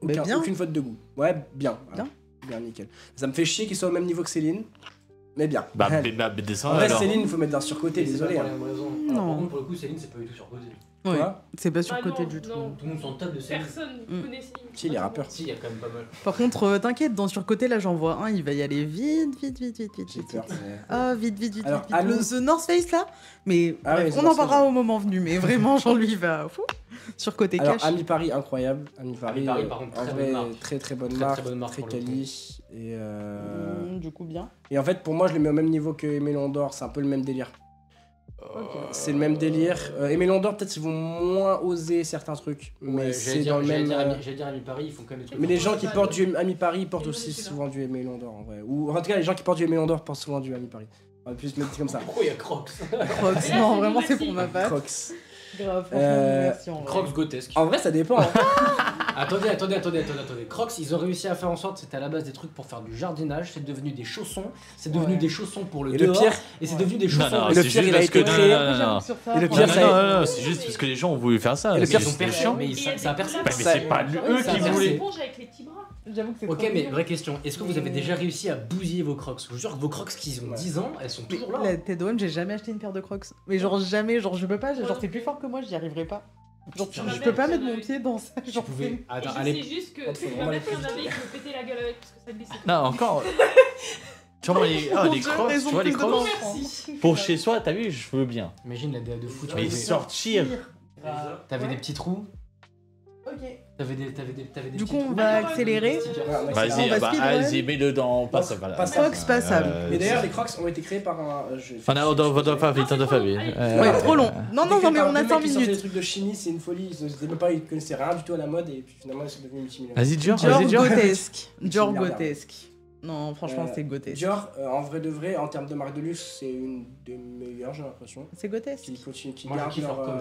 Bien. aucune faute de goût. Ouais, bien. Bien. Bien, nickel. Ça me fait chier qu'ils soient au même niveau que Céline, mais bien. Bah, en descends vrai, alors. Céline, il faut mettre d'un surcoté, désolé. Hein. Non. Par contre, pour le coup, Céline, c'est pas du tout surcoté. Ouais, Quoi c'est pas Ah surcoté non, du tout. non. Tout le monde s'en tape de Céline. Personne Mm. connaît Céline. Si, les rappeurs. Si, il y a quand même pas mal. Par contre, t'inquiète, dans surcoté, là, j'en vois un, il va y aller vite, vite, vite, vite, vite. J'ai vite, peur. vite. mais- Ah, vite, vite, vite, Alors, vite, vite. Ami- The North Face, là. Mais Ah bref, ouais, The on en North parlera Face. au moment venu, mais vraiment, genre, lui, il va. Fou. Surcoté Alors, cash. Ami Paris, incroyable. Ami Paris, Paris, par contre, en très vrai, bonne marque. très très bonne Très, marque, très bonne marque très pour le quali. Du coup, bien. Et en fait, pour moi, je les mets au même niveau que Mélon d'Or, c'est un peu le même délire. C'est le même délire. Et Mélon d'Or, peut-être ils vont moins oser certains trucs, mais c'est dans le même. J'allais dire Ami Paris, ils font quand même des trucs. Mais les gens qui Ouais, portent ouais. du Ami Paris portent Et aussi moi, je suis là. souvent du Mélon d'Or en vrai. Ou en tout cas, les gens qui portent du Mélon d'Or portent souvent du Ami Paris. On va plus mettre comme ça. Pourquoi il y a Crocs Crocs, Et là, non, c'est vraiment, nous, c'est pour merci. ma part. Crocs. Grave, franchement, Euh, merci, en vrai. Crocs grotesques. En vrai, ça dépend. Hein. Attendez. Crocs, ils ont réussi à faire en sorte, c'était à la base des trucs pour faire du jardinage, c'est devenu des chaussons, c'est devenu Ouais. des chaussons pour le Et le dehors, pire, et c'est Ouais. devenu des Non, chaussons. non, Et le c'est pire, juste il a parce été que- créé- non, non, non, non. Sur ça, Et le pour pire, moi, ça- Non, c'est juste parce que les gens ont voulu faire ça. Et le mais pire, Ils sont c'était perchés, chiant. mais Et ça a percé. collab, Bah, mais c'est pas eux ça qui a voulaient. l'éponge avec les petits bras. J'avoue que c'est Ok, trop mais mignon. vraie question, est-ce que vous avez déjà réussi à bousiller vos Crocs? Je vous jure que vos Crocs qui ont Ouais. 10 ans, elles sont Mais toujours là. la tête d'OM, j'ai jamais acheté une paire de Crocs. Mais genre jamais, genre je peux pas, genre c'est plus fort que moi, j'y arriverai pas. Genre Putain, je mais peux pas mec, mettre mon pied dans ça, Tu genre pouvais. Et Attends, je allez. sais juste que Faut vraiment ma les mère, il y en préciser. avait qui me pétait la gueule avec parce que ça glissait. Non, encore. Tu vois, les, Mon les Dieu, crocs, raison tu vois, les plus de crocs, enfants. Merci. pour chez soi, t'as vu, je veux bien. Imagine la DA de foot, tu Mais vois, sortir. t'avais des petits trous, Ok. t'avais des Du petits coup, on trous. va accélérer. Vas-y, va bah, speedrun. vas-y, mets-le dans. Pas ça, voilà. Pas ça. Crocs passable. Mais d'ailleurs, les Crocs ont été créés par un. On doit faire vite, on doit faire vite. Ouais, trop long. Non, non, non, mais on a 5 Des minutes. trucs de chimie, c'est une folie. Ils connaissaient rien du tout à la mode et puis finalement ils sont devenus multimillionnaires. Vas-y, Dior, Dior vas-y, Dior. grotesque. Dior Milliardaire. grotesque. Non, franchement, Euh, c'est grotesque. Dior, en vrai de vrai, en termes de marque de luxe, c'est une des meilleures, j'ai l'impression. C'est grotesque. Qui continue, qui Moi, je garde kiffe leur leur. com,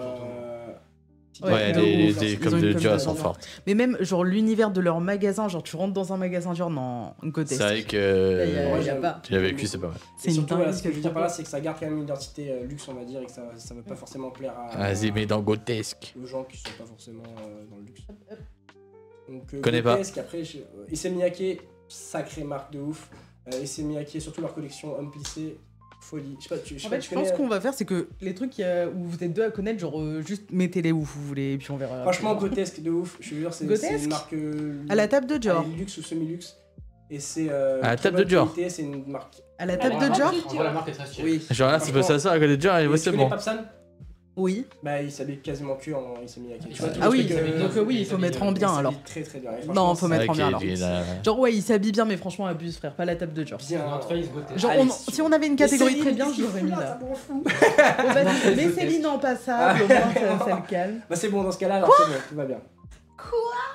surtout. Ouais, de les ouf. Ils comme ont de une Dior, elles com sont de fortes. Mais même, genre, l'univers de leur magasin, genre, tu rentres dans un magasin Dior, non, C'est grotesque. vrai Là, y a- que. y a pas. Tu l'as vécu, c'est pas mal. C'est Et une surtout, voilà, dinguerie ce que je veux dire cette par là, c'est que ça garde quand même une identité luxe, on va dire, et que ça veut pas forcément plaire Vas-y, mets dans grotesque. aux gens qui sont pas forcément dans le luxe. Donc, Connais pas. grotesque, après, Issey Miyake, sacrée marque de ouf. Issey Miyake, surtout leur collection homme plissé, folie. Je sais pas, je sais En pas, fait, tu je pense connais, qu'on va faire, c'est que les trucs où vous êtes deux à connaître, genre, juste mettez-les où vous voulez, et puis on verra. Franchement, grotesque de ouf. Je te jure, c'est Grotesque une marque. À la table de Dior. Luxe ou semi-luxe. Et c'est. À la très table de bonne Dior. qualité, c'est une marque. À la table de Ah, Dior oui. En vrai, la marque est très stylée. Oui. Genre là, c'est pas ça, à côté de Dior, et ouais, Et c'est tu connais bon. Papsan? Oui. Bah, il s'habille quasiment que en. Il s'est mis à tu vois, tous Ah les oui, trucs, donc oui, il faut mettre en il bien s'habille alors. Très très bien. Et Non, franchement, faut c'est mettre en bien alors. Genre, Genre ouais, il s'habille bien, mais franchement abuse frère, pas la table de Dior. bien. North Face, Gauthier. Genre Allez, si on avait une catégorie très bien, je l'aurais mis là. Bon, vas-y, mais Céline en passable, au moins ça le calme. Bah, c'est bon, dans ce cas-là, alors c'est bon, tout va bien.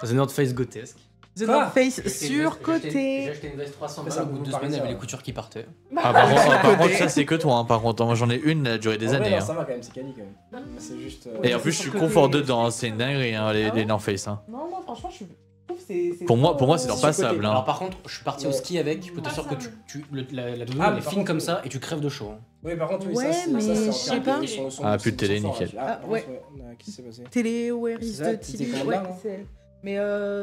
C'est North Face grotesque. The Quoi North Face J'ai surcoté. acheté une veste 300 Mais balles, ça, au bout de 2 vous semaines, il y avait parlez les ça. coutures qui partaient. Ah, par contre, ça c'est que toi, hein, par contre. Moi j'en ai une, elle a duré des En vrai, années. non, hein. ça va quand même, c'est quali quand même. C'est juste. Et en plus, je suis confort dedans, c'est une dinguerie, hein, les North Face. Hein. Non, moi franchement, je trouve c'est Pour moi, c'est leur passable. Alors Hein. par contre, je suis parti au ski avec, je peux t'assurer que la doudoune Ah, elle mais est par fine contre, comme ça et tu crèves de chaud. Hein. Oui, par contre, oui, Ouais, ça, mais c'est je en sais termes pas. de Ah, plus de télé, confort, nickel. là. Ah, ouais. Qu'est-ce qui s'est passé? Télé Where is C'est ça, the tu TV? t'es Ouais, commandé, c'est elle. Mais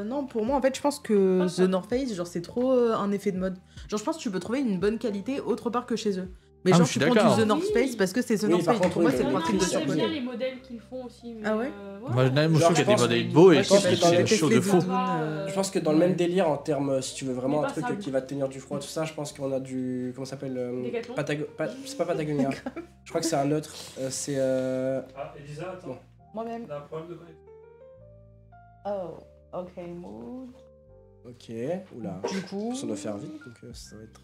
non, pour moi, en fait, je pense que The North Face, genre, c'est trop un effet de mode. Genre, je pense que tu peux trouver une bonne qualité autre part que chez eux. Mais Ah, genre, je suis tu prends d'accord. du The North Oui. Face parce que c'est The Oui, North par Face. contre, Pour moi, oui, c'est le mais principe de oui, J'aime bien surcoté. les modèles qu'ils font aussi. Mais Ah ouais Moi, je Genre, trouve je qu'il y a des pense- modèles beaux et Ouais, qui je sais pas, sont j'ai chauds de fait fou. des doudoune, Je pense que dans le ouais. même délire, en termes, si tu veux vraiment Mais un truc passable. qui va te tenir du froid, tout ça, je pense qu'on a du. Comment ça s'appelle Décathlon. C'est pas Patagonia. Je crois que c'est un autre. C'est. Ah, Elisa, attends, Non. Moi-même. on a un problème de connexion. Oh, ok, mood. Ok, oula. Du coup. Ça doit faire vite, donc ça va être.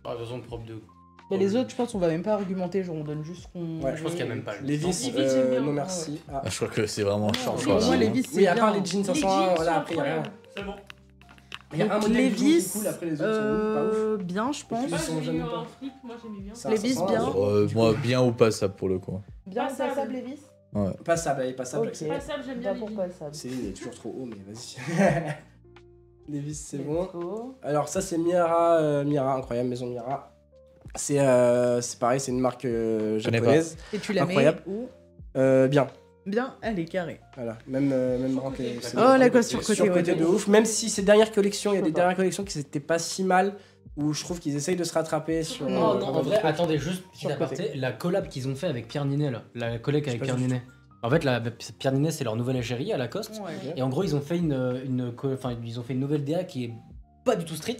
Ah, de toute façon, propre de. Mais les autres, je pense qu'on va même pas argumenter, genre, on donne juste ce qu'on. Ouais, Je pense qu'il y a même pas. Levis, Levi's, j'aime bien. non merci. Ah. Ah, je crois que c'est vraiment chiant. Pour choix. moi, Levi's, c'est Oui, à part bien. les jeans Les 501, jeans voilà, sont après il y a rien. incroyables. C'est bon. Il y a un Donc, modèle de jeans qui est Levi's, cool, après les autres sont pas ouf. bien, je pense. Ils Moi, sont j'ai eu jamais un pas. flip, moi j'aimais bien. Ça, Levi's, ça sent, bien. Moi, bien ou pas ça pour le coup. Bien, Passable. passable, Levi's. Passable, allez, passable. Ok. j'accepte. Passable, j'aime bien Pas les pour jeans. passable. Céline il est toujours trop haut, mais vas-y. Levis, c'est Let's bon. go. Alors ça c'est Mira, Mira, incroyable, maison Mira. C'est pareil, c'est une marque connais japonaise. Et tu la Incroyable. mets où Bien, Bien, elle est carrée. voilà, même rang que Oh, la coiffe surcotée, surcotée ouais. de ouf. Même si ces dernières collections, il y a Je des peux pas. dernières collections qui n'étaient pas si mal, où je trouve qu'ils essayent de se rattraper sur. Oh, Oh non, pas en mal de vrai, trucs. attendez, juste petit Sur le côté. aparté, la collab qu'ils ont fait avec Pierre Ninet là, la collègue avec pas Pierre vu. Ninet. En fait, Pierre Ninet c'est leur nouvelle égérie à Lacoste. Ouais. Et en gros, ils ont fait ils ont fait une nouvelle DA qui est pas du tout street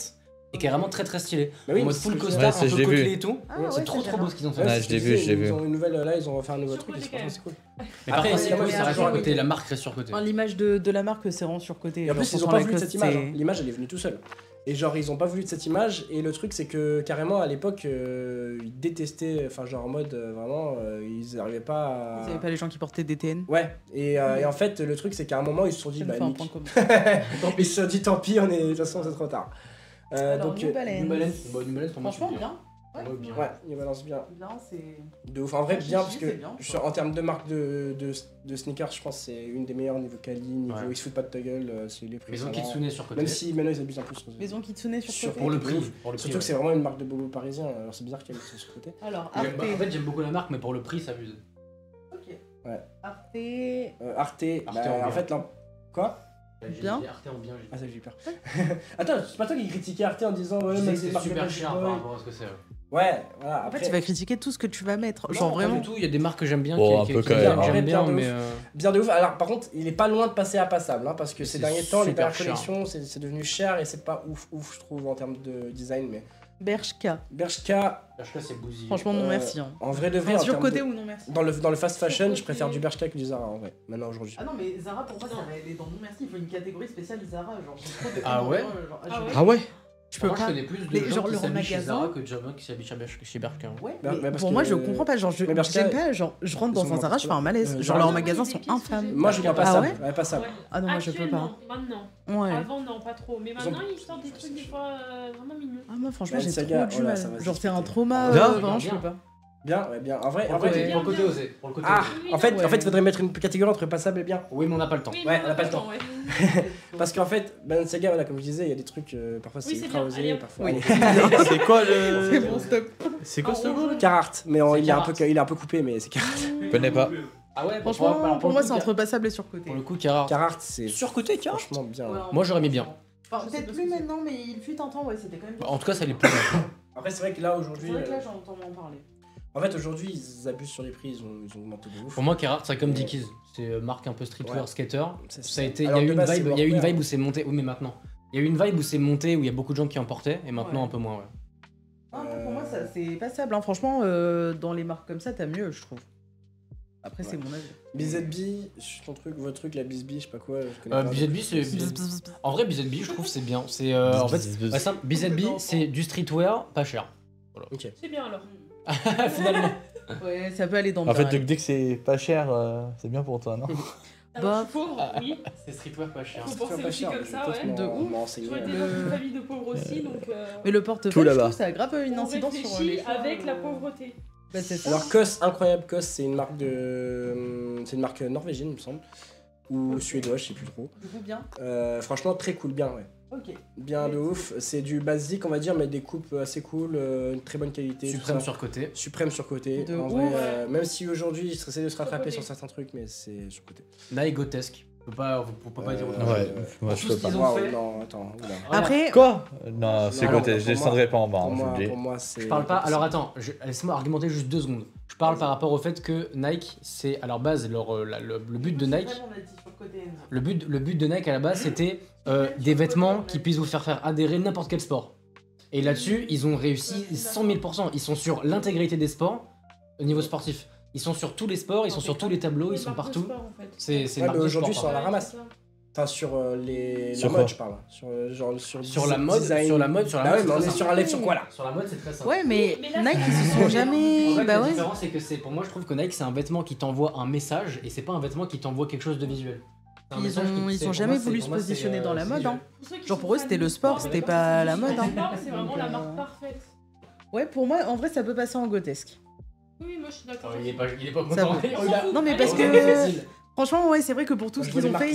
et qui est vraiment très très stylée. Bah oui, en mode c'est full ce que je costard, disais. Ouais, un ça, peu je l'ai vu. côtelé et tout. Ah, C'est ouais, trop ça, trop beau ce qu'ils ont fait. Ouais, c'est je ce l'ai que vu, disais, je l'ai vu. Ils ont une nouvelle, là, ils ont refait un nouveau truc, et Surcoté, franchement c'est cool. Mais par Après, contre, c'est oui, ça reste toujours- surcoté, la marque reste surcotée. Enfin, l'image de la marque, c'est vraiment surcoté. Et en Genre, plus, ils ont pourtant, pas la voulu de Lacoste, cette image. c'est- Hein. L'image, elle est venue tout seul. Et genre, ils ont pas voulu de cette image. Et le truc, c'est que carrément, à l'époque, ils détestaient. Enfin, genre en mode vraiment, ils n'arrivaient pas à. Vous savez pas les gens qui portaient des TN Ouais. Et en fait, le truc, c'est qu'à un moment, ils se sont dit, Ça me bah, fait un nique. point commun. Ils se sont dit, tant pis, de toute façon, c'est trop tard. Alors, Donc, New Balance. New Balance, New Balance, pour moi, Franchement, c'est bien. Ouais, bien. ouais, ils balancent bien. Bien, c'est. De ouf. En vrai, Ouais, bien, je parce dis, que c'est bien, en termes de marque de sneakers, je pense que c'est une des meilleures niveau quali, niveau Ouais. ils se foutent pas de ta gueule, c'est les prix. Maison ça va. Kitsune surcoté. Même si maintenant ils abusent un peu sur Maison Kitsune sur Sur- côté. Pour le de prix. ouf. Pour le prix, Surtout que c'est vraiment une marque de bobo parisien, alors c'est bizarre qu'elle soit sur côté. Alors, ouais. Arte. En fait, j'aime beaucoup la marque, mais pour le prix, ça abuse. Ok. Ouais. Arte. Arte, Arte bah, en en bien. fait, là. Quoi Bien. Arte en bien, j'ai dit. Ah, ça j'ai eu peur. Attends, c'est pas toi qui critiquais Arte en disant ouais, Je mais sais que c'est c'est marque de super bad cher boy. par rapport à ce que c'est. Ouais, voilà. En Après, fait, tu vas critiquer tout ce que tu vas mettre. Non, Genre pas vraiment. Du tout, il y a des marques que j'aime bien, Bon, un qui peu qui- quand qui- même. j'aime bien, Bien de mais bien de ouf. Alors, par contre, il est pas loin de passer à passable, hein, parce que ces C'est derniers temps, les super dernières cher. collections, c'est devenu cher et c'est pas ouf, je trouve, en termes de design. Mais Bershka. Bershka, Bershka, c'est bousillé. Franchement, non merci. Hein. en vrai de vrai, Enfin, en termes surcoté de- ou non merci. dans le fast fashion, je Surcoté. préfère du Bershka que du Zara en vrai, maintenant aujourd'hui. Ah non, mais Zara, pour moi, ça va aller dans non merci. Il faut une catégorie spéciale Zara. Genre, j'ai trop de. Ah ouais Ah ouais. Ah ouais Je peux Moi, je pas. connais plus de Mais gens genre, qui leur s'habillent chez magasin- Zara que de gens qui s'habillent chez Bershka. Ouais, Bah, mais bah, parce pour moi, que- je comprends pas. Genre, Mais Bershka, j'aime pas. Genre, je rentre ils dans sont un Zara, je fais un malaise. Genre, Zara, leurs ils- magasins Des sont pièces que infâmes. j'aime. Moi, je viens pas Ah ça. ouais Ouais, pas ça. Ouais. Ah non, moi, je peux pas. Actuellement, Maintenant. Ouais. Avant, non, pas trop. Mais maintenant, ils sortent des trucs des fois vraiment mignons. Ah, moi, franchement, Bah, j'ai Saga, trop du oh là, mal. ça va Genre, c'est un s'expliquer. trauma. Bien. Vraiment, je peux pas. Bien, ouais, bien. En vrai, Pour le côté, pour le côté osé. Pour le côté Ah, osé. en fait, Ouais. il faudrait mettre une catégorie entre passable et bien. Oui, mais on n'a pas le temps. Oui, Ouais, mais on a pas le temps. ouais. Parce qu'en fait, Balenciaga, voilà, comme je disais, il y a des trucs, parfois c'est Oui, c'est ultra bien. osé, Allez, hop. parfois. Oui. C'est quoi le. C'est bon, stop. C'est quoi ce En logo rouge. Carhartt, mais C'est il est un peu, Carhartt. il est un peu coupé, mais c'est Carhartt. Je connais pas. Ah ouais, Franchement, pour moi, c'est le coup, entre passable et surcoté. Pour le coup, Carhartt. Carhartt, c'est Surcoté, Carhartt. franchement bien. Moi, j'aurais mis bien. Enfin, peut-être plus maintenant, mais il fut un temps, ouais, c'était quand même. En tout cas, ça l'est plus. Après, c'est vrai que là, C'est aujourd'hui, vrai que là, j'entends m'en parler. en fait, aujourd'hui, ils abusent sur les prix, ils ont augmenté de ouf. Pour moi, Carhartt, c'est comme Dickies. C'est marque un peu streetwear, Ouais. skater. C'est Ça a été, il y Alors, a eu de une base, vibe, c'est il y a eu une workwear. vibe où c'est monté. Oui, mais maintenant. Il y a eu une vibe où c'est monté, où il y a beaucoup de gens qui en portaient, et maintenant Ouais. un peu moins, ouais. Ah, pour moi, ça c'est passable. Hein. Franchement, dans les marques comme ça, t'as mieux, je trouve. Après, c'est Ouais. mon avis. BZB, ton truc, votre truc, la BZB, je sais pas quoi. Je connais pas. BZB, c'est. En vrai, BZB, je trouve c'est bien. C'est en fait, ouais, simple. BZB, c'est du streetwear pas cher. Ok. C'est bien alors. Finalement. Ouais, ça peut aller dans le En fait, pareil. dès que c'est pas cher, c'est bien pour toi, non? Alors, Bah, je suis pauvre, oui. C'est streetwear pas cher. Faut penser pas aussi cher, comme mais je ça, vais ouais. peut-être De m'en- ouf. m'en Je renseigner. vois été dans une famille de pauvres aussi, donc Mais le Tout portefeuille, je là-bas. trouve, ça a grave une on incidence sur réfléchit les choix, avec la pauvreté. Bah, c'est ça. Alors Koss, incroyable, Koss, c'est une marque c'est une marque norvégienne, il me semble, ou suédoise, je sais plus trop. Du coup, bien. Franchement, très cool, bien, ouais. Ok. Bien de ouf. C'est du basique, on va dire, mais des coupes assez cool, une très bonne qualité. Suprême tout ça. surcoté. Suprême surcoté. De En ouf. vrai, même si aujourd'hui, ils essaient de se rattraper Surcoté. sur certains trucs, mais c'est surcoté. Nike grotesque. Faut pas dire autre chose. Ouais, moi je Tout peux ce pas. qu'ils ont Waouh, fait. non, attends. oula. Après, Quoi? Non, c'est Non, côté, pour je moi- descendrai pas en bas, hein, faut oublier. Pour moi, c'est. Je parle pas. Alors attends, laisse-moi argumenter juste 2 secondes. Je parle par rapport au fait que Nike, c'est à leur base, le but de Nike. Le but de Nike à la base, c'était des vêtements qui puissent vous faire adhérer n'importe quel sport. Et là-dessus, ils ont réussi 100 000%. Ils sont sur l'intégralité des sports au niveau sportif. Ils sont sur tous les sports, ils sont sur tous les tableaux, ils sont partout. C'est une Ouais, marque mais de aujourd'hui, sport, sur la pardon. ramasse. Enfin, sur la Sur mode, quoi je parle. Sur la mode, design. sur la mode, sur la Bah mode. ouais, mais on c'est est très sur un simple. live sur quoi là? Sur la mode, c'est très simple. ouais, mais Mais là, Nike, c'est- ils se sont jamais. En fait, Bah la ouais. différence, c'est que c'est pour moi, je trouve que Nike, c'est un vêtement qui t'envoie un message et c'est pas un vêtement qui t'envoie quelque chose de visuel. C'est un Ils message qui- ont c'est- pour jamais moi, c'est- voulu pour se moi, c'est, positionner dans la c'est mode. visuel. Hein. Genre, pour eux, c'était le sport, c'était pas la mode, hein. C'est vraiment la Donc, marque parfaite. Ouais, pour moi, en vrai, ça peut passer en grotesque. Oui, moi je suis d'accord. Il est pas Ça content. va. Il a- Non, mais Allez, parce on que. fait facile. Franchement, ouais, c'est vrai que pour tout ce qu'ils ont fait,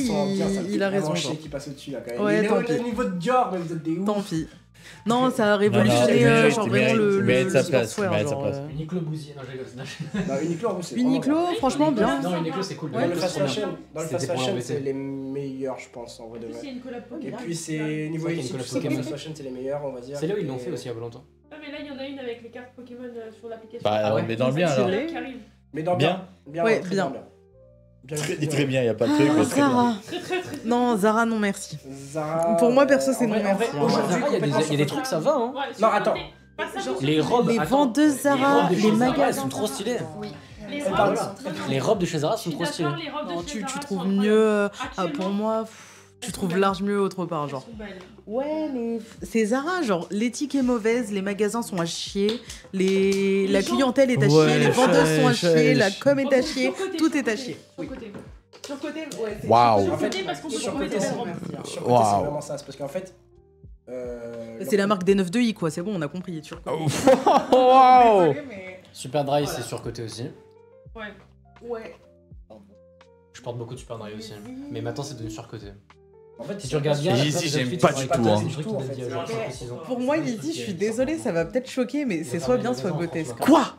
il a raison. Genre. qui passe au-dessus là quand même. Ouais, Il est tant au pis. niveau de Dior, mais vous êtes des ouf. Tant pis. Non, ça a Non, révolutionné il mérite, genre il vraiment mérite, le il mérite sa place, sportswear, il mérite sa genre, place. Uniqlo Bousier, non, je rigole. Non, Uniqlo, en vrai, c'est Uniqlo, vraiment- franchement, bien. Non, Uniqlo, c'est cool. Ouais, Dans le Uniqlo, fast c'est trop bien. fashion, dans le C'était fast pour fashion, l'embêter. c'est les meilleurs, je pense, en vrai de En plus, vrai. il y a une collab Et Pokémon. puis c'est niveau C'est vrai qu'il y a une éthique, collab tout ça, Pokémon. fast fashion, c'est les meilleurs, on va dire. C'est là où ils l'ont Et- fait aussi il y a pas longtemps. Ah, mais là, il y en a une avec les cartes Pokémon sur l'application. Bah, Ah ouais. mais dans le bien C'est alors. là qui arrive. Mais dans Bien. bien. Ouais, très bien. Bien, Très bien, y a pas de truc, mais très bien. Zara. Très très très. Non, Zara, non, merci. Zara. Pour moi, perso, c'est en non, vrai- en vrai, merci, hein. Aujourd'hui, Zara, il y a complètement des trucs, ça va, hein. Ouais, Non, sur attends. côté. Pas ça, sur Les côté. robes. Les attends, vendeuses Zara, robes de les chez Zara, magasins. elles sont trop stylées. Oui. Les Et robes par là. sont très bien. Les robes de chez Zara Je sont suis trop stylées. d'accord, les robes de Non, chez tu Zara sont trouves incroyables. mieux. Actuellement, Pour moi, tu trouves large mieux autre part, genre. elles sont belles. Ouais, mais c'est Zara, genre l'éthique est mauvaise, les magasins sont à chier, la gens- clientèle est à Ouais, chier, les vendeurs sont à ouais, chier, la ouais. com est à Sur chier, côté, tout sur est à côté, chier. sur côté. Sur côté, ouais. Waouh. Sur En fait, côté, parce qu'on peut sur trouver côté, des c'est belles robes. Sur côté, Waouh. c'est vraiment ça. C'est parce qu'en fait. C'est la marque des 9 de I, quoi, c'est bon, on a compris. Sur Waouh. Super Dry, c'est surcoté aussi. Ouais. Ouais. Je porte beaucoup de Super Dry aussi. Mais maintenant, c'est devenu surcoté. En fait, Si tu regardes bien, Yeezy, la j'aime Fit, pas c'est du vrai tout, que hein. c'est du truc qui En date fait, d'il y a genre Mais 5 ou 6 ans. Pour moi, Yeezy, je suis désolée, ça va peut-être choquer, mais c'est va soit faire bien, une soit raison, grotesque. franchement. Quoi?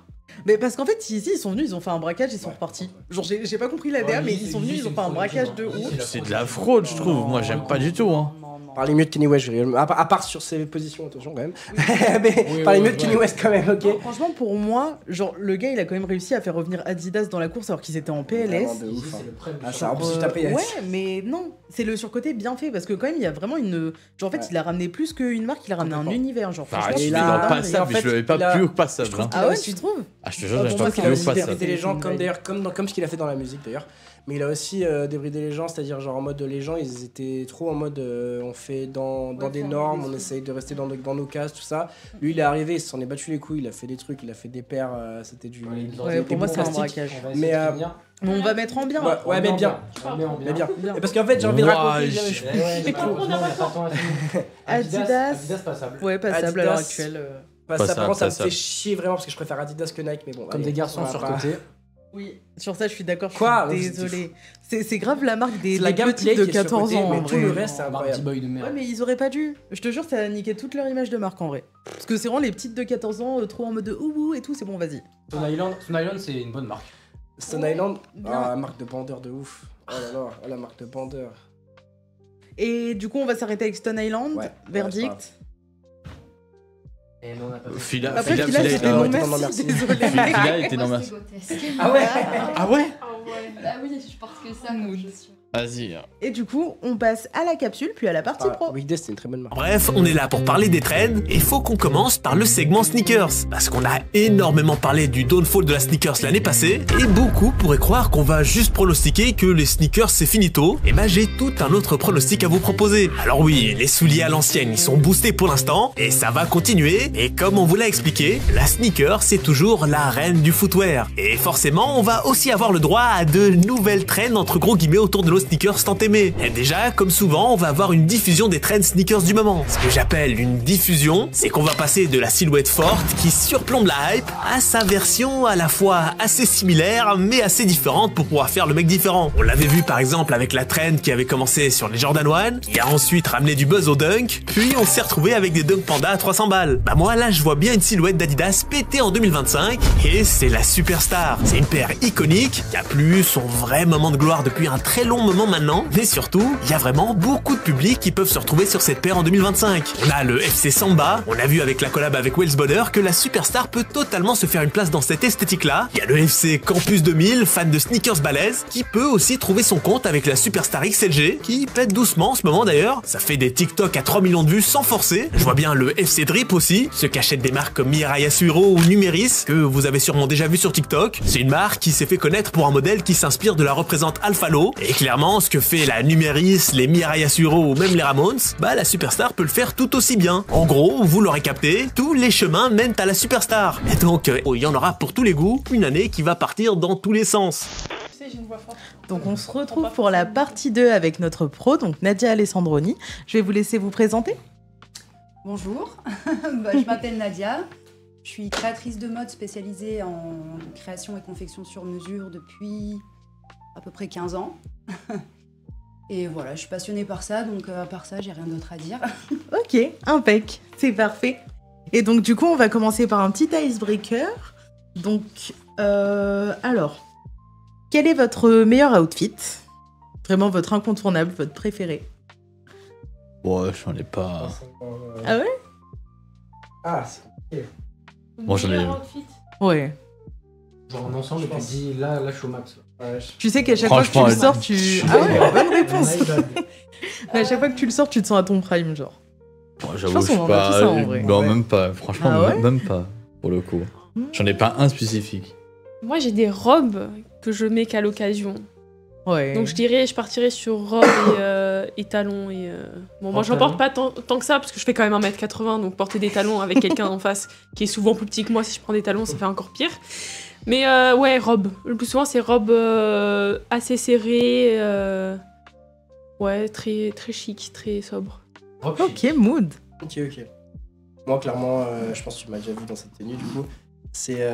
Mais parce qu'en fait, Yeezy, ils sont venus, ils ont fait un braquage, ils sont repartis. Genre, j'ai pas compris la DA, mais ils sont venus, ils ont fait un braquage de ouf. C'est de la fraude, je trouve. Moi, j'aime pas du tout, hein. Parlez mieux de Kanye West, à part sur ses positions, attention quand même. Mais Oui, parlez oui, mieux de oui. Kanye West quand même, ok. Non, franchement, pour moi, genre, le gars, il a quand même réussi à faire revenir Adidas dans la course alors qu'ils étaient en PLS. Vraiment de Yeezy, ouf, hein. c'est le prime du Ah, ça, surcoté. en plus, tu tapais. Ouais, mais non, c'est le surcoté bien fait parce que quand même, il y a vraiment une. Genre, en fait, Ouais. il a ramené plus qu'une marque, il a ramené un Complètement. univers. Genre, Enfin, franchement, je il suis a- dans il a- passable, en mais fait, je le il pas a- plus que passable. je trouve hein. Ah ouais, aussi- tu trouves? Ah, je te jure, Pour je moi, t'en qu'il a plus aussi que passable. débridé les gens, C'est comme une d'ailleurs, comme ce qu'il a fait dans la musique d'ailleurs. Mais il a aussi débridé les gens, c'est-à-dire genre en mode les gens ils étaient trop en mode on fait dans Ouais, des faut normes, enlever on des essaye de rester dans nos cases, tout ça. Lui il est arrivé, il s'en est battu les couilles, il a fait des trucs, il a fait des paires, c'était du. Ouais, pour moi, c'est un plastique. braquage. On va essayer Mais, de euh, finir. Mais on va mettre en bien. Ouais, mais bien. On met en Mais bien. Bien. Et parce qu'en fait j'ai envie de Ouah, raconter. je- Mais on n'a pas le temps. Adidas. Adidas passable. Ouais, passable à l'heure Adidas. actuelle. Bah, Pas ça, ça, par contre, ça me ça. fait chier vraiment parce que je préfère Adidas que Nike, mais bon. Comme allez, des garçons on va sur pas- côté. Oui, sur ça, je suis d'accord. Je Quoi suis Mais c'est- désolée. C'est grave la marque des C'est la des gamme petites Play de qui est sur 14 côté, ans. mais en tout vrai. le reste, c'est Mardi incroyable. boy de Ouais, merde. mais ils auraient pas dû. Je te jure, ça a niqué toute leur image de marque en vrai. Parce que c'est vraiment les petites de 14 ans, trop en mode de ouh et tout, c'est bon, vas-y. Stone Island, c'est une bonne marque. Stone Island, Bien. ah, marque de bandeur de ouf. Oh là là, oh, la marque de bandeur. Et du coup, on va s'arrêter avec Stone Island. Ouais, Verdict. Et non, on a pas fait. Fila, Après, Fila, Fila, Fila, c'était était- non, non, merci. merci. Désolée. Fila était dans Moi, ma. c'est grotesque. Ah ouais Ah ouais? Ah ouais. Bah oui, je porte que ça quand je suis. Vas-y. Et du coup, on passe à la capsule, puis à la partie pro. Weekday, c'était une très bonne marque. Bref, on est là pour parler des trends et il faut qu'on commence par le segment sneakers. Parce qu'on a énormément parlé du downfall de la sneakers l'année passée et beaucoup pourraient croire qu'on va juste pronostiquer que les sneakers c'est finito. Et bah j'ai tout un autre pronostic à vous proposer. Alors oui, les souliers à l'ancienne ils sont boostés pour l'instant et ça va continuer. Et comme on vous l'a expliqué, la sneaker c'est toujours la reine du footwear. Et forcément, on va aussi avoir le droit à de nouvelles trends entre gros guillemets autour de nos sneakers tant aimés. Et déjà, comme souvent, on va avoir une diffusion des trends sneakers du moment. Ce que j'appelle une diffusion, c'est qu'on va passer de la silhouette forte qui surplombe la hype à sa version à la fois assez similaire mais assez différente pour pouvoir faire le mec différent. On l'avait vu par exemple avec la trend qui avait commencé sur les Jordan 1, qui a ensuite ramené du buzz au dunk, puis on s'est retrouvé avec des Dunk Panda à 300 balles. Bah moi là je vois bien une silhouette d'Adidas péter en 2025 et c'est la Superstar. C'est une paire iconique qui a plus son vrai moment de gloire depuis un très long moment maintenant, mais surtout, il y a vraiment beaucoup de publics qui peuvent se retrouver sur cette paire en 2025. On a le FC Samba, on a vu avec la collab avec Wells Bonner que la Superstar peut totalement se faire une place dans cette esthétique-là. Il y a le FC Campus 2000, fan de sneakers balèzes, qui peut aussi trouver son compte avec la Superstar XLG, qui pète doucement en ce moment d'ailleurs. Ça fait des TikTok à 3 millions de vues sans forcer. Je vois bien le FC Drip aussi, ceux qui achètent des marques comme Mirai Yasuhiro ou Numeris, que vous avez sûrement déjà vu sur TikTok. C'est une marque qui s'est fait connaître pour un modèle qui s'inspire de la représente Alphalo, et clairement, ce que fait la Numeris, les Mirai Yasuhiro ou même les Ramones, bah la Superstar peut le faire tout aussi bien. En gros, vous l'aurez capté, tous les chemins mènent à la Superstar. Et donc, il y en aura pour tous les goûts, une année qui va partir dans tous les sens. Tu sais, j'ai une voix forte. Donc on se retrouve pour la partie 2 avec notre pro, donc Nadia Alessandroni. Je vais vous laisser vous présenter. Bonjour, je m'appelle Nadia. Je suis créatrice de mode spécialisée en création et confection sur mesure depuis à peu près 15 ans. Et voilà, je suis passionnée par ça, donc à part ça, j'ai rien d'autre à dire. Ok, impec, c'est parfait. Et donc du coup, on va commencer par un petit icebreaker. Donc, alors, quel est votre meilleur outfit? Vraiment votre incontournable, votre préféré? Ouais, j'en ai pas. Ah ouais? Ah, c'est Bon, j'en ai- Meilleur outfit. Ouais. Genre en ensemble, et tu dis là, je suis au max. Tu sais qu'à chaque fois que tu le Franchement, sors, tu... Ah ouais, bonne réponse. Mais à chaque fois que tu le sors, tu te sens à ton prime, genre. Bon, Je j'avoue, pense je suis qu'on en a pas. tous un, en vrai. Non, Ouais. même pas. Franchement, Ah ouais même pas. Pour le coup. J'en ai pas un spécifique. Moi, j'ai des robes que je mets qu'à l'occasion. Ouais. Donc, je partirais sur robe et talons. Et, Bon, moi, j'en porte pas tant que ça, parce que je fais quand même 1m80, donc porter des talons avec quelqu'un en face qui est souvent plus petit que moi, si je prends des talons, ça fait encore pire. Mais ouais, robe. Le plus souvent, c'est robe assez serrée. Ouais, très, très chic, très sobre. Ok, mood. Ok. Moi, clairement, je pense que tu m'as déjà vu dans cette tenue, du coup. C'est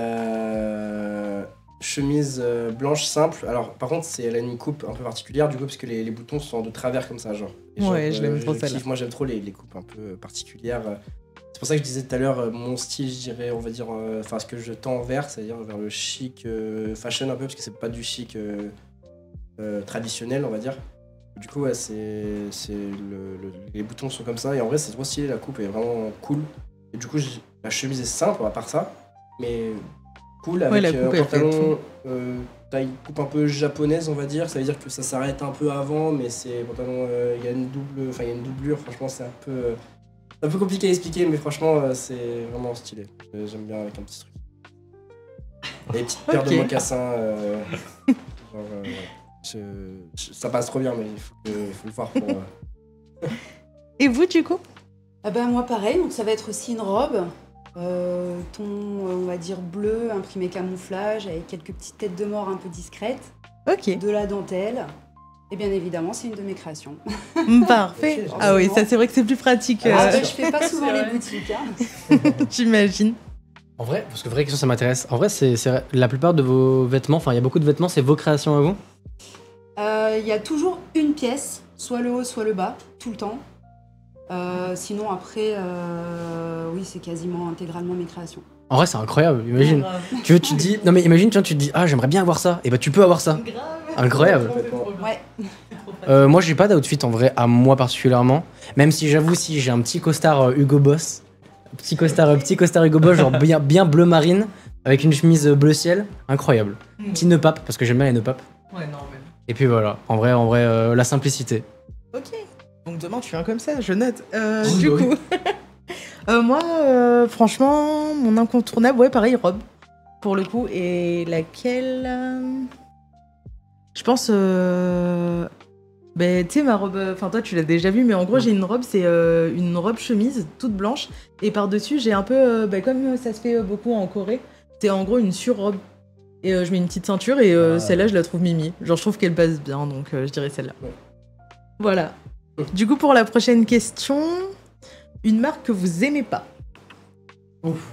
chemise blanche simple. Alors, par contre, elle a une coupe un peu particulière, du coup, parce que les boutons sont de travers comme ça, genre. Et Ouais, je l'aime trop, celle-là. kiffe. Moi, j'aime trop les coupes un peu particulières. C'est pour ça que je disais tout à l'heure, mon style, je dirais, on va dire, enfin, ce que je tends vers, c'est-à-dire vers le chic fashion un peu, parce que c'est pas du chic traditionnel, on va dire. Du coup, ouais, les boutons sont comme ça, et en vrai, c'est trop stylé, la coupe est vraiment cool. Et du coup, la chemise est simple, à part ça, mais cool, avec la coupe, un elle fait pantalon taille coupe un peu japonaise, on va dire. Ça veut dire que ça s'arrête un peu avant, mais c'est pantalon, il y a une doublure, franchement, c'est un peu compliqué à expliquer, mais franchement, c'est vraiment stylé. J'aime bien avec un petit truc. Et des petites paires de mocassins. Ça passe trop bien, mais il faut le voir pour. Et vous, du coup? Ah bah, moi pareil, donc ça va être aussi une robe, ton on va dire bleu, imprimé camouflage, avec quelques petites têtes de mort un peu discrètes, Ok. de la dentelle, et bien évidemment c'est une de mes créations. Parfait. Ok, Ah oui, ça c'est vrai que c'est plus pratique, Je fais pas souvent C'est les vrai. boutiques, hein. j'imagine. En vrai, parce que vraie question, ça m'intéresse. En vrai, c'est la plupart de vos vêtements, enfin, il y a beaucoup de vêtements, c'est vos créations à vous? Il y a toujours une pièce, soit le haut, soit le bas, tout le temps. Sinon après, oui, c'est quasiment intégralement mes créations. En vrai, c'est incroyable. Imagine, tu te dis, non mais imagine, tu te dis, ah, j'aimerais bien avoir ça. Et bah, tu peux avoir ça. Incroyable. Ouais. Moi, j'ai pas d'outfit en vrai à moi particulièrement. Même si j'avoue, si j'ai un petit costard Hugo Boss, petit costard Hugo Boss, genre bien bleu marine, avec une chemise bleu ciel, incroyable. Petit nœud pape, parce que j'aime bien les nœuds papes. Ouais, normal. Et puis voilà, en vrai, la simplicité. Ok. Donc demain, tu viens comme ça, je note. Oui, Du oui. coup, moi, franchement, mon incontournable, ouais, pareil, robe, pour le coup. Et laquelle je pense, ben, tu sais, ma robe, enfin, toi, tu l'as déjà vue, mais en gros, j'ai une robe, c'est une robe chemise, toute blanche. Et par-dessus, j'ai un peu, comme ça se fait beaucoup en Corée, c'est en gros une sur-robe. Et je mets une petite ceinture, et celle-là, je la trouve mimi. Genre, je trouve qu'elle passe bien, donc je dirais celle-là. Ouais. Voilà. Du coup, pour la prochaine question, une marque que vous aimez pas. Ouf.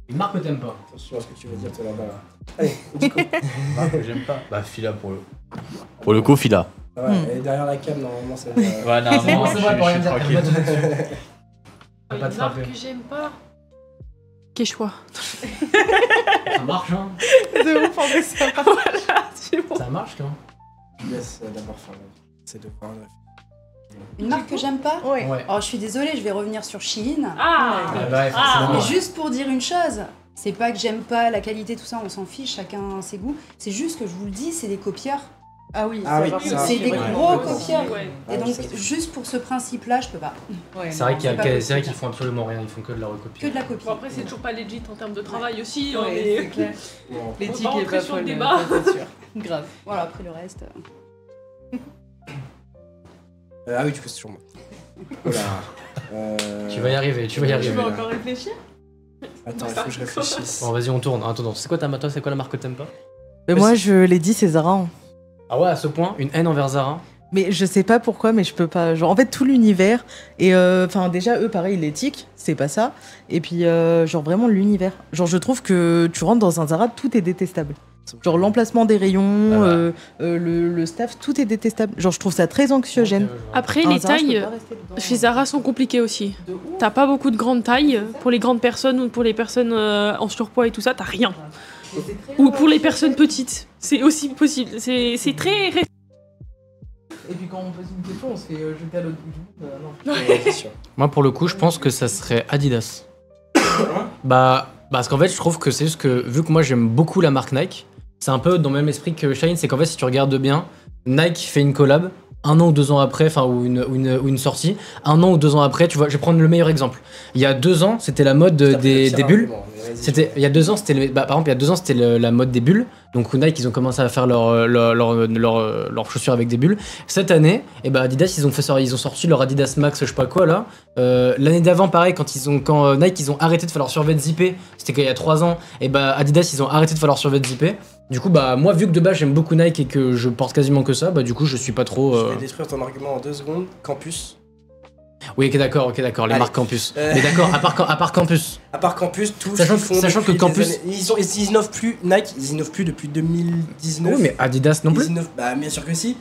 Une marque que t'aimes pas. Attention à ce que tu veux dire, toi là-bas. Là. Allez, Une marque que j'aime pas. Bah, Fila pour le coup, Fila. ça va, elle est derrière la cam, normalement, ça va. Ouais, non, C'est bon, c'est vrai, pour rien dire. tranquille. Pas Une te marque frapper. que j'aime pas. Quechua. Ça marche, hein. De ouf, en vrai, ça va. Voilà, c'est bon. Ça marche, quand Je laisse d'abord faire c'est de voir. Une marque que j'aime pas Ouais. Ouais. Oh, je suis désolée, je vais revenir sur Shein. Ah, Ah bah, Mais forcément. juste pour dire une chose, c'est pas que j'aime pas la qualité, tout ça, on s'en fiche, chacun ses goûts. C'est juste que je vous le dis, c'est des copieurs. Ah oui, Ah oui, va. ça, C'est des ouais. gros Ouais. copieurs. Ouais. Ah, Et donc, ça, c'est- juste pour ce principe-là, je peux pas. Ouais, C'est vrai non. qu'il y a- pas c'est possible. vrai qu'ils font absolument rien, ils font que de la recopie. Que de la copie. Bon, après, c'est toujours pas legit en termes de travail aussi. Ouais, hein, c'est mais... clair. Non. L'éthique On va est rentrer pas sur le folle, débat. ça, c'est sûr. Grave. Voilà, après le reste. Ah oui, du coup, c'est sur moi. Voilà. Tu vas y arriver, tu vas y Tu arriver. veux encore réfléchir? Attends, il faut que je réfléchisse. Bon, vas-y, on tourne. Attends, c'est quoi c'est quoi la marque que t'aimes pas? Mais moi, je l'ai dit, c'est Zara. Hein. Ah ouais, à ce point, une haine envers Zara. Mais je sais pas pourquoi, mais je peux pas. Genre, en fait, tout l'univers. Et enfin, déjà, eux, pareil, l'éthique, c'est pas ça. Et puis, genre, vraiment l'univers. Genre, je trouve que tu rentres dans un Zara, tout est détestable. Genre, l'emplacement des rayons, le staff, tout est détestable. Genre, je trouve ça très anxiogène. Après, Un les Zara, je peux tailles pas rester dedans. chez Zara sont compliquées aussi. T'as pas beaucoup de grandes tailles. Pour les grandes personnes ou pour les personnes en surpoids et tout ça, t'as rien. Ou pour les personnes petites. C'est aussi possible. C'est très... Et puis, quand on pose une question, on se fait jeter à l'autre bout du monde. Non. Ouais, c'est sûr. Moi, pour le coup, je pense que ça serait Adidas. Bah, parce qu'en fait, je trouve que c'est juste que, vu que moi j'aime beaucoup la marque Nike, c'est un peu dans le même esprit que Shine, c'est qu'en fait, si tu regardes bien, Nike fait une collab, 1 an ou 2 ans après, enfin, ou une sortie, 1 an ou 2 ans après, tu vois, je vais prendre le meilleur exemple. Il y a 2 ans, c'était la mode des bulles. C'était il y a 2 ans, c'était par exemple il y a 2 ans c'était la mode des bulles. Donc Nike ils ont commencé à faire leurs chaussures avec des bulles. Cette année, et ben Adidas ils ont sorti leur Adidas Max je sais pas quoi là. L'année d'avant pareil quand Nike ils ont arrêté de faire leurs survêtements zippés, c'était qu'il y a 3 ans. Et ben Adidas ils ont arrêté de faire leurs survêtements zippés. Du coup bah moi vu que de base j'aime beaucoup Nike et que je porte quasiment que ça, bah du coup je suis pas trop. Je vais détruire ton argument en 2 secondes. Campus. Oui ok d'accord les Allez. marques Campus. Mais d'accord à part Campus. À part Campus, tout Sachant ce qu'ils que- font sachant que depuis des Campus- années- ils innovent plus. Nike, ils innovent plus depuis 2019. Oui mais Adidas non Ils plus. innovent- Bah bien sûr que si.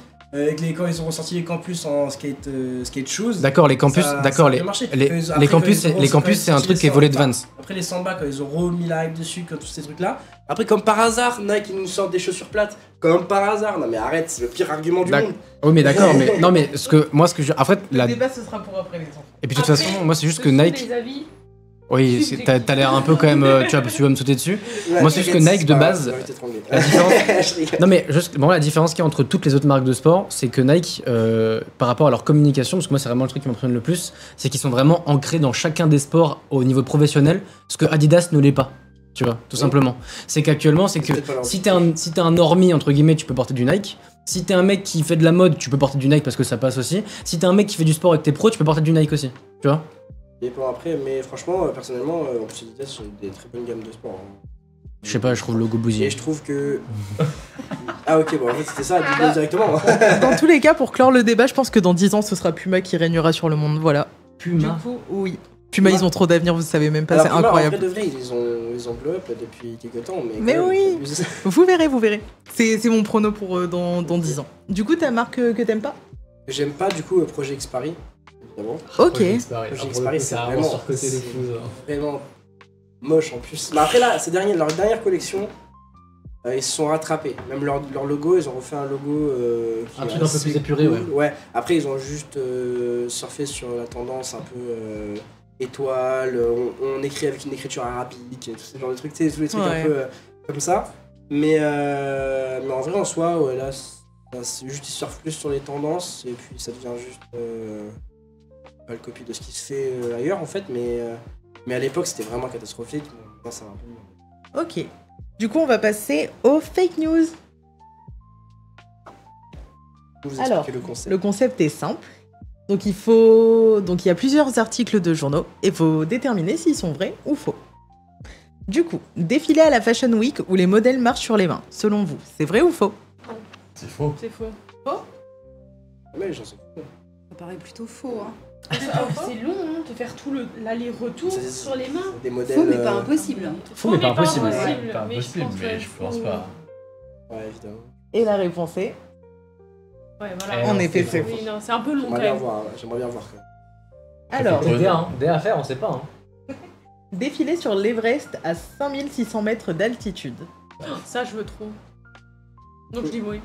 Quand ils ont ressorti les campus en skate shoes. D'accord, les campus, ça d'accord, a les, bien marché. les, Après, les quand campus, ils ont- les campus, quand c'est ils un ont truc sorti qui est les volé de Samba. Vans. Après les Samba, quand ils ont remis la hype dessus, quand tous ces trucs-là. Après, comme par hasard, Nike ils nous sortent des chaussures plates. Comme par hasard. Non mais arrête, c'est le pire argument du D'accord. monde. Oui, mais d'accord, mais non, mais après, Le débat, ce sera pour après, les enfants. et puis de toute Après, façon, moi c'est juste ce que sont Nike, des avis. oui, t'as l'air un peu quand même, tu vas me sauter dessus. Ouais, Moi, c'est juste que t'inquiète, Nike, de pas grave, base, je vais t'étrangler. la différence- Je rigole. Non mais juste, bon, la différence qu'il y a entre toutes les autres marques de sport, c'est que Nike, par rapport à leur communication, parce que moi c'est vraiment le truc qui m'impressionne le plus, c'est qu'ils sont vraiment ancrés dans chacun des sports au niveau professionnel, ce que Adidas ne l'est pas. Tu vois, tout Oui. simplement. C'est qu'actuellement, c'est que peut-être pas leur si t'es un normie, entre guillemets, tu peux porter du Nike. Si t'es un mec qui fait de la mode, tu peux porter du Nike parce que ça passe aussi. Si t'es un mec qui fait du sport et que t'es pro, tu peux porter du Nike aussi. Tu vois? Et bon après, mais franchement, personnellement, en plus Adidas sont des très bonnes gammes de sport. Hein. Je sais pas, je trouve le logo Et bousillé. je trouve que. Ah ok, bon en fait c'était ça, dis-le directement. Dans tous les cas, pour clore le débat, je pense que dans 10 ans, ce sera Puma qui régnera sur le monde. Voilà. Du Puma. coup, oui. Puma, ils ont trop d'avenir, vous savez même pas, Alors, c'est Puma, incroyable. En vrai de vrai, ils ont blow up depuis quelques temps, mais. Mais quand même, oui. abusé. Vous verrez, vous verrez. C'est mon prono pour dans 10 ans. Du coup, ta marque que t'aimes pas? J'aime pas du coup Projet X Paris, évidemment. Ok. Projet X Paris, c'est vraiment moche en plus. Mais après là, leur dernière collection, ils se sont rattrapés. Même leur logo, ils ont refait un logo. Qui Un est truc un peu assez plus épuré, cool. Ouais. Après, ils ont juste surfé sur la tendance un peu étoile. On écrit avec une écriture arabique, tout ce genre de trucs, tu sais, tous les trucs Ouais. un peu comme ça. Mais en vrai, en soi, ouais, là, C'est juste, ils surfent plus sur les tendances et puis ça devient juste pas le copie de ce qui se fait ailleurs en fait, mais à l'époque c'était vraiment catastrophique. Maintenant, ça va un peu mieux. Ok. Du coup, on va passer aux fake news. Vous Alors, expliquez le concept. le concept est simple. Donc il y a plusieurs articles de journaux et il faut déterminer s'ils sont vrais ou faux. Du coup, défilé à la Fashion Week où les modèles marchent sur les mains. Selon vous, c'est vrai ou faux? C'est faux. C'est faux. Ouais, j'en sais pas. Ça paraît plutôt faux. Hein. C'est long, hein, de faire tout l'aller-retour C'est- sur les mains. Des modèles. Faux, mais pas impossible. Faux, mais pas impossible. Pas mais impossible, mais je pense pas. Ouais, évidemment. Et la réponse est Ouais, voilà. Eh en non, effet c'est faux. Oui, non, c'est un peu long quand J'aimerais bien même. voir, ouais, j'aimerais bien voir quand même. Alors, Ouais. Des à faire, on sait pas. Hein. défilé sur l'Everest à 5600 mètres d'altitude. Ça, je veux trop. Donc je dis oui.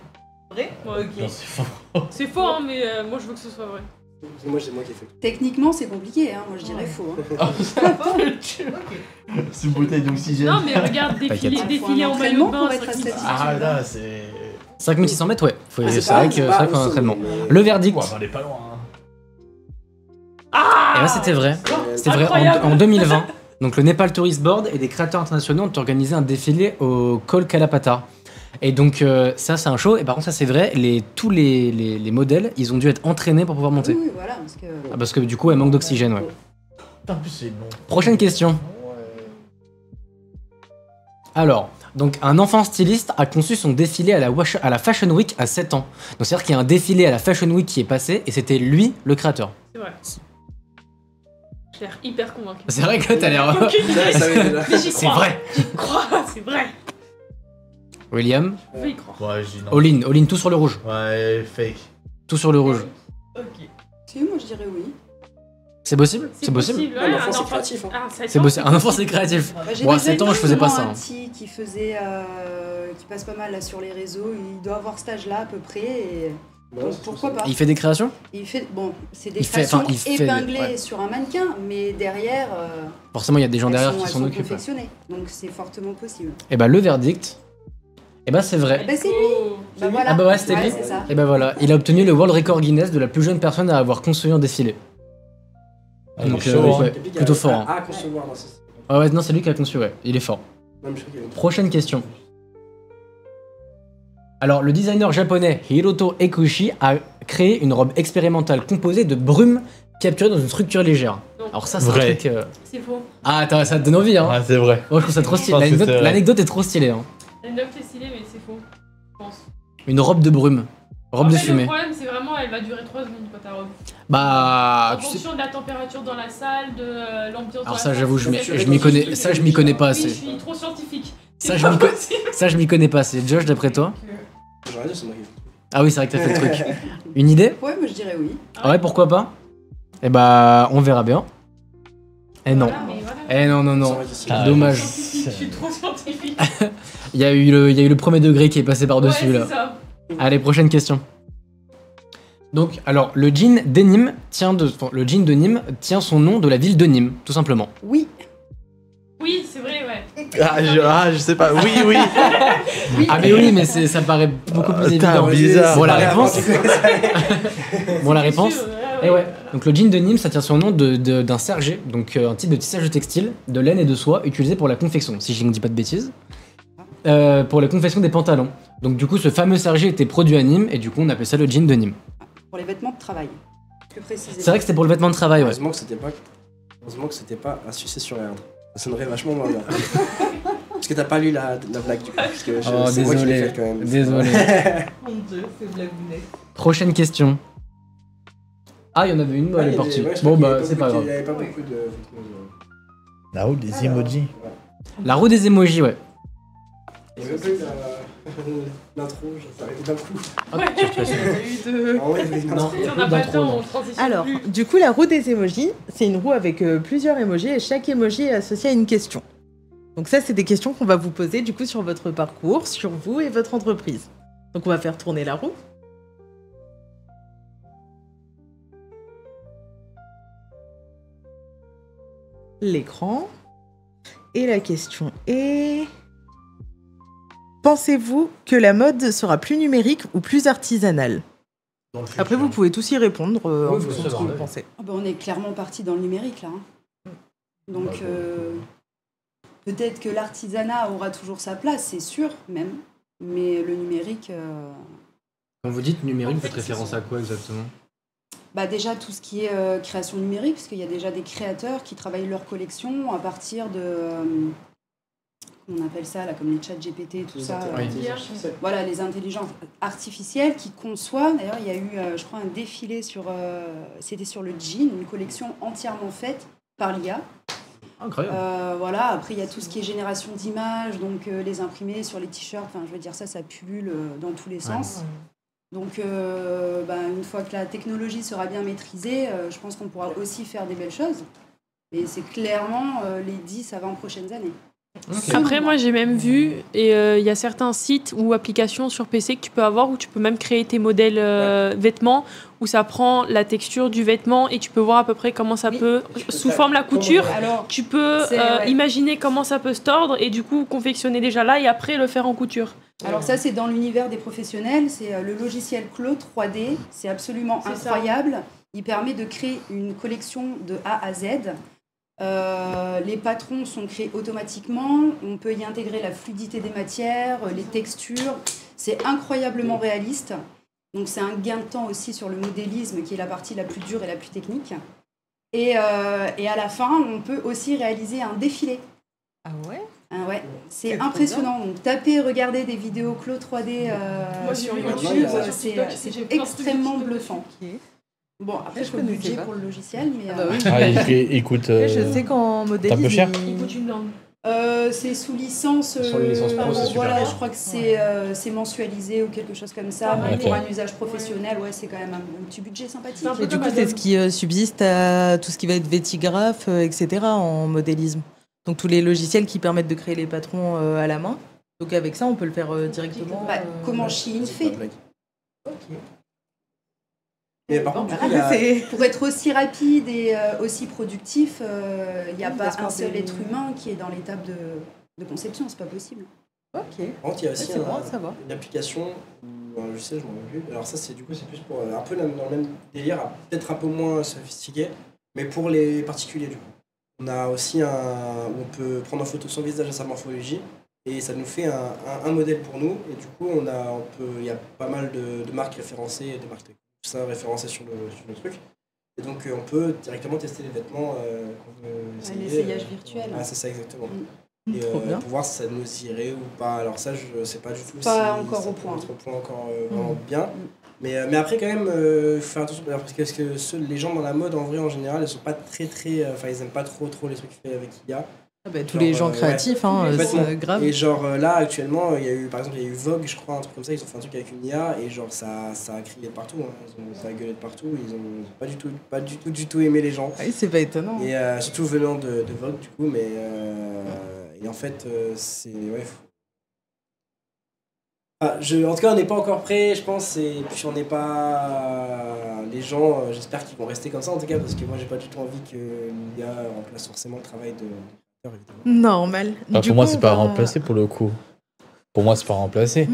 Vrai? Ouais. Non, c'est faux. C'est faux, hein, mais moi je veux que ce soit vrai. Moi, c'est moi qui ai fait. Techniquement, c'est compliqué. Hein. Moi, je dirais faux. Hein. Ah, c'est une bouteille d'oxygène. Non, mais regarde, défiler T'inquiète. défiler en Faut un maillot de entraînement bain, pour être à ça cette qui- Ah là, c'est. 5600 mètres, ouais. Ah, C'est vrai que c'est un entraînement. Le verdict, Ouais, on est pas loin. Hein. Ah et ben, c'était vrai. C'était vrai Incroyable. en 2020. Donc le Nepal Tourist Board et des créateurs internationaux ont organisé un défilé au Col Kalapata. Et donc ça c'est un show, et par contre ça c'est vrai, tous les modèles, ils ont dû être entraînés pour pouvoir monter. Oui, voilà. Parce que... Ah, parce que du coup elle manque d'oxygène, ouais. En plus, c'est long. Prochaine question. Ouais. Alors, donc un enfant styliste a conçu son défilé à la Fashion Week à 7 ans. Donc c'est-à-dire qu'il y a un défilé à la Fashion Week qui est passé, et c'était lui le créateur. C'est vrai. J'ai l'air hyper convaincu. C'est vrai que t'as l'air... Aucune idée. Ça, ça va déjà. Mais j'y C'est crois. vrai. J'y crois, c'est vrai. William, Je veux y croire. Ouais, je dis non. all in, tout sur le rouge. Ouais, fake. Tout sur le rouge. Ok. Si, moi, je dirais oui. C'est possible? C'est possible. ouais, Un enfant, un c'est enfant- créatif, hein. Ah, ça C'est possible. Un enfant c'est créatif. Bah, j'ai Bon, à déjà 7 ans, vu je faisais pas justement ça. un petit qui faisait, qui passe pas mal là sur les réseaux. Il doit avoir cet âge-là à peu près. Et... Ouais, donc, c'est pourquoi ça. pas Il fait des créations? Il fait, bon, c'est des Il fait- créations enfin, il fait- épinglées ouais. sur un mannequin, mais derrière, Forcément, il y a des gens derrière qui elles s'en sont occupent. Ouais. confectionnées. Donc c'est fortement possible. Et bah, le verdict, et bah, c'est vrai. Bah, c'est lui. Oh. Bah, voilà. Ah bah ouais, c'était lui. c'est ça. Et bah voilà, il a obtenu le World Record Guinness de la plus jeune personne à avoir construit un défilé. Ah, Donc, il est chaud, hein. ouais, Et puis, il y a- plutôt fort. Hein. Ah, concevoir dans ce. Ah ouais, non, c'est lui qui a conçu, ouais. Il est fort. Non, mais je crois qu'il y a- Prochaine question. Alors, le designer japonais Hiroto Ekushi a créé une robe expérimentale composée de brume capturée dans une structure légère. Non. Alors ça, c'est un Vrai. truc... C'est faux. Ah, attends, ça te donne envie, hein. Ah, c'est vrai. Moi, je trouve ça trop Je stylé. pense que L'anecdote c'est vrai. l'anecdote est trop stylée, hein. La note est stylée, mais c'est faux. Je pense. Une robe de brume. Robe En de fait, fumée. Le problème, c'est vraiment, elle va durer 3 secondes, quoi, ta robe. Bah, En tu sais... fonction de la température dans la salle, de l'ambiance dans Alors la ça, salle. j'avoue, je c'est- m'y connais... Ça, je m'y connais pas Oui, assez. je suis trop scientifique. Ça, C'est je pas m'y possible. Ça, je m'y connais pas assez. Josh, d'après toi? J'aurais dit, c'est moi qui ai fait. Ah oui, c'est vrai que t'as fait le truc. Une idée? Ouais, moi je dirais oui. Ah ouais, pourquoi pas? Eh bah, on verra bien. Eh non. Voilà, mais voilà. Eh non, non, non. J'aurais dit, c'est Ah, moi. Dommage. Scientifique, je suis trop scientifique. Il y a eu le premier degré qui est passé par-dessus, Ouais, là. c'est ça. Allez, prochaine question. Donc, alors, le jean de Nîmes tient son nom de la ville de Nîmes, tout simplement. Oui. Oui, c'est vrai, ouais. Je sais pas. Oui, oui. Ah mais oui, mais ça paraît beaucoup plus Putain, évident. bizarre. Bon, la Ouais, réponse. Bon, la C'est réponse. sûr, Et ouais. Donc le jean de Nîmes, ça tient son nom d'un sergé, donc un type de tissage de textile, de laine et de soie utilisé pour la confection, si je ne dis pas de bêtises, pour la confection des pantalons. Donc du coup, ce fameux sergé était produit à Nîmes et du coup, on appelait ça le jean de Nîmes. Pour les vêtements de travail. Plus précisément. C'est vrai que c'était pour le vêtement de travail, ouais. Heureusement que c'était pas à sucer sur les reins. Ça sonnerait vachement moins bien. Parce que t'as pas lu la blague du coup. Parce que Oh, c'est moi qui l'ai désolé. faite quand même. Désolé. Mon dieu, c'est blagounette. Prochaine question. Ah, il y en avait une, mais Ouais, elle est il y a partie. des- ouais, je Bon, crois qu'il y bah, avait c'est pas beaucoup- grave. Il y avait pas beaucoup de. Là-haut, des emojis. La roue des emojis, ouais. Il y avait pas eu l'intro, j'ai arrêté d'un coup. Ouais, il y a eu de... Ah ouais, il y avait une intro. Si on n'a pas le temps, on transitionne Alors, plus. du coup, la roue des emojis, c'est une roue avec plusieurs emojis et chaque emoji est associé à une question. Donc ça, c'est des questions qu'on va vous poser du coup sur votre parcours, sur vous et votre entreprise. Donc on va faire tourner la roue. L'écran. Et la question est... pensez-vous que la mode sera plus numérique ou plus artisanale? Après, vous pouvez tous y répondre en Oui, fonction de ce que vous pensez. Ah bah, on est clairement parti dans le numérique là. Donc peut-être que l'artisanat aura toujours sa place, c'est sûr même. Mais le numérique, Quand vous dites numérique, vous faites référence à quoi exactement? bah déjà tout ce qui est création numérique, parce qu'il y a déjà des créateurs qui travaillent leur collection à partir de, on appelle ça là, comme les chats GPT, tout ça. Voilà, les intelligences artificielles qui conçoivent. D'ailleurs, il y a eu, je crois, un défilé c'était sur le jean, une collection entièrement faite par l'IA. Incroyable. Voilà, après il y a tout ce qui est génération d'images, donc les imprimer sur les t-shirts, enfin je veux dire ça pullule dans tous les sens. Donc une fois que la technologie sera bien maîtrisée, je pense qu'on pourra aussi faire des belles choses. Et c'est clairement les 10 à 20 prochaines années. Okay. Après, moi, j'ai même vu, et il y a certains sites ou applications sur PC que tu peux avoir où tu peux même créer tes modèles vêtements, où ça prend la texture du vêtement et tu peux voir à peu près comment ça peut, sous forme la couture, Alors, tu peux imaginer comment ça peut se tordre et du coup confectionner déjà là et après le faire en couture. Alors ça, c'est dans l'univers des professionnels, c'est le logiciel Claude 3D, c'est absolument incroyable. Il permet de créer une collection de A à Z. Les patrons sont créés automatiquement, on peut y intégrer la fluidité des matières, les textures, c'est incroyablement réaliste. Donc c'est un gain de temps aussi sur le modélisme qui est la partie la plus dure et la plus technique. Et à la fin, on peut aussi réaliser un défilé. Ah ouais? Ah ouais, c'est impressionnant. Donc tapez, regardez des vidéos Claude 3D sur YouTube, c'est extrêmement bluffant. Okay. Bon, après, il faut le budget pour le logiciel, mais... Écoute, je sais qu'en modélisme... un peu cher. Il coûte une blinde. C'est sous licence. Sur les licences pro, c'est super. Voilà, je crois que c'est mensualisé ou quelque chose comme ça. Mais pour un usage professionnel, c'est quand même un petit budget sympathique. Et du coup, c'est ce qui subsiste à tout ce qui va être vétigraphe, etc. en modélisme. Donc tous les logiciels qui permettent de créer les patrons à la main. Donc avec ça, on peut le faire directement. Comment Shein fait. Ok. Mais par contre, pour être aussi rapide et aussi productif, il n'y a pas un seul être humain qui est dans l'étape de conception, c'est pas possible. Ok. Il y a aussi savoir. une application ou un logiciel, je m'en rappelle plus. Alors ça, c'est plus pour un peu dans le même délire, peut-être un peu moins sophistiqué, mais pour les particuliers du coup. On a aussi où on peut prendre en photo son visage à sa morphologie et ça nous fait un modèle pour nous. Et du coup, il y a pas mal de marques référencées, de marques tout ça référencé sur le truc. Et donc on peut directement tester les vêtements qu'on veut essayer. L'essayage virtuel. Ah, c'est ça exactement. Et pour voir si ça nous irait ou pas. Alors ça, je sais pas du tout. Pas encore au point. Encore vraiment bien. Mais après quand même, faire attention parce que les gens dans la mode en vrai en général, ils sont pas très ils aiment pas trop les trucs faits avec IA. Tous les gens créatifs, c'est grave. Et genre là actuellement, il y a eu Vogue, je crois, un truc comme ça, ils ont fait un truc avec une IA et genre ça a crié de partout, ça a gueulé de partout, ils ont pas du tout aimé les gens. Ah oui, c'est pas étonnant. Et surtout venant de Vogue du coup, mais et en fait c'est en tout cas on n'est pas encore prêt, je pense, et puis on n'est pas les gens, j'espère qu'ils vont rester comme ça en tout cas parce que moi j'ai pas du tout envie que l'IA remplace forcément le travail de normal. Pour moi, c'est pas remplacé pour le coup. Pour moi, c'est pas remplacé.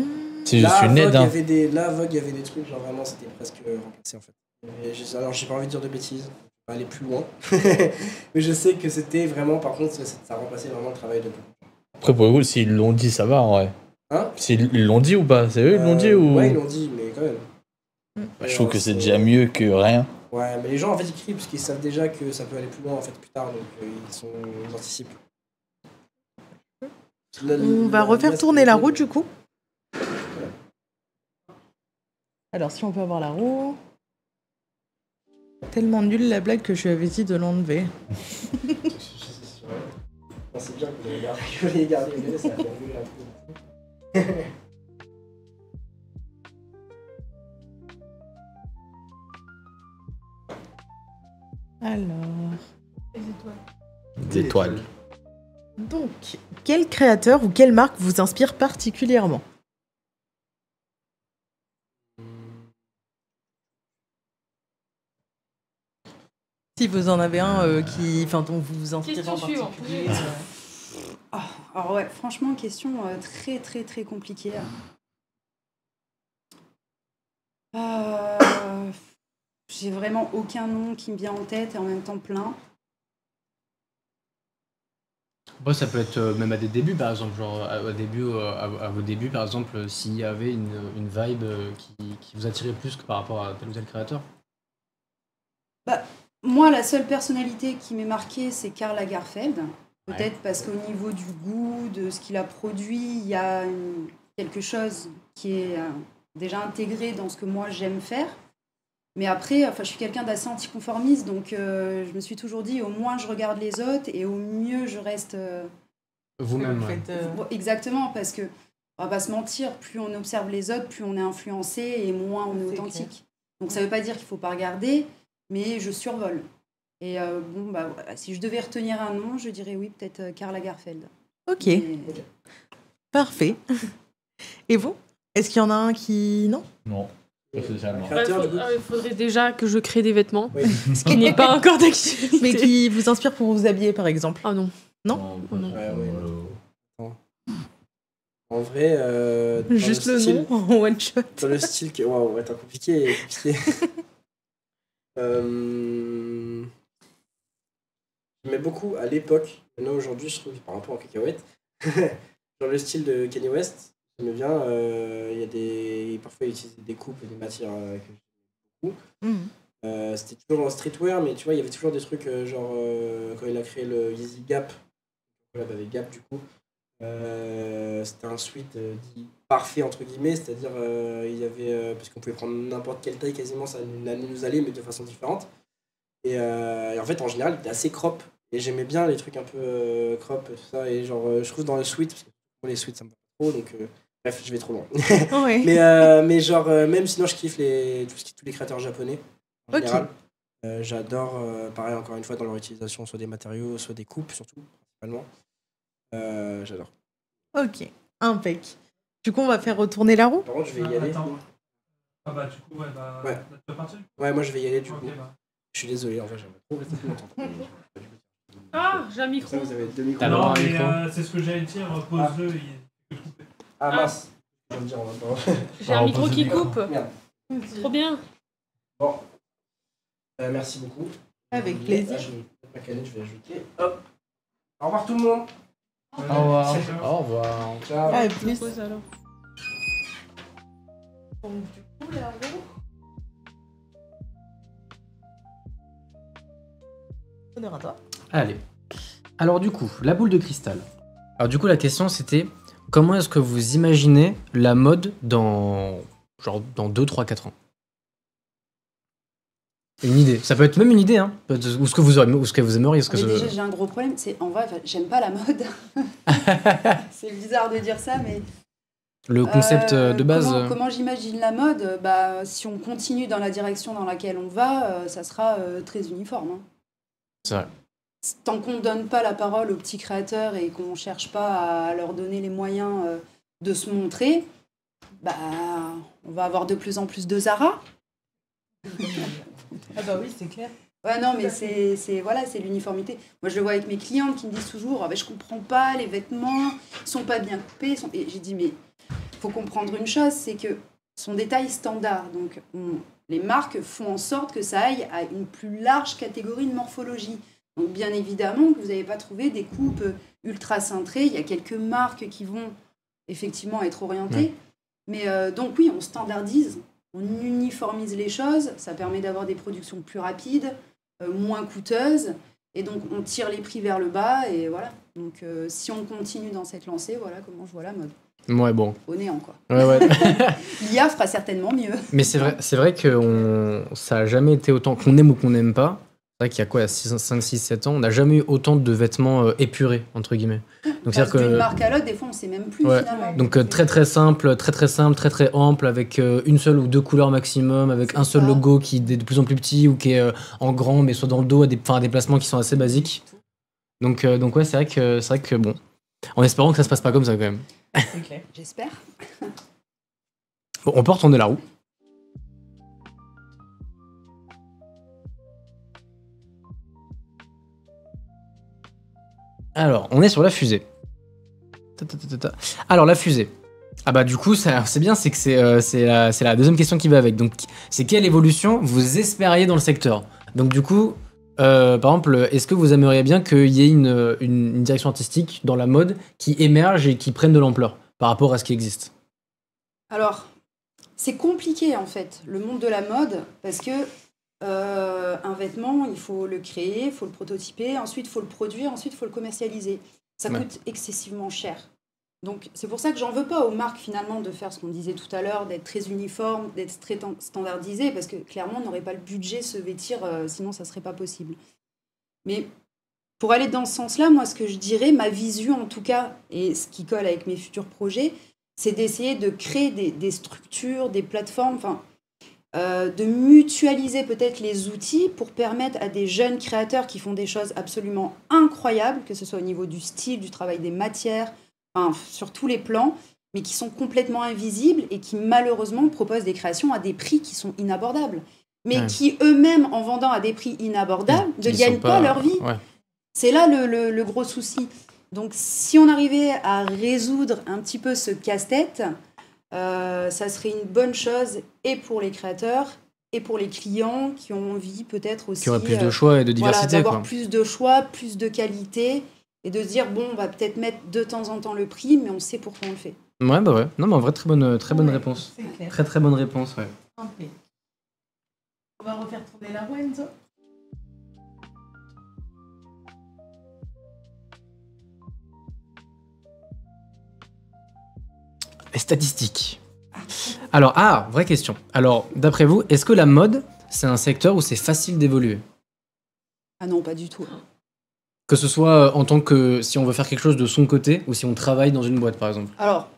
C'est juste une aide. Vogue, il y avait des trucs, genre vraiment, c'était presque remplacé en fait. Alors, j'ai pas envie de dire de bêtises, pas aller plus loin. Mais je sais que c'était vraiment, par contre, ça remplaçait vraiment le travail de beaucoup. Après, pour le coup, s'ils l'ont dit, ça va en vrai. Hein? S'ils l'ont dit ou pas? C'est eux qui l'ont dit ou... Ouais, ils l'ont dit, mais quand même. Je trouve que c'est déjà mieux que rien. Ouais, mais les gens en fait ils crient parce qu'ils savent déjà que ça peut aller plus loin en fait plus tard, donc ils anticipent. On va refaire tourner la roue du coup. Alors si on peut avoir la roue. Tellement nulle la blague que je lui avais dit de l'enlever. C'est bien que vous l'ayez gardé, ça a fait la roue. Alors... Des étoiles. Donc, quel créateur ou quelle marque vous inspire particulièrement? Si vous en avez un dont vous vous inspirez en particulier. Alors ouais, franchement, question très très très compliquée. J'ai vraiment aucun nom qui me vient en tête et en même temps plein. Bon, ça peut être même à des débuts, par exemple, genre à vos débuts, par exemple, s'il y avait une vibe qui vous attirait plus que par rapport à tel ou tel créateur. Moi, la seule personnalité qui m'est marquée, c'est Karl Lagerfeld. Peut-être parce qu'au niveau du goût, de ce qu'il a produit, il y a quelque chose qui est déjà intégré dans ce que moi j'aime faire. Mais après, je suis quelqu'un d'assez anticonformiste, donc je me suis toujours dit, au moins je regarde les autres et au mieux je reste... Vous-même, ouais. Exactement, parce que on va pas se mentir, plus on observe les autres, plus on est influencé et moins on est authentique. Donc ça veut pas dire qu'il faut pas regarder, mais je survole. Et voilà, si je devais retenir un nom, je dirais oui, peut-être Karl Lagerfeld. Ok, parfait. Et vous? Est-ce qu'il y en a un qui... Non? Non. Il faudrait déjà que je crée des vêtements, ce qui n'est pas encore d'actualité. Mais qui vous inspire pour vous habiller, par exemple? Ah non. Non? En vrai, juste le style, nom en one shot. Dans le style que... Waouh, attends, compliqué. J'aimais beaucoup à l'époque, maintenant aujourd'hui je trouve qu'il part un peu en cacahuète. Dans le style de Kanye West, j'aimais bien, parfois il utilisait des coupes et des matières que j'aimais beaucoup. C'était toujours dans le streetwear, mais tu vois, il y avait toujours des trucs quand il a créé le Yeezy Gap, avec Gap du coup, c'était un sweat dit parfait entre guillemets, c'est-à-dire il y avait, parce qu'on pouvait prendre n'importe quelle taille quasiment, ça nous allait, mais de façon différente. Et en fait, en général, il était assez crop. Et j'aimais bien les trucs un peu crop, tout ça. Et je trouve dans le sweat, parce que pour les sweats, ça me va trop. Donc, bref, je vais trop loin. Ouais. mais même sinon, je kiffe tous les créateurs japonais. En général. J'adore, pareil, encore une fois, dans leur utilisation, soit des matériaux, soit des coupes, surtout, principalement. J'adore. Ok, impec. Du coup, on va faire retourner la roue. Par contre, je vais y aller. Ah bah, du coup, ouais. Tu vas partir? Ouais, moi, je vais y aller, du coup. Bah. Je suis désolé, en fait, j'aimerais trop rester plus longtemps. Ah, j'ai un micro. Ça, vous avez 2 micros. Non, mais c'est ce que j'allais dire, pose-le. Ah mince. Je viens de dire en même temps. J'ai un micro qui coupe. Merde. Trop bien. Bon. Merci beaucoup. Avec plaisir. Là, je vais ma canette, je vais ajouter. Hop. Au revoir tout le monde. Au revoir. Au revoir. Ciao. À plus. Alors. Donc, du coup, la roue. Honneur à toi. Allez. Alors du coup, la boule de cristal. Alors du coup, la question c'était comment est-ce que vous imaginez la mode dans 2, 3, 4 ans? Une idée. Ça peut être même une idée, hein. Ou ce que vous aimeriez. Déjà, j'ai un gros problème, c'est en vrai, j'aime pas la mode. C'est bizarre de dire ça, mais... Le concept de base. Comment j'imagine la mode? Si on continue dans la direction dans laquelle on va, ça sera très uniforme. Hein. C'est vrai. Tant qu'on ne donne pas la parole aux petits créateurs et qu'on ne cherche pas à leur donner les moyens de se montrer, on va avoir de plus en plus de Zara. Ah bah oui, c'est clair. Ouais, non, mais c'est l'uniformité. Moi, je le vois avec mes clientes qui me disent toujours je comprends pas, les vêtements, ils sont pas bien coupés. Et j'ai dit, mais il faut comprendre une chose, c'est que ce sont des tailles standards. Donc, les marques font en sorte que ça aille à une plus large catégorie de morphologie. Donc, bien évidemment, que vous n'allez pas trouver des coupes ultra cintrées. Il y a quelques marques qui vont effectivement être orientées. Mais donc, oui, on standardise, on uniformise les choses. Ça permet d'avoir des productions plus rapides, moins coûteuses. Et donc, on tire les prix vers le bas. Et voilà. Donc, si on continue dans cette lancée, voilà comment je vois la mode. Ouais, bon. Au néant, quoi. Ouais. L'IA fera certainement mieux. Mais c'est vrai que ça a jamais été autant qu'on aime ou qu'on n'aime pas. C'est vrai qu'il y a quoi, 5, 6, 7 ans, on n'a jamais eu autant de vêtements épurés, entre guillemets. Donc, c'est-à-dire d'une marque à l'autre, des fois, on ne sait même plus, finalement. Donc, très simple, très ample, avec une seule ou deux couleurs maximum, avec un seul logo qui est de plus en plus petit ou qui est en grand, mais soit dans le dos, à des placements qui sont assez basiques. Donc ouais, c'est vrai que bon, en espérant que ça se passe pas comme ça, quand même. C'est clair. J'espère. Bon, on peut retourner la roue. Alors, on est sur la fusée. Alors, la fusée. Ah bah du coup, c'est bien, c'est que c'est la deuxième question qui va avec. Donc, c'est quelle évolution vous espériez dans le secteur? Donc du coup, par exemple, est-ce que vous aimeriez bien qu'il y ait une direction artistique dans la mode qui émerge et qui prenne de l'ampleur par rapport à ce qui existe? Alors, c'est compliqué en fait, le monde de la mode, parce que un vêtement, il faut le créer, il faut le prototyper, ensuite il faut le produire, ensuite il faut le commercialiser. Ça coûte excessivement cher. Donc c'est pour ça que j'en veux pas aux marques finalement de faire ce qu'on disait tout à l'heure, d'être très uniforme, d'être très standardisé, parce que clairement on n'aurait pas le budget se vêtir, sinon ça serait pas possible. Mais pour aller dans ce sens-là, moi ce que je dirais, ma vision en tout cas, et ce qui colle avec mes futurs projets, c'est d'essayer de créer des structures, des plateformes, de mutualiser peut-être les outils pour permettre à des jeunes créateurs qui font des choses absolument incroyables, que ce soit au niveau du style, du travail des matières, sur tous les plans, mais qui sont complètement invisibles et qui malheureusement proposent des créations à des prix qui sont inabordables. Mais qui eux-mêmes, en vendant à des prix inabordables, ne gagnent pas leur vie. Ouais. C'est là le gros souci. Donc si on arrivait à résoudre un petit peu ce casse-tête, ça serait une bonne chose et pour les créateurs et pour les clients qui ont envie peut-être aussi... Qui auraient plus de choix et de diversité. D'avoir plus de choix, plus de qualité... Et de se dire, bon, on va peut-être mettre de temps en temps le prix, mais on sait pourquoi on le fait. Ouais, bah ouais. Non, mais en vrai, très bonne réponse. Très bonne réponse, ouais. Okay. On va refaire tourner la roue, Enzo. Les statistiques. Alors, vraie question. Alors, d'après vous, est-ce que la mode, c'est un secteur où c'est facile d'évoluer? Ah non, pas du tout. Que ce soit en tant que si on veut faire quelque chose de son côté ou si on travaille dans une boîte, par exemple. Alors,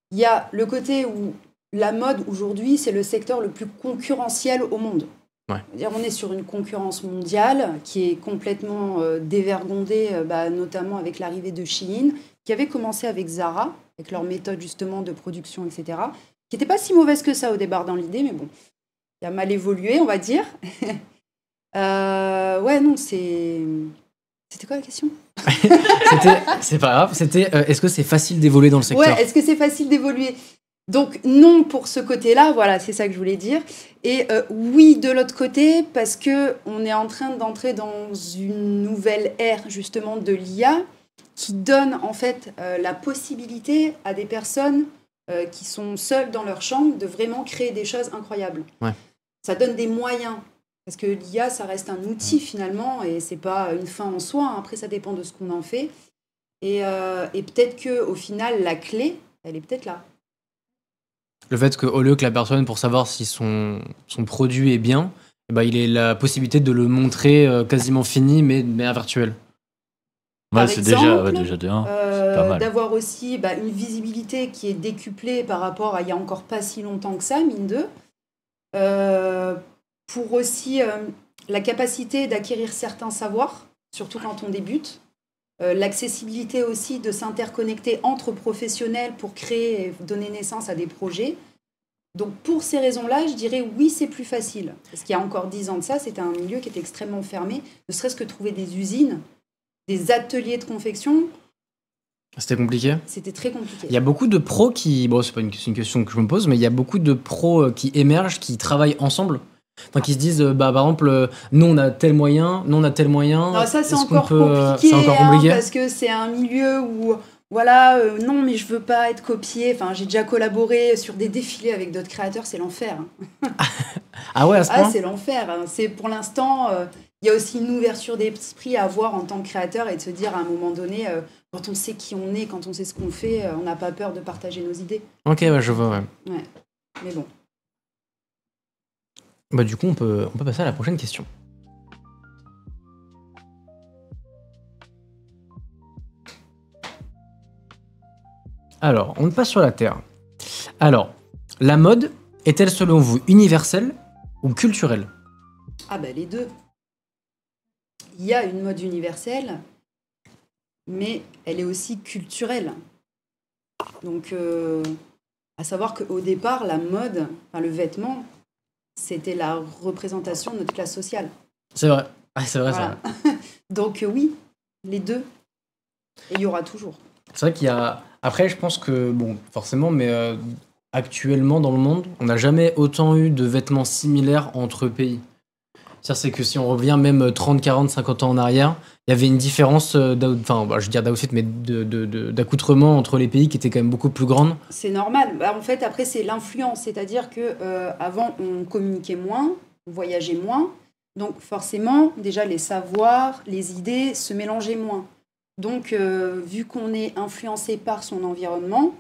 il y a le côté où la mode, aujourd'hui, c'est le secteur le plus concurrentiel au monde. Ouais. C'est-à-dire, on est sur une concurrence mondiale qui est complètement dévergondée, notamment avec l'arrivée de Shein, qui avait commencé avec Zara, avec leur méthode justement de production, etc., qui n'était pas si mauvaise que ça au départ dans l'idée, mais bon, il a mal évolué, on va dire. Ouais, non, c'est... C'était quoi la question? C'est pas grave. C'était est-ce que c'est facile d'évoluer dans le secteur? Ouais, est-ce que c'est facile d'évoluer? Donc non pour ce côté-là, voilà, c'est ça que je voulais dire. Et oui de l'autre côté, parce que on est en train d'entrer dans une nouvelle ère justement de l'IA qui donne en fait la possibilité à des personnes qui sont seules dans leur chambre de vraiment créer des choses incroyables. Ouais. Ça donne des moyens. Parce que l'IA, ça reste un outil finalement, et c'est pas une fin en soi. Après, ça dépend de ce qu'on en fait. Et peut-être qu'au final, la clé, elle est peut-être là. Le fait qu'au lieu que la personne, pour savoir si son produit est bien, il ait la possibilité de le montrer quasiment fini, mais un virtuel. Ouais, c'est déjà de un. Pas mal. D'avoir aussi une visibilité qui est décuplée par rapport à il y a encore pas si longtemps que ça, mine de. Pour aussi la capacité d'acquérir certains savoirs, surtout quand on débute. L'accessibilité aussi de s'interconnecter entre professionnels pour créer et donner naissance à des projets. Donc pour ces raisons-là, je dirais oui, c'est plus facile. Parce qu'il y a encore 10 ans de ça, c'était un milieu qui était extrêmement fermé. Ne serait-ce que trouver des usines, des ateliers de confection. C'était compliqué? C'était très compliqué. Il y a beaucoup de pros qui... Bon, c'est pas une question que je me pose, mais il y a beaucoup de pros qui émergent, qui travaillent ensemble. Enfin, qui se disent, par exemple, nous on a tel moyen, nous on a tel moyen. Non, ça c'est encore compliqué, parce que c'est un milieu où, non mais je veux pas être copié. Enfin, j'ai déjà collaboré sur des défilés avec d'autres créateurs, c'est l'enfer. Ah ouais, à ce point? C'est l'enfer. C'est pour l'instant, il y a aussi une ouverture d'esprit à avoir en tant que créateur et de se dire à un moment donné, quand on sait qui on est, quand on sait ce qu'on fait, on n'a pas peur de partager nos idées. Ok, ouais, je vois, ouais. Ouais, mais bon. Du coup, on peut passer à la prochaine question. Alors, on passe sur la Terre. Alors, la mode est-elle selon vous universelle ou culturelle? Les deux. Il y a une mode universelle, mais elle est aussi culturelle. Donc, à savoir qu'au départ, la mode, le vêtement, c'était la représentation de notre classe sociale. C'est vrai. Ah, c'est vrai, voilà. Ça. Donc oui, les deux. Et il y aura toujours. C'est vrai qu'il y a. Après, je pense que, bon, forcément, mais actuellement dans le monde, on n'a jamais autant eu de vêtements similaires entre pays. C'est que si on revient même 30, 40, 50 ans en arrière, il y avait une différence, enfin, je veux dire d'outfit, mais d'accoutrement entre les pays qui était quand même beaucoup plus grande. C'est normal. Bah, en fait, après, c'est l'influence. C'est-à-dire que avant, on communiquait moins, on voyageait moins. Donc, forcément, déjà, les savoirs, les idées se mélangeaient moins. Donc, vu qu'on est influencé par son environnement,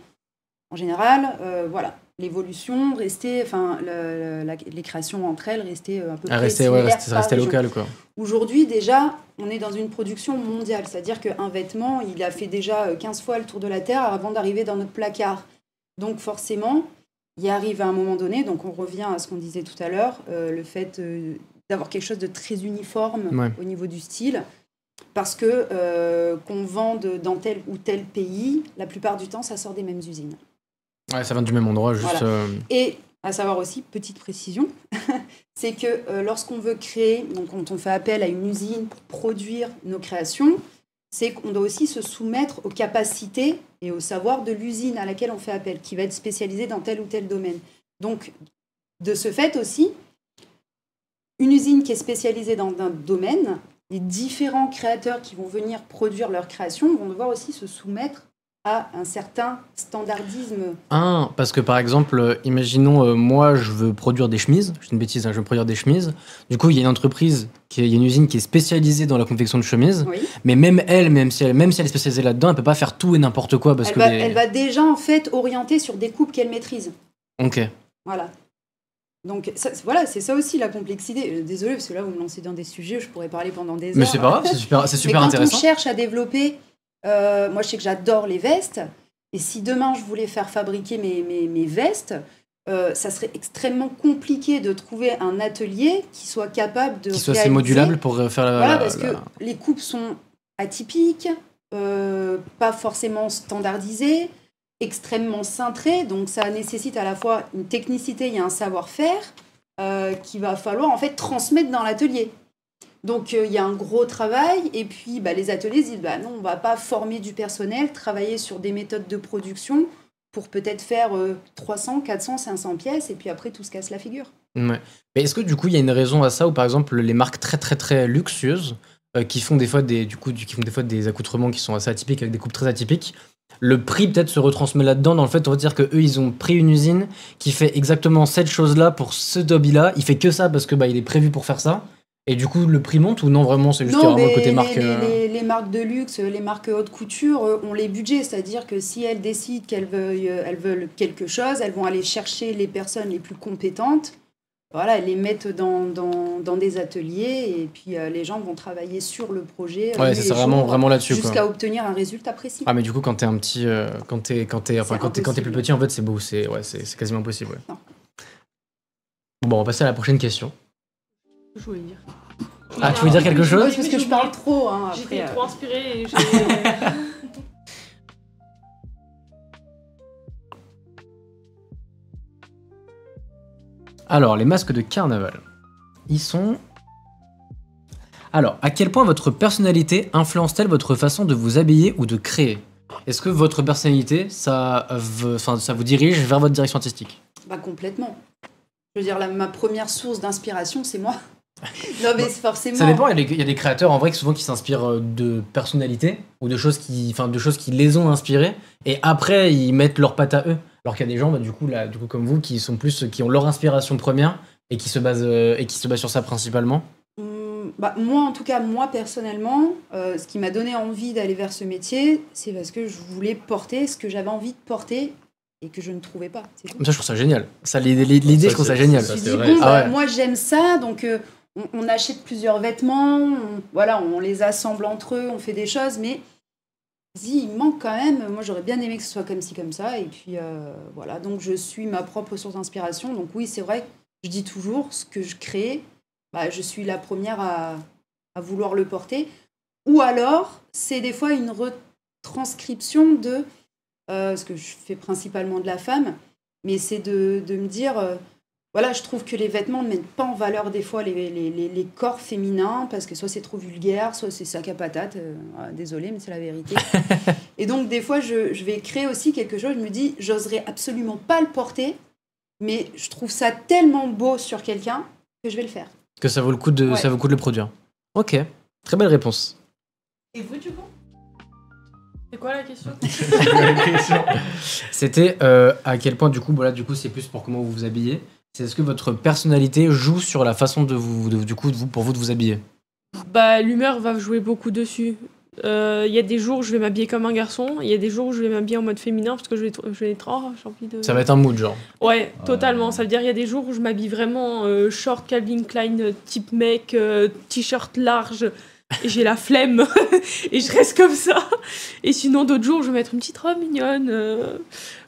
en général, voilà, l'évolution restait, enfin, les créations entre elles restaient un peu près similaires par région. Local, quoi. Aujourd'hui, déjà, on est dans une production mondiale. C'est-à-dire qu'un vêtement, il a fait déjà 15 fois le tour de la Terre avant d'arriver dans notre placard. Donc, forcément, il arrive à un moment donné, donc on revient à ce qu'on disait tout à l'heure, le fait d'avoir quelque chose de très uniforme au niveau du style. Parce que qu'on vende dans tel ou tel pays, la plupart du temps, ça sort des mêmes usines. Ouais, ça vient du même endroit, juste... Voilà. Et à savoir aussi, petite précision, c'est que lorsqu'on veut créer, donc quand on fait appel à une usine pour produire nos créations, c'est qu'on doit aussi se soumettre aux capacités et au savoir de l'usine à laquelle on fait appel, qui va être spécialisée dans tel ou tel domaine. Donc, de ce fait aussi, une usine qui est spécialisée dans un domaine, les différents créateurs qui vont venir produire leurs créations vont devoir aussi se soumettre à un certain standardisme. Parce que par exemple, imaginons, moi je veux produire des chemises, je dis une bêtise, je veux produire des chemises. Du coup, il y a une entreprise, il y a une usine qui est spécialisée dans la confection de chemises, mais même si elle est spécialisée là-dedans, elle peut pas faire tout et n'importe quoi. Parce elle va déjà en fait orienter sur des coupes qu'elle maîtrise. Ok. Voilà. Donc voilà, c'est ça aussi la complexité. Désolée, parce que là vous me lancez dans des sujets, je pourrais parler pendant des heures. Mais c'est pas grave, c'est super intéressant. Quand on cherche à développer, moi je sais que j'adore les vestes, et si demain je voulais faire fabriquer mes vestes, ça serait extrêmement compliqué de trouver un atelier qui soit capable de qui soit assez modulable pour faire parce que les coupes sont atypiques, pas forcément standardisées, extrêmement cintré, donc ça nécessite à la fois une technicité et un savoir-faire qu'il va falloir en fait transmettre dans l'atelier. Donc il y a un gros travail, et puis les ateliers disent non, on va pas former du personnel, travailler sur des méthodes de production pour peut-être faire 300, 400, 500 pièces, et puis après tout se casse la figure. Ouais. Mais est-ce que du coup il y a une raison à ça, ou par exemple les marques très très très luxueuses qui font des fois des accoutrements qui sont assez atypiques avec des coupes très atypiques, le prix peut-être se retransmet là-dedans, dans le fait on va dire que eux ils ont pris une usine qui fait exactement cette chose-là pour ce hobby-là, il fait que ça parce que il est prévu pour faire ça, et du coup le prix monte, ou non, vraiment c'est juste vraiment le côté marque. Les marques de luxe, les marques haute couture ont les budgets, c'est-à-dire que si elles décident qu'elles veulent quelque chose, elles vont aller chercher les personnes les plus compétentes. Voilà, elles les mettent dans des ateliers, et puis les gens vont travailler sur le projet. Ouais, c'est vraiment là-dessus. Jusqu'à obtenir un résultat précis. Ah, mais du coup, quand t'es un petit. Quand t'es plus petit, en fait, c'est beau. C'est quasiment impossible. Ouais. Bon, on va passer à la prochaine question. Je voulais dire. Ah, tu veux dire quelque chose? Oui, parce que je parle trop. J'étais trop inspirée et j'ai. Alors, les masques de carnaval, ils sont... Alors, à quel point votre personnalité influence-t-elle votre façon de vous habiller ou de créer? Est-ce que votre personnalité, ça vous dirige vers votre direction artistique? Complètement. Je veux dire, ma première source d'inspiration, c'est moi. Non, mais forcément... Ça dépend, il y a des créateurs en vrai souvent qui s'inspirent de personnalités ou de choses qui les ont inspirés, et après ils mettent leur patte à eux. Alors qu'il y a des gens, du coup comme vous, qui ont leur inspiration première et qui se basent sur ça principalement. Moi, en tout cas, moi personnellement, ce qui m'a donné envie d'aller vers ce métier, c'est parce que je voulais porter ce que j'avais envie de porter et que je ne trouvais pas. C'est tout. Ça, je trouve ça génial. Ça, l'idée, je trouve ça génial. Je me suis dit, moi j'aime ça, donc on achète plusieurs vêtements, on les assemble entre eux, on fait des choses, mais il manque quand même. Moi, j'aurais bien aimé que ce soit comme ci, comme ça, et puis voilà. Donc, je suis ma propre source d'inspiration. Donc oui, c'est vrai que je dis toujours, ce que je crée, je suis la première à vouloir le porter. Ou alors, c'est des fois une retranscription de ce que je fais principalement de la femme, mais c'est de me dire voilà, je trouve que les vêtements ne mettent pas en valeur des fois les corps féminins parce que soit c'est trop vulgaire, soit c'est sac à patate. Désolée, mais c'est la vérité. Et donc, des fois, je vais créer aussi quelque chose. Je me dis, j'oserais absolument pas le porter, mais je trouve ça tellement beau sur quelqu'un que je vais le faire. Que ça vaut le coup de, Ouais. ça vaut le coup de le produire. Ok, très belle réponse. Et vous, du coup? C'est quoi la question? C'était à quel point, du coup, voilà, du coup, c'est plus pour comment vous vous habillez. C'est est-ce que votre personnalité joue sur la façon de vous, du coup, pour vous de vous habiller? Bah, l'humeur va jouer beaucoup dessus. Il y a des jours où je vais m'habiller comme un garçon, il y a des jours où je vais m'habiller en mode féminin parce que je vais être j'ai envie de... Ça va être un mood, genre. Ouais, totalement. Ça veut dire il y a des jours où je m'habille vraiment short Calvin Klein type mec, t-shirt large, et j'ai la flemme et je reste comme ça. Et sinon d'autres jours je vais mettre une petite robe mignonne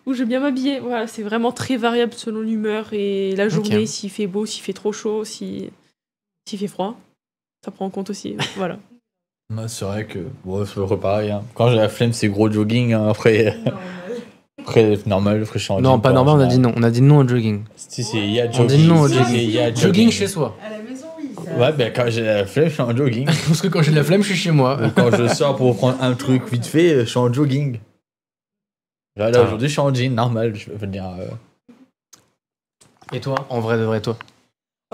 où je vais bien m'habiller. Voilà, c'est vraiment très variable selon l'humeur et la journée, s'il fait beau, s'il fait trop chaud, s'il fait froid. Ça prend en compte aussi. Voilà. Moi, c'est vrai que bon, c'est pareil. Hein. Quand j'ai la flemme, c'est gros jogging. Hein. Après, normal. Après, je suis en Non, jean, pas normal, on a dit non. On a dit non au jogging. Si, il y a On jogging. dit non au Si, jogging. il y a Jogging chez soi. À la maison, oui. Ça... Ouais, ben quand j'ai la flemme, je suis en jogging. Parce que quand j'ai de la flemme, je suis chez moi. Ou quand je sors pour prendre un truc vite fait, je suis en jogging. Là, aujourd'hui, je suis en jean, normal. Je veux dire. Et toi, en vrai de vrai, toi?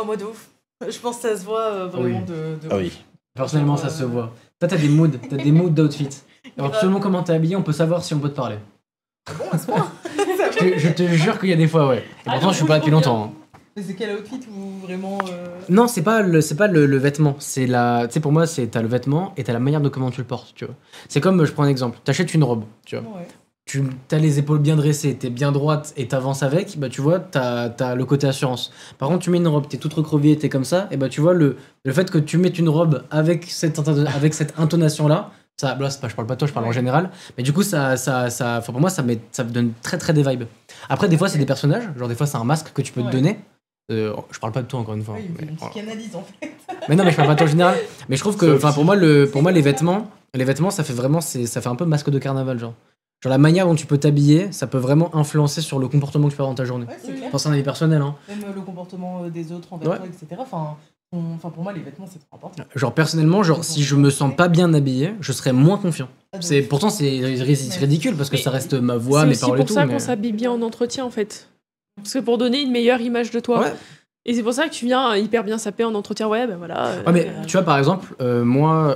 En mode ouf. Je pense que ça se voit vraiment de Ah ouf. oui. Personnellement, ça se voit. Toi, t'as des moods d'outfit. Alors, selon comment t'es habillé, on peut savoir si on peut te parler. Bon, à ce point. Je te jure qu'il y a des fois, ouais. Et pourtant, je suis pas là depuis longtemps. Hein. Mais c'est quel outfit où vraiment. Non, c'est pas le vêtement. C'est la. Tu sais, pour moi, t'as le vêtement et t'as la manière de comment tu le portes, tu vois. C'est comme, je prends un exemple. T'achètes une robe, tu vois. Ouais. T'as les épaules bien dressées, t'es bien droite et t'avances avec, bah tu vois, t'as le côté assurance. Par contre, tu mets une robe, t'es toute recroquevillée, t'es comme ça, et bah tu vois, le fait que tu mettes une robe avec cette intonation-là, ça, là, je parle pas de toi, je parle en général, mais du coup, pour moi, ça donne très très des vibes. Après, des fois, c'est des personnages, genre des fois, c'est un masque que tu peux te donner. Je parle pas de toi encore une fois. Oui, une psychanalyse en fait. Mais non, mais je parle pas de toi en général. Mais je trouve que, enfin, pour moi, les vêtements, ça fait vraiment, ça fait un peu masque de carnaval, genre. Genre la manière dont tu peux t'habiller, ça peut vraiment influencer sur le comportement que tu peux avoir dans ta journée. Ouais, c'est clair. Enfin, c'est un avis personnel, hein. Même le comportement des autres envers toi, etc. Enfin, pour moi, les vêtements, c'est trop important. Genre personnellement, genre si je me sens pas bien habillé, je serais moins confiant. Pourtant c'est ridicule parce que ça reste ma voix, mes paroles et tout. C'est pour ça qu'on s'habille bien en entretien en fait. Parce que pour donner une meilleure image de toi. Ouais. Et c'est pour ça que tu viens hyper bien sapé en entretien. Ouais, ben voilà. Ouais, mais tu vois par exemple, moi,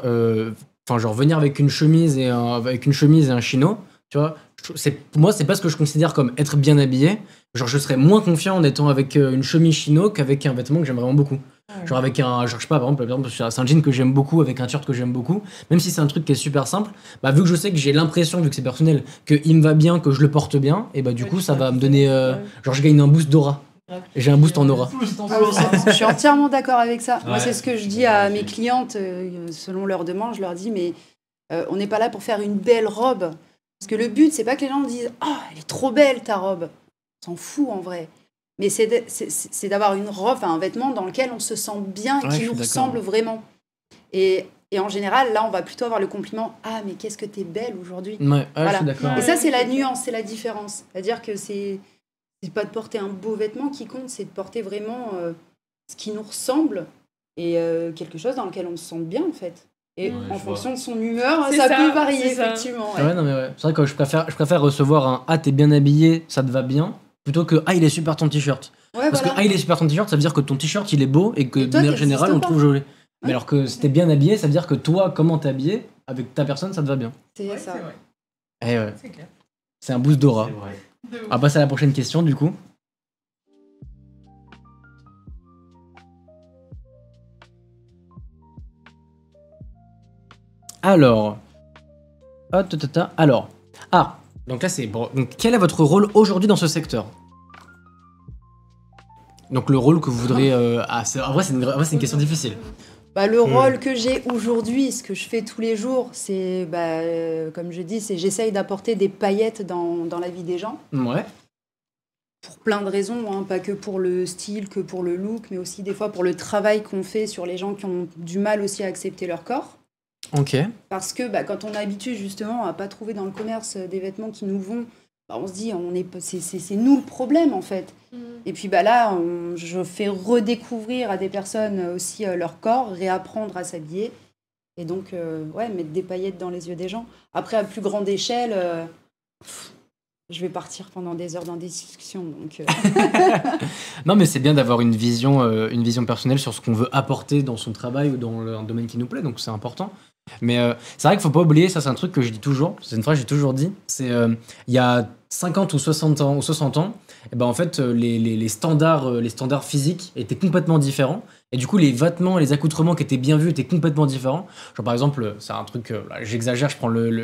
enfin genre venir avec une chemise et un chino, tu vois, pour moi c'est pas ce que je considère comme être bien habillé. Genre je serais moins confiant en étant avec une chemise chino qu'avec un vêtement que j'aime vraiment beaucoup. Genre avec genre je sais pas, par exemple c'est un jean que j'aime beaucoup avec un t-shirt que j'aime beaucoup, même si c'est un truc qui est super simple, bah vu que je sais que j'ai l'impression, vu que c'est personnel, qu'il me va bien, que je le porte bien, et bah du coup ça va me donner genre je gagne un boost d'aura. J'ai un boost en aura. Je suis entièrement d'accord avec ça. Moi, Ouais. c'est ce que je dis à mes clientes selon leurs demandes. Je leur dis, mais on n'est pas là pour faire une belle robe. Parce que le but, c'est pas que les gens disent « Oh, elle est trop belle ta robe !» On s'en fout en vrai. Mais c'est d'avoir une robe, un vêtement dans lequel on se sent bien et qui nous ressemble vraiment. Et en général, là, on va plutôt avoir le compliment « Ah, mais qu'est-ce que t'es belle aujourd'hui !» Ouais, Voilà. je suis d'accord. Et ça, c'est la nuance, c'est la différence. C'est-à-dire que c'est pas de porter un beau vêtement qui compte, c'est de porter vraiment ce qui nous ressemble et quelque chose dans lequel on se sente bien, en fait. Et en fonction de son humeur, ça peut varier, effectivement. Ouais, non, mais ouais. C'est vrai que je préfère recevoir un « Ah, t'es bien habillé, ça te va bien », plutôt que « Ah, il est super ton t-shirt ». Parce que « Ah, il est super ton t-shirt », ça veut dire que ton t-shirt, il est beau et que de manière générale, on le trouve joli. Mais alors que si t'es bien habillé, ça veut dire que toi, comment t'es habillé, avec ta personne, ça te va bien. C'est ça. Et ouais. C'est clair. C'est un boost d'aura. On va passer à la prochaine question, du coup. Alors. Alors. Ah, donc là c'est bon. Donc, quel est votre rôle aujourd'hui dans ce secteur? Donc le rôle que vous voudriez. En vrai, c'est une question difficile. Bah, le rôle que j'ai aujourd'hui, ce que je fais tous les jours, c'est, comme je dis, c'est j'essaye d'apporter des paillettes dans la vie des gens. Ouais. Pour plein de raisons, hein, pas que pour le style, que pour le look, mais aussi des fois pour le travail qu'on fait sur les gens qui ont du mal aussi à accepter leur corps. Ok. Parce que quand on est habitué justement à pas trouver dans le commerce des vêtements qui nous vont, on se dit, c'est nous le problème en fait. Et puis là, je fais redécouvrir à des personnes aussi leur corps, réapprendre à s'habiller. Et donc, mettre des paillettes dans les yeux des gens. Après, à plus grande échelle, je vais partir pendant des heures dans des discussions. Donc, Non, mais c'est bien d'avoir une vision personnelle sur ce qu'on veut apporter dans son travail ou dans un domaine qui nous plaît, donc c'est important. Mais c'est vrai qu'il ne faut pas oublier, ça c'est un truc que je dis toujours, c'est une phrase que j'ai toujours dit, c'est il y a 50 ou 60 ans, et ben en fait les standards physiques étaient complètement différents. Et du coup, les vêtements et les accoutrements qui étaient bien vus étaient complètement différents. Genre, par exemple, c'est un truc, là, j'exagère,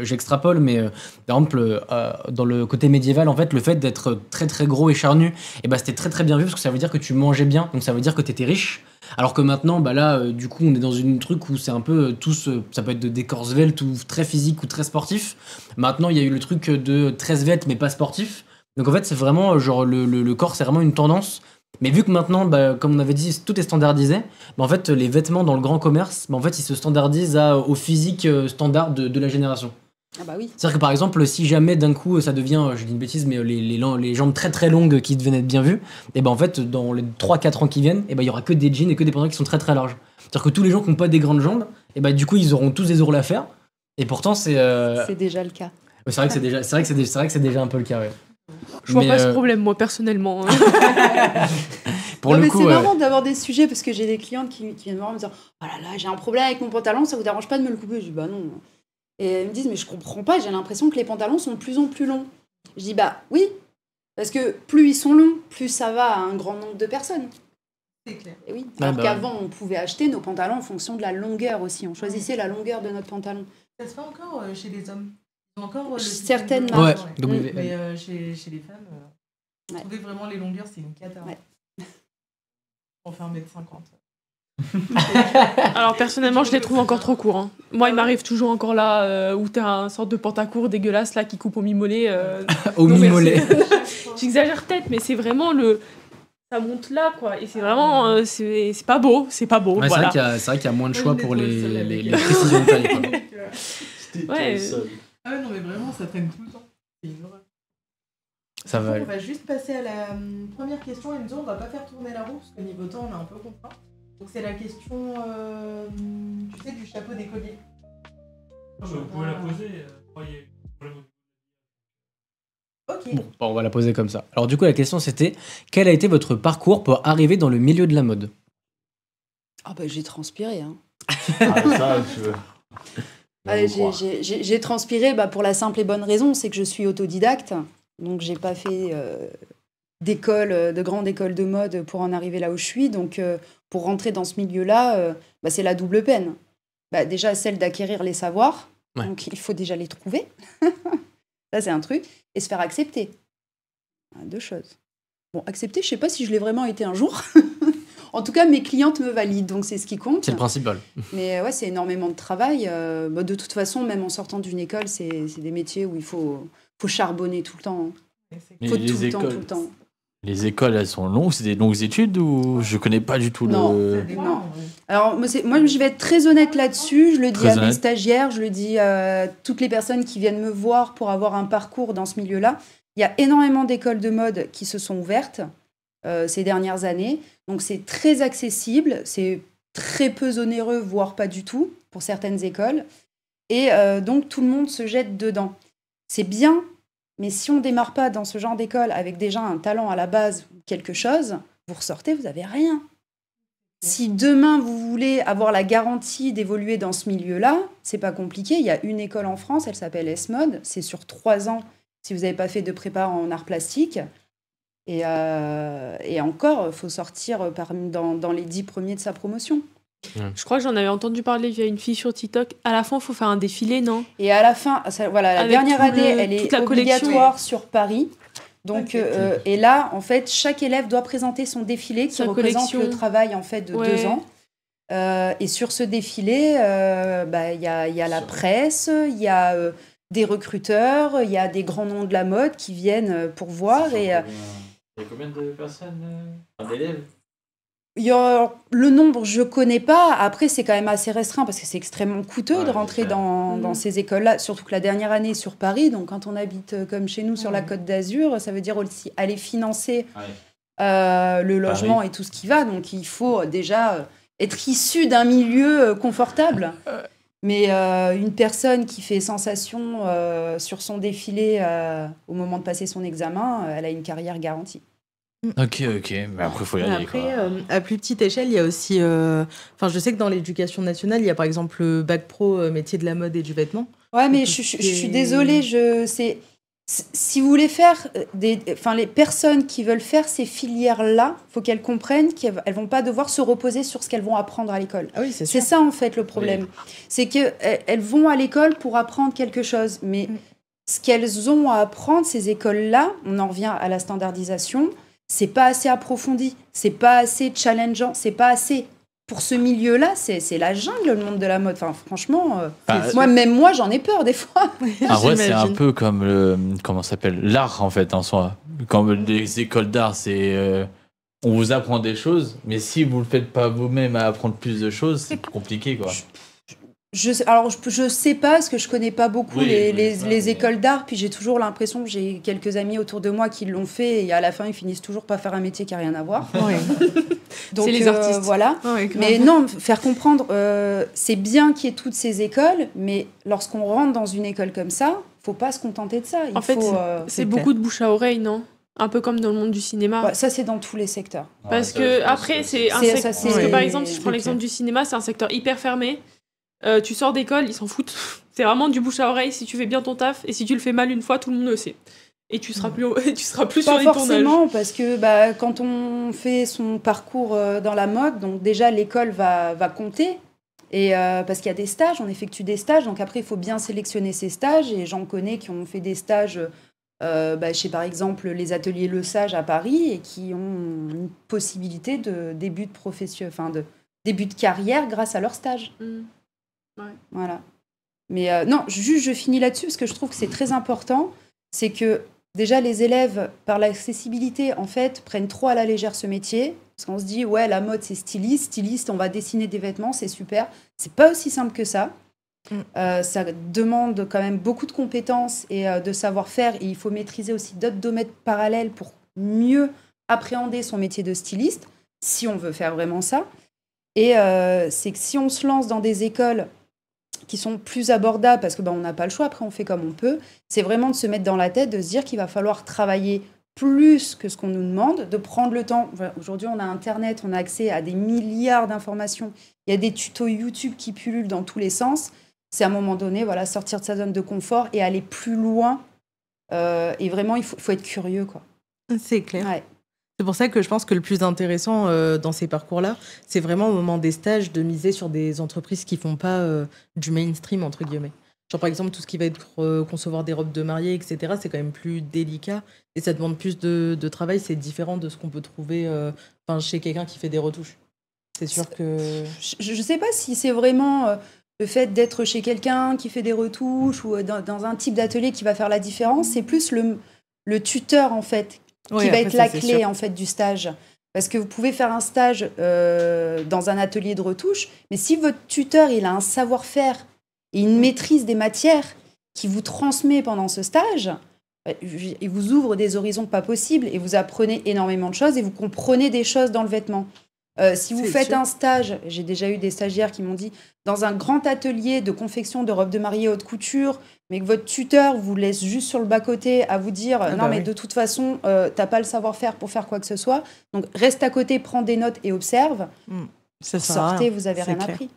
j'extrapole, mais par exemple, dans le côté médiéval, en fait, le fait d'être très très gros et charnu, et bah, c'était très très bien vu parce que ça veut dire que tu mangeais bien, donc ça veut dire que tu étais riche. Alors que maintenant, bah là, du coup, on est dans un truc où c'est un peu tous, ça peut être des corps sveltes ou très physiques ou très sportifs. Maintenant, il y a eu le truc de très svelte mais pas sportif. Donc en fait, c'est vraiment, genre, le corps, c'est vraiment une tendance. Mais vu que maintenant, bah, comme on avait dit, tout est standardisé, bah, en fait, les vêtements dans le grand commerce, bah, en fait, ils se standardisent au physique standard de la génération. Ah bah oui. C'est-à-dire que par exemple, si jamais d'un coup ça devient, je dis une bêtise, mais les jambes très très longues qui deviennent être bien vues, et ben en fait, dans les 3-4 ans qui viennent, et ben il y aura que des jeans et que des pantalons qui sont très très larges. C'est-à-dire que tous les gens qui n'ont pas des grandes jambes, et ben du coup, ils auront tous des ourlets à faire. Et pourtant, c'est. C'est déjà le cas. C'est vrai que c'est déjà un peu le cas, ouais. Je vois pas ce problème, moi, personnellement. Pour non, le mais coup, c'est marrant d'avoir des sujets parce que j'ai des clientes qui viennent me voir me dire « Oh là là, j'ai un problème avec mon pantalon, ça vous dérange pas de me le couper ?» Je dis « Bah non. » Et elles me disent « Mais je comprends pas, j'ai l'impression que les pantalons sont de plus en plus longs. » Je dis « Bah oui, parce que plus ils sont longs, plus ça va à un grand nombre de personnes. » C'est clair. Et oui. Ah Alors bah qu'avant, on pouvait acheter nos pantalons en fonction de la longueur aussi. On choisissait la longueur de notre pantalon. Ça se fait encore chez les hommes. Ils ont encore le Certaines système de marques. longueur, Ouais, WL. Mais chez les femmes, Ouais. trouver vraiment les longueurs, c'est une cata. Ouais. On fait 1m50. Alors personnellement, je les trouve encore trop courts. Hein. Moi, il m'arrive toujours encore là où t'as un sorte de pantacourt dégueulasse là qui coupe au mi-mollet. au mi-mollet. J'exagère peut-être, mais c'est vraiment ça monte là quoi. Et c'est vraiment c'est pas beau, c'est pas beau. Ouais, voilà. c'est vrai qu'il y a moins de choix pour les précisions de taille, quoi. Ouais. Ah ouais, non, mais vraiment, ça traîne tout le temps. C'est une horreur. Ça va. On va juste passer à la première question. Enzo, on va pas faire tourner la roue parce que niveau temps, on a un peu contraint. Donc c'est la question, tu sais, du chapeau d'écolier. Vous pouvez la poser. Ok. Bon, on va la poser comme ça. Alors du coup, la question c'était, quel a été votre parcours pour arriver dans le milieu de la mode ? Ah bah j'ai transpiré. Hein. Ah, ça, tu veux. J'ai transpiré pour la simple et bonne raison, c'est que je suis autodidacte. Donc j'ai pas fait de grande école de mode pour en arriver là où je suis. Donc pour rentrer dans ce milieu-là, c'est la double peine. Déjà celle d'acquérir les savoirs, ouais. Donc il faut déjà les trouver. Ça c'est un truc. Et se faire accepter. Deux choses. Bon, accepter, je sais pas si je l'ai vraiment été un jour. En tout cas, mes clientes me valident, donc c'est ce qui compte. C'est le principal. Mais ouais, c'est énormément de travail. De toute façon, même en sortant d'une école, c'est des métiers où il faut charbonner tout le temps. Mais Faut tout le temps. Les écoles, elles sont longues, c'est des longues études ou je connais pas du tout Non. Alors, moi, je vais être très honnête là-dessus. Je le dis à mes stagiaires, je le dis à toutes les personnes qui viennent me voir pour avoir un parcours dans ce milieu-là. Il y a énormément d'écoles de mode qui se sont ouvertes ces dernières années. Donc, c'est très accessible, c'est très peu onéreux, voire pas du tout, pour certaines écoles. Et donc, tout le monde se jette dedans. C'est bien, mais si on démarre pas dans ce genre d'école avec déjà un talent à la base ou quelque chose, vous ressortez, vous avez rien. Si demain, vous voulez avoir la garantie d'évoluer dans ce milieu-là, c'est pas compliqué. Il y a une école en France, elle s'appelle S-Mode. C'est sur 3 ans si vous n'avez pas fait de prépa en arts plastiques. Et encore, il faut sortir dans les 10 premiers de sa promotion. Je crois que j'en avais entendu parler via une fille sur TikTok. À la fin, il faut faire un défilé, non ? Et à la fin, la Avec dernière année, elle est obligatoire collection. sur Paris. Donc, et là, en fait, chaque élève doit présenter son défilé qui représente le travail en fait, de 2 ans. Et sur ce défilé, y a la presse, il y a des recruteurs, il y a des grands noms de la mode qui viennent pour voir. Et il y a combien de personnes, d'élèves ? Le nombre, je connais pas. Après, c'est quand même assez restreint parce que c'est extrêmement coûteux de rentrer dans ces écoles-là. Surtout que la dernière année est sur Paris. Donc, quand on habite comme chez nous sur la Côte d'Azur, ça veut dire aussi aller financer le logement et tout ce qui va. Donc, il faut déjà être issu d'un milieu confortable. Mais une personne qui fait sensation sur son défilé au moment de passer son examen, elle a une carrière garantie. Ok, mais après, il faut y aller. Après, à plus petite échelle, il y a aussi. Enfin, je sais que dans l'éducation nationale, il y a par exemple le bac pro métier de la mode et du vêtement. Ouais, mais je suis désolée, si vous voulez faire les personnes qui veulent faire ces filières-là, faut qu'elles comprennent qu'elles vont pas devoir se reposer sur ce qu'elles vont apprendre à l'école. Ah oui, c'est ça en fait le problème. C'est que elles vont à l'école pour apprendre quelque chose, mais ce qu'elles ont à apprendre, ces écoles-là, on en revient à la standardisation. C'est pas assez approfondi, c'est pas assez challengeant, c'est pas assez. Pour ce milieu-là, c'est la jungle, le monde de la mode. Enfin, franchement, moi, j'en ai peur des fois. En vrai, c'est un peu comme comment ça s'appelle, l'art en fait en soi. Comme les écoles d'art, c'est on vous apprend des choses, mais si vous le faites pas vous-même à apprendre plus de choses, c'est compliqué quoi. Je sais pas, parce que je connais pas beaucoup les écoles d'art, puis j'ai toujours l'impression que j'ai quelques amis autour de moi qui l'ont fait, et à la fin, ils finissent toujours par faire un métier qui n'a rien à voir. Donc, c'est les artistes. Voilà. Mais non, faire comprendre, c'est bien qu'il y ait toutes ces écoles, mais lorsqu'on rentre dans une école comme ça, faut pas se contenter de ça. En fait, c'est beaucoup de bouche à oreille, non ? Un peu comme dans le monde du cinéma. Ouais, ça, c'est dans tous les secteurs. Parce que, après, c'est un secteur. Parce que, par exemple, si je prends l'exemple du cinéma, c'est un secteur hyper fermé. Tu sors d'école, ils s'en foutent. C'est vraiment du bouche à oreille. Si tu fais bien ton taf et si tu le fais mal une fois, tout le monde le sait. Et tu seras plus sur les tournages. Pas forcément, parce que quand on fait son parcours dans la mode, donc déjà l'école va compter. Et parce qu'il y a des stages, on effectue des stages. Donc après, il faut bien sélectionner ces stages. Et j'en connais qui ont fait des stages chez, par exemple, les ateliers Le Sage à Paris et qui ont une possibilité de début de carrière grâce à leur stage. Ouais. Voilà. Mais non, je finis là-dessus parce que je trouve que c'est très important. C'est que déjà les élèves, par l'accessibilité, en fait, prennent trop à la légère ce métier. Parce qu'on se dit, ouais, la mode, c'est styliste, on va dessiner des vêtements, c'est super. C'est pas aussi simple que ça. Ça demande quand même beaucoup de compétences et de savoir-faire. Et il faut maîtriser aussi d'autres domaines parallèles pour mieux appréhender son métier de styliste, si on veut faire vraiment ça. Et c'est que si on se lance dans des écoles qui sont plus abordables, parce que on n'a pas le choix, après on fait comme on peut, c'est vraiment de se mettre dans la tête, de se dire qu'il va falloir travailler plus que ce qu'on nous demande, de prendre le temps. Aujourd'hui, on a Internet, on a accès à des milliards d'informations. Il y a des tutos YouTube qui pullulent dans tous les sens. C'est à un moment donné, sortir de sa zone de confort et aller plus loin. Et vraiment, il faut être curieux, quoi. C'est clair. Ouais. C'est pour ça que je pense que le plus intéressant dans ces parcours-là, c'est vraiment au moment des stages de miser sur des entreprises qui font pas du mainstream, entre guillemets. Genre, par exemple, tout ce qui va être concevoir des robes de mariée, etc., c'est quand même plus délicat et ça demande plus de travail. C'est différent de ce qu'on peut trouver chez quelqu'un qui fait des retouches. C'est sûr que... Je sais pas si c'est vraiment le fait d'être chez quelqu'un qui fait des retouches ou dans un type d'atelier qui va faire la différence. C'est plus le tuteur, en fait, qui va être la clé en fait, du stage. Parce que vous pouvez faire un stage dans un atelier de retouche, mais si votre tuteur il a un savoir-faire et une maîtrise des matières qui vous transmet pendant ce stage, il vous ouvre des horizons pas possibles et vous apprenez énormément de choses et vous comprenez des choses dans le vêtement. Si vous faites un stage, j'ai déjà eu des stagiaires qui m'ont dit, dans un grand atelier de confection de robes de mariée haute couture, mais que votre tuteur vous laisse juste sur le bas-côté à vous dire de toute façon, t'as pas le savoir-faire pour faire quoi que ce soit, donc reste à côté, prends des notes et observe. Sortez, vous avez rien appris.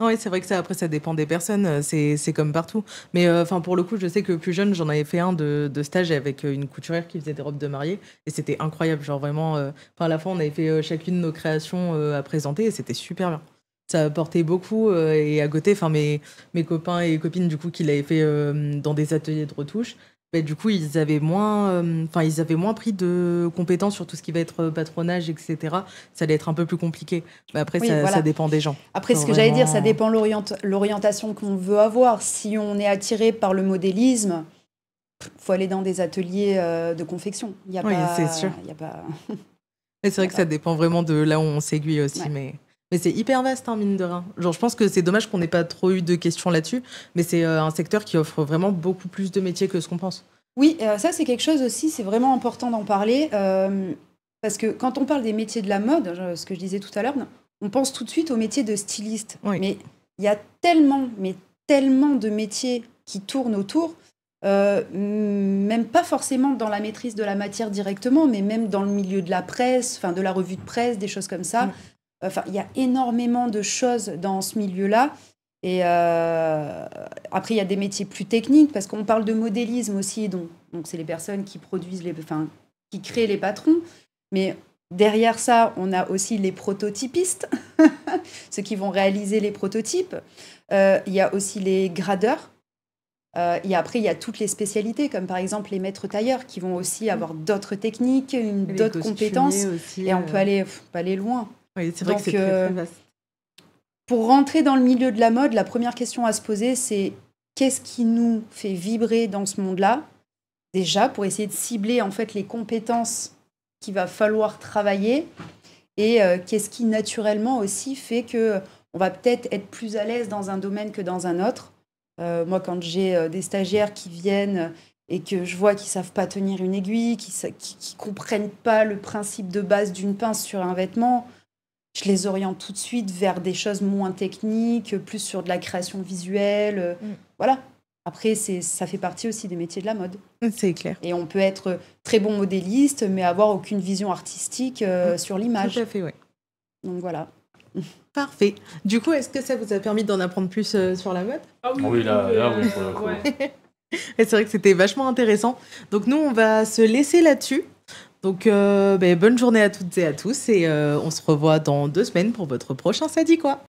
Oui, c'est vrai que après, ça dépend des personnes, c'est comme partout. Mais pour le coup, je sais que plus jeune, j'en avais fait un de stage avec une couturière qui faisait des robes de mariée. Et c'était incroyable. Genre vraiment, à la fin, on avait fait chacune nos créations à présenter et c'était super bien. Ça apportait beaucoup. Et à côté, mes copains et copines, du coup, qui l'avaient fait dans des ateliers de retouche, du coup, ils avaient moins pris de compétences sur tout ce qui va être patronage, etc. Ça allait être un peu plus compliqué. Mais après, ça dépend des gens. Après, ce que j'allais dire, ça dépend l'orientation qu'on veut avoir. Si on est attiré par le modélisme, il faut aller dans des ateliers de confection. C'est sûr. Et c'est vrai que ça dépend vraiment de là où on s'aiguille aussi, Ouais. mais c'est hyper vaste, hein, mine de rien. Genre, je pense que c'est dommage qu'on n'ait pas trop eu de questions là-dessus, mais c'est un secteur qui offre vraiment beaucoup plus de métiers que ce qu'on pense. Oui, ça c'est quelque chose aussi, c'est vraiment important d'en parler, parce que quand on parle des métiers de la mode, ce que je disais tout à l'heure, on pense tout de suite au métier de styliste. Oui. Mais il y a tellement, mais tellement de métiers qui tournent autour, même pas forcément dans la maîtrise de la matière directement, mais même dans le milieu de la presse, enfin de la revue de presse, des choses comme ça. Enfin, il y a énormément de choses dans ce milieu-là. Et après, il y a des métiers plus techniques, parce qu'on parle de modélisme aussi, donc c'est les personnes qui produisent, qui créent les patrons. Mais derrière ça, on a aussi les prototypistes, ceux qui vont réaliser les prototypes. Il y a aussi les gradeurs. Et après, il y a toutes les spécialités, comme par exemple les maîtres tailleurs, qui vont aussi avoir d'autres techniques, d'autres compétences. Aussi, et on peut aller loin. Oui, c'est vrai Donc, que c'est très vaste. Pour rentrer dans le milieu de la mode, la première question à se poser, c'est qu'est-ce qui nous fait vibrer dans ce monde-là? Déjà, pour essayer de cibler en fait les compétences qu'il va falloir travailler, et qu'est-ce qui naturellement aussi fait que on va peut-être être plus à l'aise dans un domaine que dans un autre. Moi, quand j'ai des stagiaires qui viennent et que je vois qu'ils savent pas tenir une aiguille, qui comprennent pas le principe de base d'une pince sur un vêtement, je les oriente tout de suite vers des choses moins techniques, plus sur de la création visuelle. Voilà. Après, ça fait partie aussi des métiers de la mode. C'est clair. Et on peut être très bon modéliste, mais avoir aucune vision artistique sur l'image. Tout à fait, oui. Donc voilà. Parfait. Du coup, est-ce que ça vous a permis d'en apprendre plus sur la mode? Ah oui, Oui, là, oui, pour le coup. ouais. Et c'est vrai que c'était vachement intéressant. Donc nous, on va se laisser là-dessus. Donc bonne journée à toutes et à tous. Et on se revoit dans 2 semaines pour votre prochain Ça dit quoi.